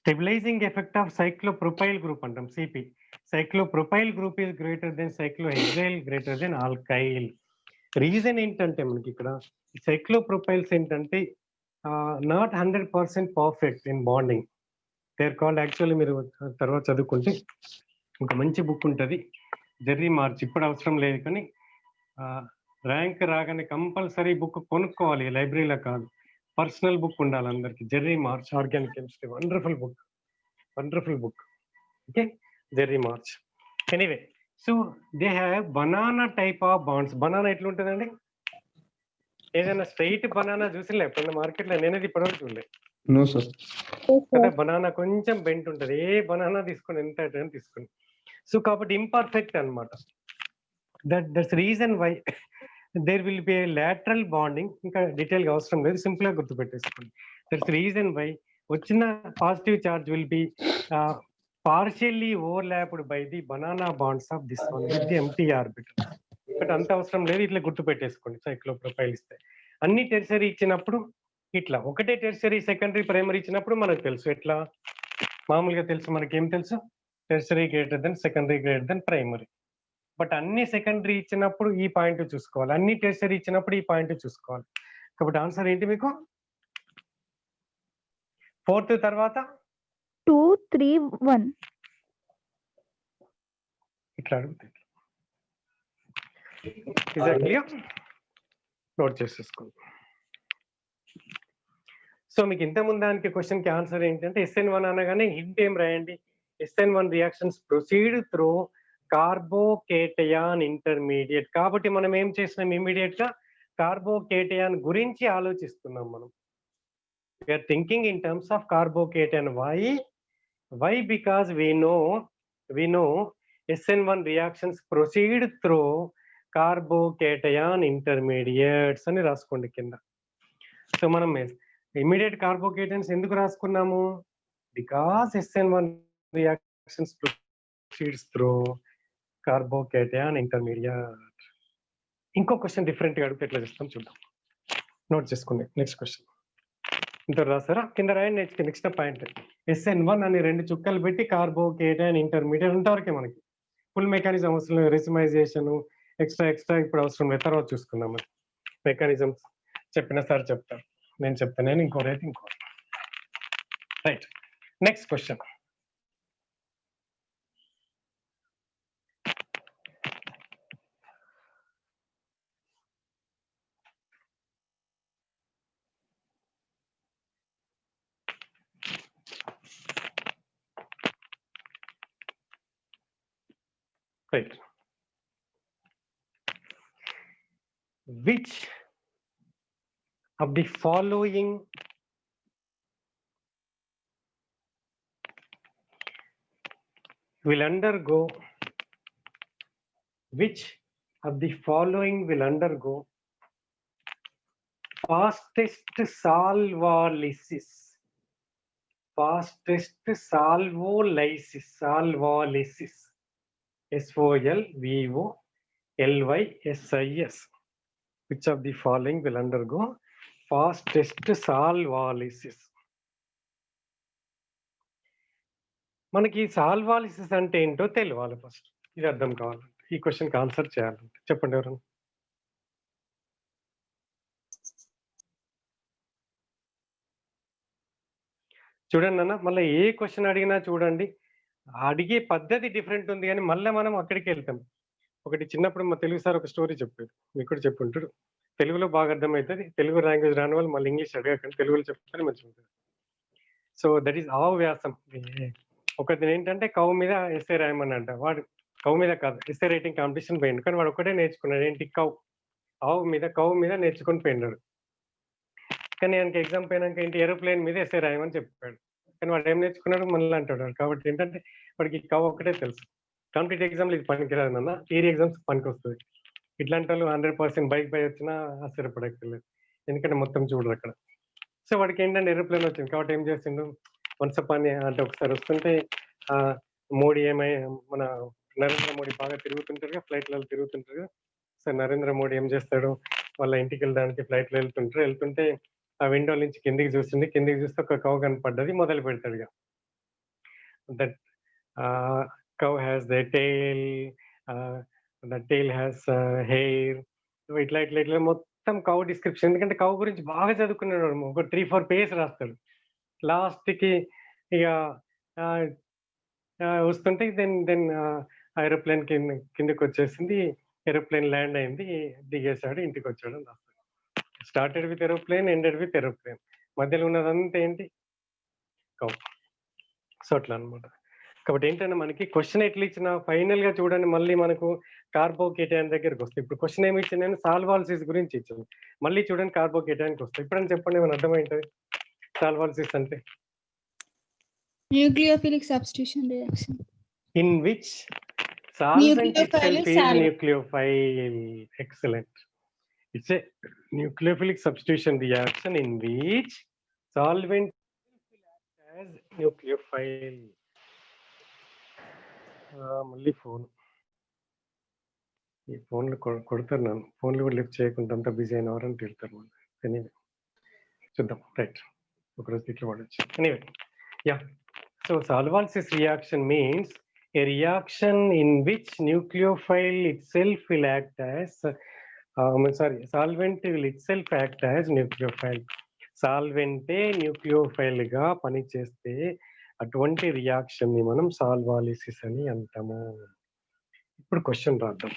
Stabilizing effect of cyclopropyl group అంటాం CP. Cyclopropyl group is greater than cyclohexyl greater than alkyl. Reason ఏంటంటే మనకి ఇక్కడ సైక్లోప్రొపైల్స్ ఏంటంటే not 100% perfect in bonding. They are called actually, మీరు తర్వాత చదువుకుంటే ఒక మంచి బుక్ ఉంటుంది జెర్రీ మార్చ్, ఇప్పుడు అవసరం లేదు కానీ ర్యాంక్ రాగానే కంపల్సరీ బుక్ కొనుక్కోవాలి, లైబ్రరీలో కాదు, పర్సనల్ బుక్ ఉండాలి అందరికి. Jerry March organic chemistry, wonderful book. Okay, Jerry March. Anyway, so they have banana type of bonds. Banana ఎట్లుంటుందండి? ఏదైనా స్ట్రైట్ బనానా చూసిలే ఎప్పుడైనా మార్కెట్లో? నేనేది ఇప్పటివరకు చూడలేదు. No, sir. కదా, బనానా కొంచెం బెంట్ ఉంటుంది. ఏ బనానా తీసుకొని ఎంత టైం తీసుకొని, సో కాబట్టి ఇంపర్ఫెక్ట్ అనమాట. That's reason why there will be lateral bonding. ఇంకా డీటెయిల్ గా అవసరం లేదు, సింపుల్ గా గుర్తుపెట్టేసుకోండి. దట్స్ రీజన్ వై వచ్చిన positive charge will be partially overlapped by the banana bonds of this one with the empty orbital. But అంత అవసరం లేదు, ఇట్లా గుర్తు పెట్టేసుకోండి. సైక్లోప్రొపైల్ ఇస్తే అన్ని టెర్షరీ ఇచ్చినప్పుడు ఇట్లా, ఒకటే టెర్షరీ సెకండరీ ప్రైమరీ ఇచ్చినప్పుడు మనకు తెలుసు. ఎట్లా మామూలుగా తెలుసు, మనకి ఏం తెలుసు? Tertiary greater than secondary greater than primary. But అన్ని సెకండరీ ఇచ్చినప్పుడు ఈ పాయింట్ చూసుకోవాలి, అన్ని టెర్షరీ ఇచ్చినప్పుడు ఈ పాయింట్ చూసుకోవాలి. కాబట్టి ఆన్సర్ ఏంటి మీకు? 4th తర్వాత 2, 3, 1. ఇట్లా అడుగుతాయి. నోట్ చేసేసుకోండి. సో మీకు ఇంత ముందానికి క్వశ్చన్ కి ఆన్సర్ ఏంటంటే SN1 అనగానే హింట్ ఏం రాయండి? SN1 reactions proceed through carbocation intermediate. కాబట్టి మనం ఏం చేసినాం? ఇమీడియట్ గా కార్బోకేటయాన్ గురించి ఆలోచిస్తున్నాం మనం. We're thinking in terms of carbocation. Why? Because we know SN1 reactions proceed through carbocation intermediates అని రాసుకోండి కింద. సో మనం ఇమీడియట్ కార్బోకేటన్స్ ఎందుకు రాసుకున్నాము? Because SN1 reactions proceeds through carbocation intermediate. ఇంకో క్వశ్చన్ డిఫరెంట్ గా అడిగితే ఎట్లా చేస్తాం చూద్దాం. నోట్ చేసుకోండి. నెక్స్ట్ క్వశ్చన్ ఇంత రాసారా? కింద రాయండి. నెక్స్ట్ పాయింట్ SN1 అని 2 చుక్కలు పెట్టి కార్బోకేటయాన్ ఇంటర్మీడియట్ అంతవరకే మనకి. ఫుల్ మెకానిజం అవసరం లేదు, రెసిమైజేషన్ ఎక్స్ట్రా ఇప్పుడు అవసరం లేదు, తర్వాత చూసుకుందాం. మరి మెకానిజమ్స్ చెప్పిన సార్ చెప్తారు, నేను చెప్తాను, నేను ఇంకో రైట్ ఇంకో right. Next question. Right. Which of the following will undergo fastest solvolysis? SOLVOLYSIS. Which of the following will undergo fastest solvolysis? మనకి సాల్వాలిసిస్ అంటే ఏంటో తెలియాలి ఫస్ట్. ఇది అర్థం కావాలంటే, ఈ క్వశ్చన్కి ఆన్సర్ చేయాలంటే చెప్పండి ఎవరు? చూడండి అన్న, మళ్ళీ ఏ క్వశ్చన్ అడిగినా చూడండి, అడిగే పద్ధతి డిఫరెంట్ ఉంది కానీ మళ్ళీ మనం అక్కడికి వెళ్తాం. ఒకటి చిన్నప్పుడు మా తెలుగు సార్ ఒక స్టోరీ చెప్పారు, మీకు కూడా చెప్పుంటాడు. తెలుగులో బాగా అర్థమవుతుంది, తెలుగు లాంగ్వేజ్ రాని వాళ్ళు మళ్ళీ ఇంగ్లీష్ అడగకండి, తెలుగులో చెప్తానే మంచిగా ఉంటుంది. సో దట్ ఈస్ ఆవ్ వ్యాసం. ఒకటి ఏంటంటే కౌ మీద ఎస్ఏ రాయమని అంట, వాడు కౌ మీద కాదు ఎస్ఏ రైటింగ్ కాంపిటీషన్ పోయిండు, కానీ వాడు ఒకటే నేర్చుకున్నాడు, ఏంటి కౌ మీద నేర్చుకొని పోయినాడు. కానీ ఆయనకి ఎగ్జామ్ పోయినాక ఏంటి ఏరోప్లేన్ మీద ఎస్ఏ రాయమని చెప్పాడు, కానీ వాడు ఏం నేర్చుకున్నాడు మళ్ళీ అంటాడు. కాబట్టి ఏంటంటే వాడికి కౌ ఒకటే తెలుసు. కాంపిటేటివ్ ఎగ్జామ్లు ఇది పనికిరాదు అన్న, థియరీ ఎగ్జామ్స్ పనికి వస్తుంది. ఇట్లాంటి వాళ్ళు 100% బైక్ పై వచ్చినా ఆశ్చర్యపడక్కర్లేదు, ఎందుకంటే మొత్తం చూడరు అక్కడ. సో వాడికి ఏంటంటే ఏరోప్లేన్ వచ్చింది కాబట్టి ఏం చేసిండు, వన్స్ అపాన్ అంటే ఒకసారి వస్తుంటే మోడీ మన నరేంద్ర మోడీ బాగా తిరుగుతుంటారు, ఫ్లైట్లలో తిరుగుతుంటారు. సో నరేంద్ర మోడీ ఏం చేస్తాడు, వాళ్ళ ఇంటికి వెళ్ళడానికి ఫ్లైట్లో వెళ్తుంటే ఆ విండో నుంచి కిందికి చూస్తుంది, కిందికి చూస్తే ఒక కౌ కనపడ్డది, మొదలు పెడతాడు ఇక. That cow has the tile, the tile has hair, ఇట్లా ఇట్లా ఇట్లా మొత్తం కౌ డిస్క్రిప్షన్, ఎందుకంటే కౌ గురించి బాగా చదువుకున్నాడు, ఒక 3-4 పేజెస్ రాస్తాడు. లాస్ట్కి ఇక వస్తుంటే దెన్ ఏరోప్లేన్ కిందకి వచ్చేసింది, ఏరోప్లేన్ ల్యాండ్ అయింది, దిగేశాడు, ఇంటికి వచ్చాడు అని రాస్తాడు. Started with aeroplane, ended with aeroplane, మధ్యలో ఉన్నదంతా ఏంటి, కౌ. సో అట్లా అనమాట. కాబట్టి ఏంటంటే మనకి క్వశ్చన్ ఎట్లా ఇచ్చిన ఫైనల్ గా చూడండి, మళ్ళీ మనకు కార్బోకేటైన్ దగ్గరికి వస్తాయి. ఇప్పుడు క్వశ్చన్ ఏమి ఇచ్చింది, నేను సాల్వాల్సిస్ గురించి ఇచ్చాను, మళ్ళీ చూడండి కార్బోకేటైన్కి వస్తాయి. ఇప్పుడని చెప్పండి ఏమైనా అర్థమైంటుంది సాల్వాల్సిస్ అంటే? Nucleophilic substitution reaction. In which solvent Nucleophile itself is is solvent. nucleophile. Excellent. It's a nucleophilic substitution reaction in which solvent as nucleophile. మళ్ళీ ఫోన్, ఈ ఫోన్లు కొడతారు, నన్ను ఫోన్లు కూడా లిఫ్ట్ చేయకుండా అంతా బిజీ అయిన వారని తిడతారు మనం. ఎనీవే చూద్దాం, రైట్, ఒకరోజు ఇట్లా పడవచ్చు. Anyway yeah, so Solvansis reaction means a reaction in which nucleophile itself will act as solvent will itself act as nucleophile. సాల్వెంటే న్యూక్లియోఫైల్ గా పనిచేస్తే అటువంటి రియాక్షన్ ని మనం సాల్వాలిసిస్ అని అంటాము. ఇప్పుడు క్వశ్చన్ రాద్దాం,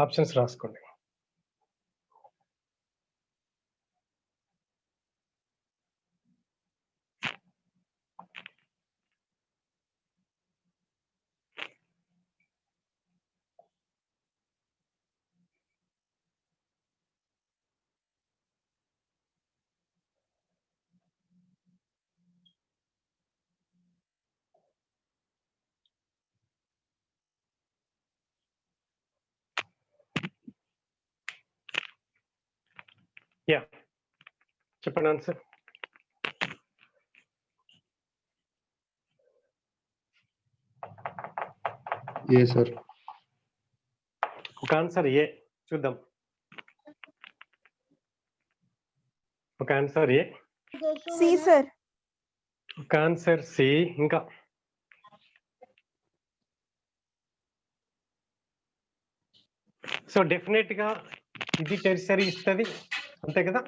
ఆప్షన్స్ రాసుకోండి. యా చెప్పండి ఆన్సర్. ఏ సార్? ఒక ఆన్సర్ ఏ, చూద్దాం. ఒక ఆన్సర్ ఏ, C, sir. ఒక ఆన్సర్ సి, ఇంకా సో డెఫినెట్ గా ఇది టెర్షరీ ఇస్తుంది, అంతే కదా?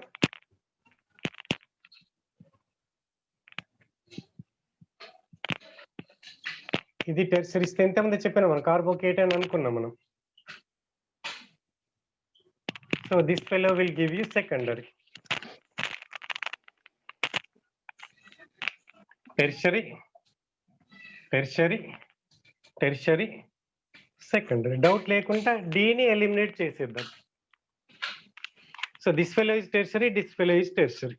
ఇది టెర్షరీ ఇస్తే ఎంతమంది చెప్పినా మనం కార్బోకేటైన్ అనుకున్నాం మనం. So this fellow will give you secondary. Tertiary, tertiary, tertiary, secondary. Doubt లేకుండా డీని ఎలిమినేట్ చేసేద్దాం. So this fellow is tertiary, this fellow is tertiary.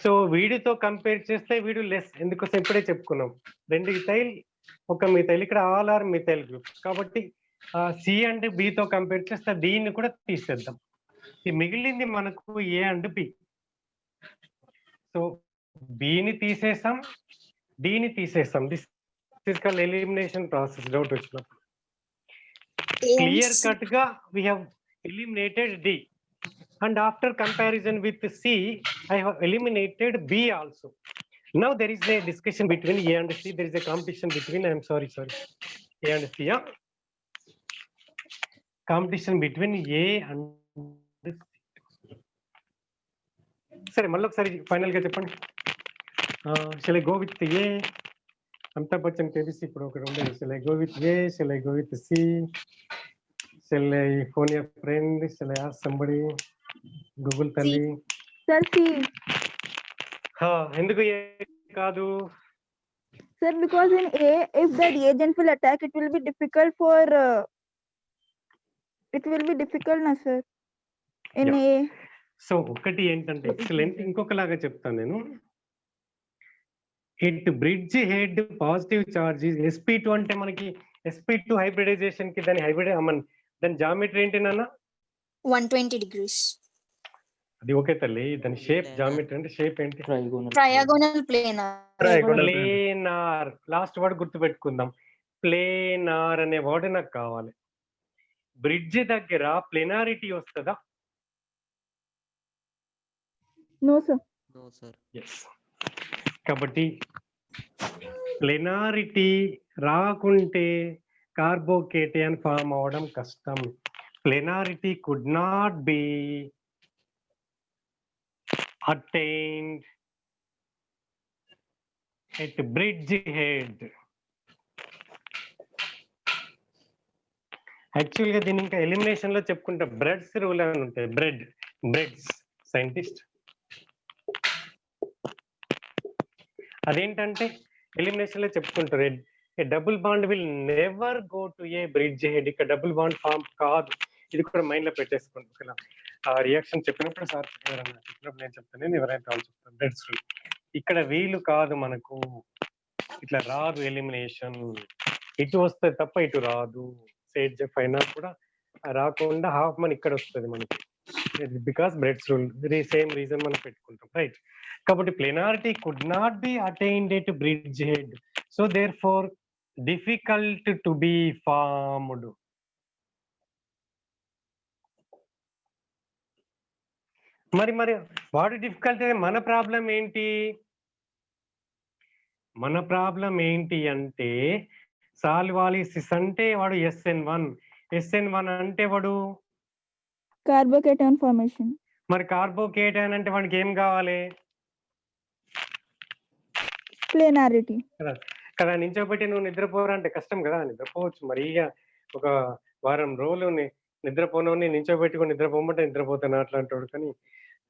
So వీడితో కంపేర్ చేస్తే వీడు లెస్, ఎందుకోసం ఇప్పుడే చెప్పుకున్నాం, 2 ఇథైల్ 1 మిథైల్, ఇక్కడ ఆల్ ఆర్ మిథైల్ గ్రూప్స్. కాబట్టి సి అండ్ బితో కంపేర్ చేస్తే దీన్ని కూడా తీసేద్దాం. ఈ మిగిలింది మనకు ఏ అండ్ బి. సో బిని తీసేసాం, డిని తీసేసాం. This is called elimination process. Doubt వచ్చినప్పుడు క్లియర్ కట్ గా we have eliminated D, and after comparison with C I have eliminated B also. Now there is a discussion between A and C, there is a competition between, I am sorry A and C, yeah? Competition between A and C. సరే మళ్ళీ ఒకసారి final గా చెప్పండి. shall I go with A? Amitabh Bachchan KBC ఇప్పుడు ఒకటి ఉండేది. shall I go with A, shall I go with C, shall I phone a friend, shall I ask somebody, Google తల్లి? Sir, C. ఎందుకు ఏ కాదు? Sir, because in A, if the reagent will attack, it will be difficult for. It will be difficult, na sir. In Yeah. A. So ఒకటి ఏంటంటే excellent, ఇంకొకలాగా చెప్తాను నేను. It bridge head positive charge sp2 అంటే మనకి sp2 hybridisation కి దాని దాని geometry ఏంటి నాన్న? 120 degrees. అది ఓకే తల్లి, దాని షేప్ జామెట్రీ అంటే షేప్ ఏంటి? Triagonal planar. Planar. Last word గుర్తుపెట్టుకుందాం, ప్లేనార్ అనే వర్డ్ నాకు కావాలి. బ్రిడ్జ్ దగ్గర ప్లేనారిటీ వస్తుందా? No, sir. No, sir. Yes. కాబట్టి ప్లేనారిటీ రాకుంటే కార్బోకేటైన్ ఫామ్ అవడం కష్టం. Planarity could not be attained at bridge head. Actual గా దీని ఇంకా ఎలిమినేషన్ లో చెప్పుకుంటే బ్రెడ్స్ రూల్ అని ఉంటాయి. బ్రెడ్స్ సైంటిస్ట్ అదేంటంటే ఎలిమినేషన్ లో చెప్పుకుంటారు, a double bond will never go to a bridge head. ఇక్కడ డబుల్ బాండ్ ఫామ్ కాదు. ఇది కూడా మైండ్ లో పెట్టేసుకుంటాం. ఆ రియాక్షన్ చెప్పినప్పుడు సార్ ఎవరైనా చెప్పినప్పుడు నేను చెప్తాను, ఎవరైనా వాళ్ళు చెప్తాను. బ్రెడ్స్ రూల్ ఇక్కడ వీలు కాదు, మనకు ఇట్లా రాదు ఎలిమినేషన్. ఇటు వస్తుంది తప్ప ఇటు రాదు. సేట్ జెఫ్ అయినా కూడా రాకుండా హాఫ్ మన ఇక్కడ వస్తుంది మనకి, because Bredt's rule. Same reason మనం పెట్టుకుంటాం, రైట్? కాబట్టి planarity could not be attained at bridge head, so therefore difficult to be formed. మరి వాడు డిఫికల్ట్. మన ప్రాబ్లం ఏంటి? మన ప్రాబ్లం ఏంటి అంటే సాల్వాలిసిస్ అంటే వాడు SN1 అంటే వాడు Carbocation formation. మరి కార్బోకేటైన్ అంటే వాడికి ఏం కావాలి? Planarity. కదా నించోబెట్టి నువ్వు నిద్రపోరా అంటే కష్టం కదా. నిద్రపోవచ్చు, మరి ఒక వారం రోజులు నిద్రపోనని నించోబెట్టుకుని నిద్రపోమంటే నిద్రపోతాను అట్లాంటి వాడు. కానీ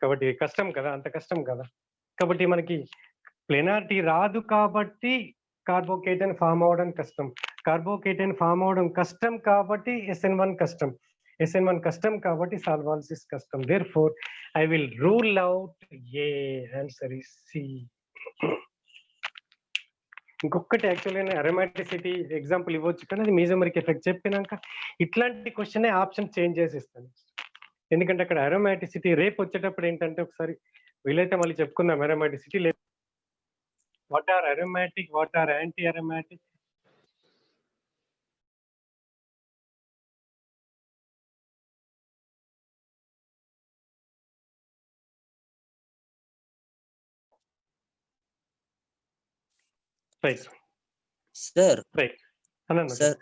కాబట్టి కష్టం కదా, అంత కష్టం కదా. కాబట్టి మనకి ప్లేనారిటీ రాదు కాబట్టి కార్బోకేటైన్ ఫామ్ అవడం కష్టం. కార్బోకేటైన్ ఫామ్ అవడం కష్టం కాబట్టి SN1 కష్టం. SN1 కష్టం కాబట్టి సాల్వాలిసిస్ కష్టం. Therefore I will rule out A. Answer is C. ఇంకొకటి యాక్చువల్గా అరోమాటిసిటీ ఎగ్జాంపుల్ ఇవ్వచ్చు, కానీ అది మీజోమరిక్ ఎఫెక్ట్ చెప్పినాక ఇట్లాంటి క్వశ్చన్ ఆప్షన్ చేంజ్ చేసి ఇస్తాను. ఎందుకంటే అక్కడ అరోమాటిసిటీ రేపు వచ్చేటప్పుడు ఏంటంటే ఒకసారి వీలైతే మళ్ళీ చెప్పుకుందాం. అరోమాటిసిటీ లేదు, what are aromatic, what are anti aromatic. Right sir right అన్న సార్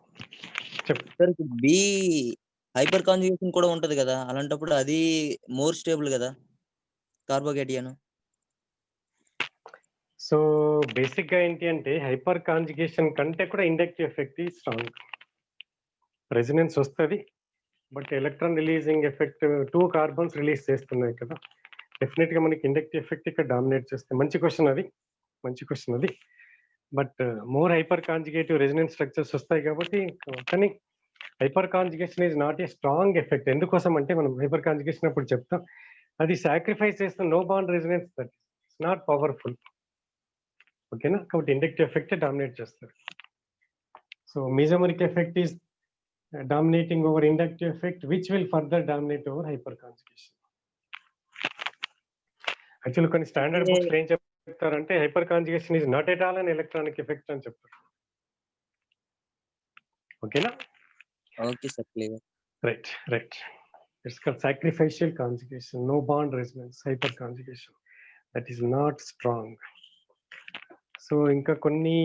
చెప్పు. సార్ బి హైపర్ కాంజుగేషన్ కూడా ఉంటది కదా, అలాంటప్పుడు అది మోర్ స్టేబుల్ కదా కార్బోకేటియన్. సో బేసిక్ గా ఏంటి అంటే హైపర్ కాంజుగేషన్ కంటే కూడా ఇండక్టివ్ ఎఫెక్ట్ స్ట్రాంగ్. రెసినెన్స్ వస్తుంది, but electron releasing effect 2 carbons release చేస్తున్నాయి కదా, డెఫినెట్ గా మనకి ఇండక్టివ్ ఎఫెక్ట్ ఇక్కడ డామినేట్ చేస్తుంది. మంచి క్వశ్చన్ అది. But more hyper conjugative resonance structures వస్తాయి కాబట్టి. కానీ hyper conjugation is not a strong effect. ఎందుకోసం అంటే మనం హైపర్ కాంజుగేషన్ అప్పుడు చెప్తాం, అది సాక్రిఫైస్ చేస్తున్న no bond resonance, that is not powerful. ఓకేనా? కాబట్టి ఇండక్టివ్ ఎఫెక్ట్ డామినేట్ చేస్తారు. So mesomeric effect is dominating over inductive effect, which will further dominate over hyperconjugation. Actually కొన్ని స్టాండర్డ్ బుక్స్ ఏం చెప్తారంటే hyperconjugation is not at all an electronic effect అని చెప్తారు. ఓకేనా? Okay sir, clear. Right. It's called sacrificial conjugation, no bond resonance, hyperconjugation, that is not strong. So ఇంకా కొన్ని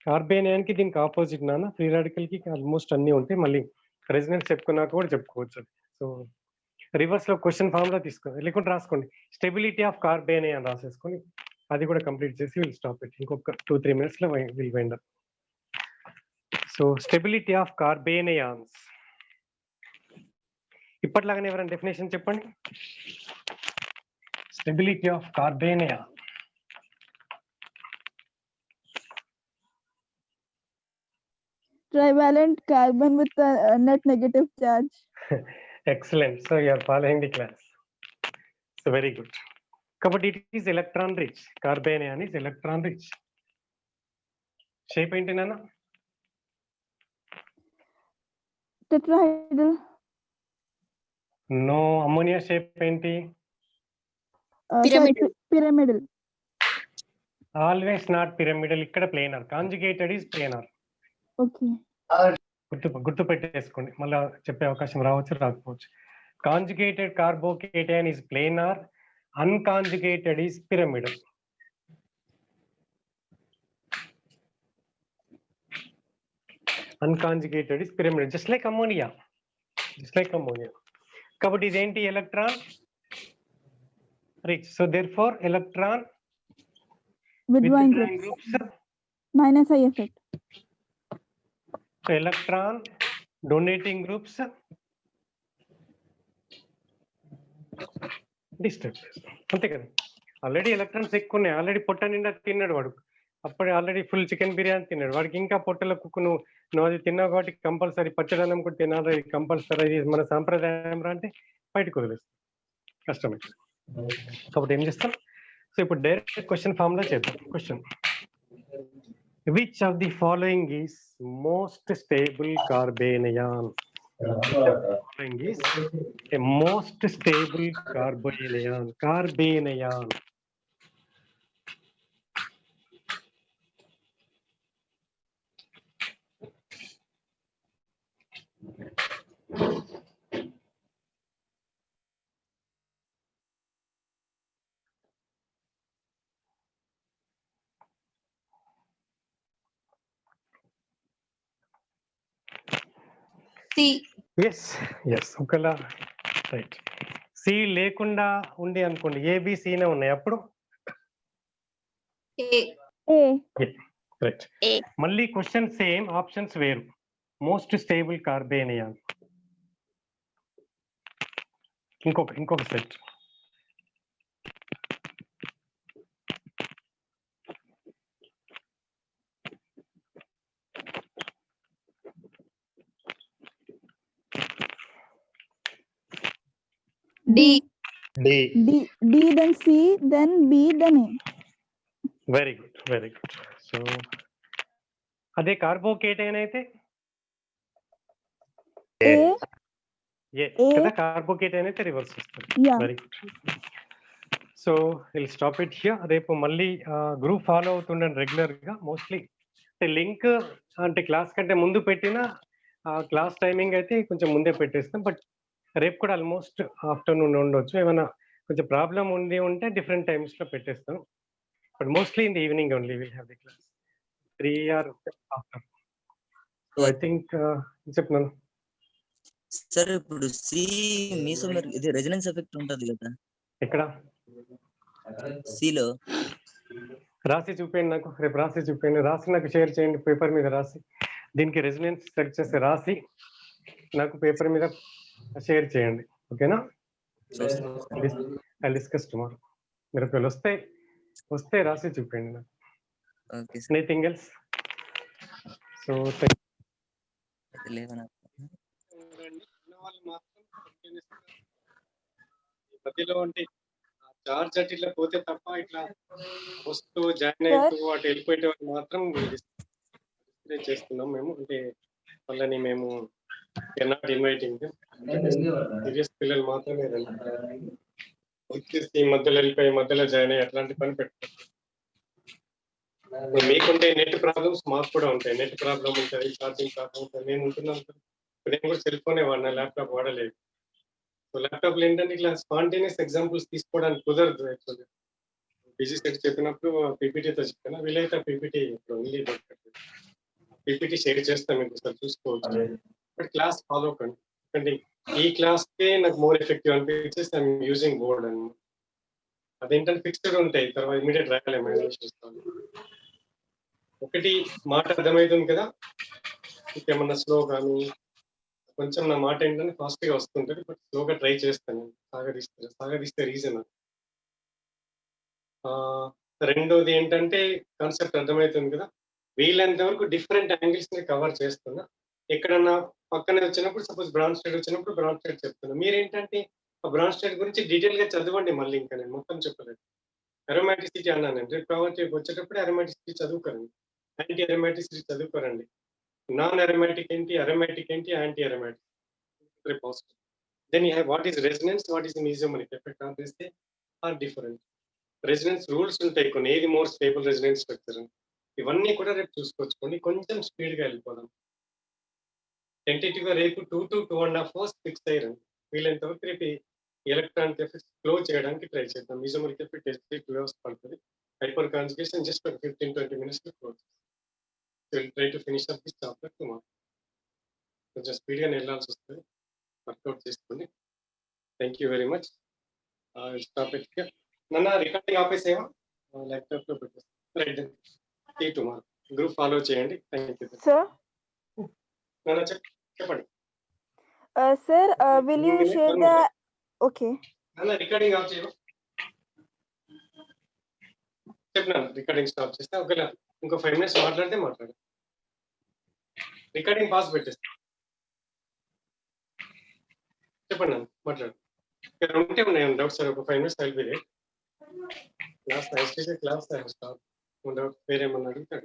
కార్బేనియానికి దీనికి opposite నాన్న, ఫ్రీ రాడికల్ కి ఆల్మోస్ట్ అన్ని ఉంటాయి. మళ్ళీ రెసినెన్స్ చెప్పుకున్నాక కూడా చెప్పుకోవచ్చు. సో రివర్స్ లో క్వశ్చన్ ఫామ్ లో తీసుకోండి, లేకుంటే రాసుకోండి. స్టెబిలిటీ ఆఫ్ కార్బేనియా అని రాసేసుకొని అది కూడా కంప్లీట్ చేసి విల్ స్టాప్ ఇట్. ఇంకొక 2-3 minutes లో will wind up. So stability of carbanions ఇప్పట్లాగానే ఎవరైనా డెఫినేషన్ చెప్పండి. Stability of carbanion. Trivalent carbon with a net negative charge. Excellent. So you are following the class. So very good. కాబట్టి it is electron rich. Carbanion is electron rich. Shape ఏంటి నాన్న? tetrahedral. No. Ammonia shape ఏంటి? Pyramidal. Pyramidal. Always not pyramidal. ఇక్కడ planar. Conjugated is planar. Okay. గుర్తు పెట్టేసుకోండి, మళ్ళీ చెప్పే అవకాశం రావచ్చు రాకపోవచ్చు. Conjugated carbocation is planar, unconjugated is pyramidal. Unconjugated is pyramidal, just like ammonia. కాబట్టి ఇదేంటి? Electron rich. So therefore electron Withdrawing withdrawing groups. groups. Minus I effect. So electron donating groups disturb. అంతే కదా. ఆల్రెడీ ఎలక్ట్రాన్స్ ఎక్కువ ఉన్నాయి, already పొట్ట నిండా తిన్నాడు వాడు, అప్పుడే ఆల్రెడీ ఫుల్ చికెన్ బిర్యానీ తిన్నాడు. వాడికి ఇంకా పొట్టలో కుక్కు నువ్వు అది తిన్నావు కాబట్టి కంపల్సరీ పచ్చడన్నం కూడా తినాలి, కంపల్సరీ మన సాంప్రదాయం రా అంటే బయటకు వదిలేస్తాం, కష్టమే. కాబట్టి ఏం చేస్తాం? సో ఇప్పుడు డైరెక్ట్ క్వశ్చన్ ఫామ్ లో చేద్దాం. Question: which of the following is most stable carbanion? Following is a most stable carbanion. Carbanion. C. Yes yes, ఒకలా రైట్. సి లేకుండా ఉండి అనుకోండి, ఏబిసినే ఉన్నాయి, అప్పుడు A. A. రైట్. A. మళ్ళీ క్వశ్చన్ సేమ్, ఆప్షన్స్ వేరు. Most stable carbanion. ఇంకొక set. D. D. D then C then B then A. Very good, very good. So అదే కార్బోకేటైన్ అయితే A. ఏ కదా, కార్బోకేటైన్ అయితే రివర్స్ వస్తుంది. Yeah. Very good. So will stop it here. రేపు మళ్ళీ group follow అవుతుండండి regular గా. Mostly link అంటే class కంటే ముందు పెట్టిన క్లాస్ టైమింగ్ అయితే కొంచెం ముందే పెట్టేస్తాం, బట్ రేపు కూడా ఆల్మోస్ట్ ఆఫ్టర్నూన్ ఉండొచ్చు. ఏమైనా కొంచెం ప్రాబ్లం ఉంటే డిఫరెంట్ టైమ్స్ లో పెట్టేస్తాం, but mostly in the evening only will have the class 3 or after. So I think చెప్తున్నాను సార్. ఇప్పుడు సి మీసోమర్ ఇది రెజొనెన్స్ ఎఫెక్ట్ ఉంటది కదా ఇక్కడ. సిలో రాసి చూపేయండి నాకు, రేపు రాసి చూపేయండి. రాసి నాకు షేర్ చేయండి పేపర్ మీద రాసి. దీనికి రెసిడెన్స్ సెలెక్ట్ చేసి రాసి నాకు పేపర్ మీద షేర్ చేయండి, ఓకేనా? I discuss tomorrow. మీరు ఒకవేళ వస్తే రాసి చూపండి నాకు. Okay sir. Anything else? So మధ్యలో అంటే చార్జ్ అట్ ఇట్లా పోతే తప్ప ఇట్లా వస్తూ జాయిన్ అవుతూ అటు వెళ్ళిపోయే వాళ్ళు మాత్రం చేస్తున్నాం మేము. అంటే వాళ్ళని మేము నాట్ ఇన్వైటింగ్, సీరియస్ పిల్లలు మాత్రమే రండి. వచ్చేసి మధ్యలో వెళ్ళిపోయి మధ్యలో జాయిన్ అయ్యి అట్లాంటి పని పెట్టుకుంటాం. మీకుంటే నెట్ ప్రాబ్లమ్స్ మాకు కూడా ఉంటాయి. నెట్ ప్రాబ్లం ఉంటుంది, ఛార్జింగ్ ప్రాబ్లం ఉంటుంది. నేను ఉంటున్నాను, నేను కూడా సెల్ ఫోనే వాడినా, ల్యాప్టాప్ వాడలేదు. సో ల్యాప్టాప్లో ఏంటంటే ఇట్లా స్పాంటేనియస్ ఎగ్జాంపుల్స్ తీసుకోవడానికి కుదరదు. యాక్చువల్గా బిజీ సెట్ చెప్పినప్పుడు పీపీటీతో చెప్పినా, వీలైతే పీపీటీ ఇప్పుడు ఉంది, పీపీటీ షేర్ చేస్తాం, మీకు సార్ చూసుకోవచ్చు. బట్ క్లాస్ ఫాలో కండి, ఎందుకంటే ఈ క్లాస్కే నాకు మోర్ ఎఫెక్టివ్ అనిపించేసి ఐఎమ్ యూజింగ్ బోర్డ్ అని. అదేంటంటే ఫిక్స్డ్ ఉంటాయి, తర్వాత ఇమీడియట్ రాయలేము. ఒకటి మాట అర్థమవుతుంది కదా, ఇంకేమన్నా స్లో కానీ కొంచెం నా మాట ఏంటంటే ఫాస్ట్ గా వస్తుంటుంది, బట్ స్లోగా ట్రై చేస్తాను. సాగదీస్తే రీజన్. రెండోది ఏంటంటే కాన్సెప్ట్ అర్థమవుతుంది కదా, వీలైనంత వరకు డిఫరెంట్ యాంగిల్స్ ని కవర్ చేస్తున్నా. ఎక్కడన్నా పక్కనే వచ్చినప్పుడు, సపోజ్ బ్రాంచ్ స్టేట్ వచ్చినప్పుడు బ్రాంచ్ స్టేట్ చెప్తున్నా. మీరేంటంటే ఆ బ్రాంచ్ స్టేట్ గురించి డీటెయిల్ గా చదవండి. మళ్ళీ ఇంకా నేను మొత్తం చెప్పలేదు. అరోమాటిసిటీ అన్నాను, రేపు వచ్చేటప్పుడు అరోమాటిసిటీ చదువుకోరండి, యాంటీ అరోమాటిసిటీ చదువుకోరండి. నాన్ అరోమాటిక్ ఏంటి, అరోమాటిక్ ఏంటి, యాంటీ అరోమాటిక్. రేపు అవసరం. Then you have what is resonance, what is mesomeric effect on this thing are different. Resonance rules ఉంటాయి కొన్ని, ఏది మోర్ స్టేబుల్ రెసిడెన్స్ స్ట్రక్చర్. ఇవన్నీ కూడా రేపు చూసుకోవచ్చుకోండి. కొంచెం స్పీడ్గా వెళ్ళిపోదాం. టెంటేటివ్గా రేపు 2 to 2.5 hours ఫిక్స్ అయ్యారండి. వీలైనంత వరకు రేపు ఎలక్ట్రానిక్ ఎఫెక్ట్స్ క్లోజ్ చేయడానికి ట్రై చేద్దాం. మెసోమరిక్ ఎఫెక్ట్ 2 hours పడుతుంది. Hyperconjugation just 15-20 minutes close. Try to finish up this chapter tomorrow. కొంచెం స్పీడ్గా వెళ్ళాల్సి వస్తుంది. వర్కౌట్ చేసుకోండి. Thank you very much. Stop it. నన్న రికార్డింగ్ ఆపేసేమా, ల్యాప్టాప్ లో పెట్టేస్తాను. టుమారో గ్రూప్ ఫాలో చేయండి. Thank you. Sir, నన్న చెప్పండి. sir, will you One share minute. the? Okay. నన్న రికార్డింగ్ ఆఫ్ చేయమా. చెప్పినాను రికార్డింగ్ స్టాప్ చేస్తా. ఒకవేళ ఇంకో 5 minutes మాట్లాడితే మాట్లాడు. రికార్డింగ్ పాస్ పెట్టేస్తా. చెప్పండి నన్ను మాట్లాడు. ఇక్కడ ఉంటే ఉన్నాయి డౌట్స్ సార్. ఒక 5 minutes అయిపోయింది. Class class stop. వేరేమన్నా అడుగుతాడు.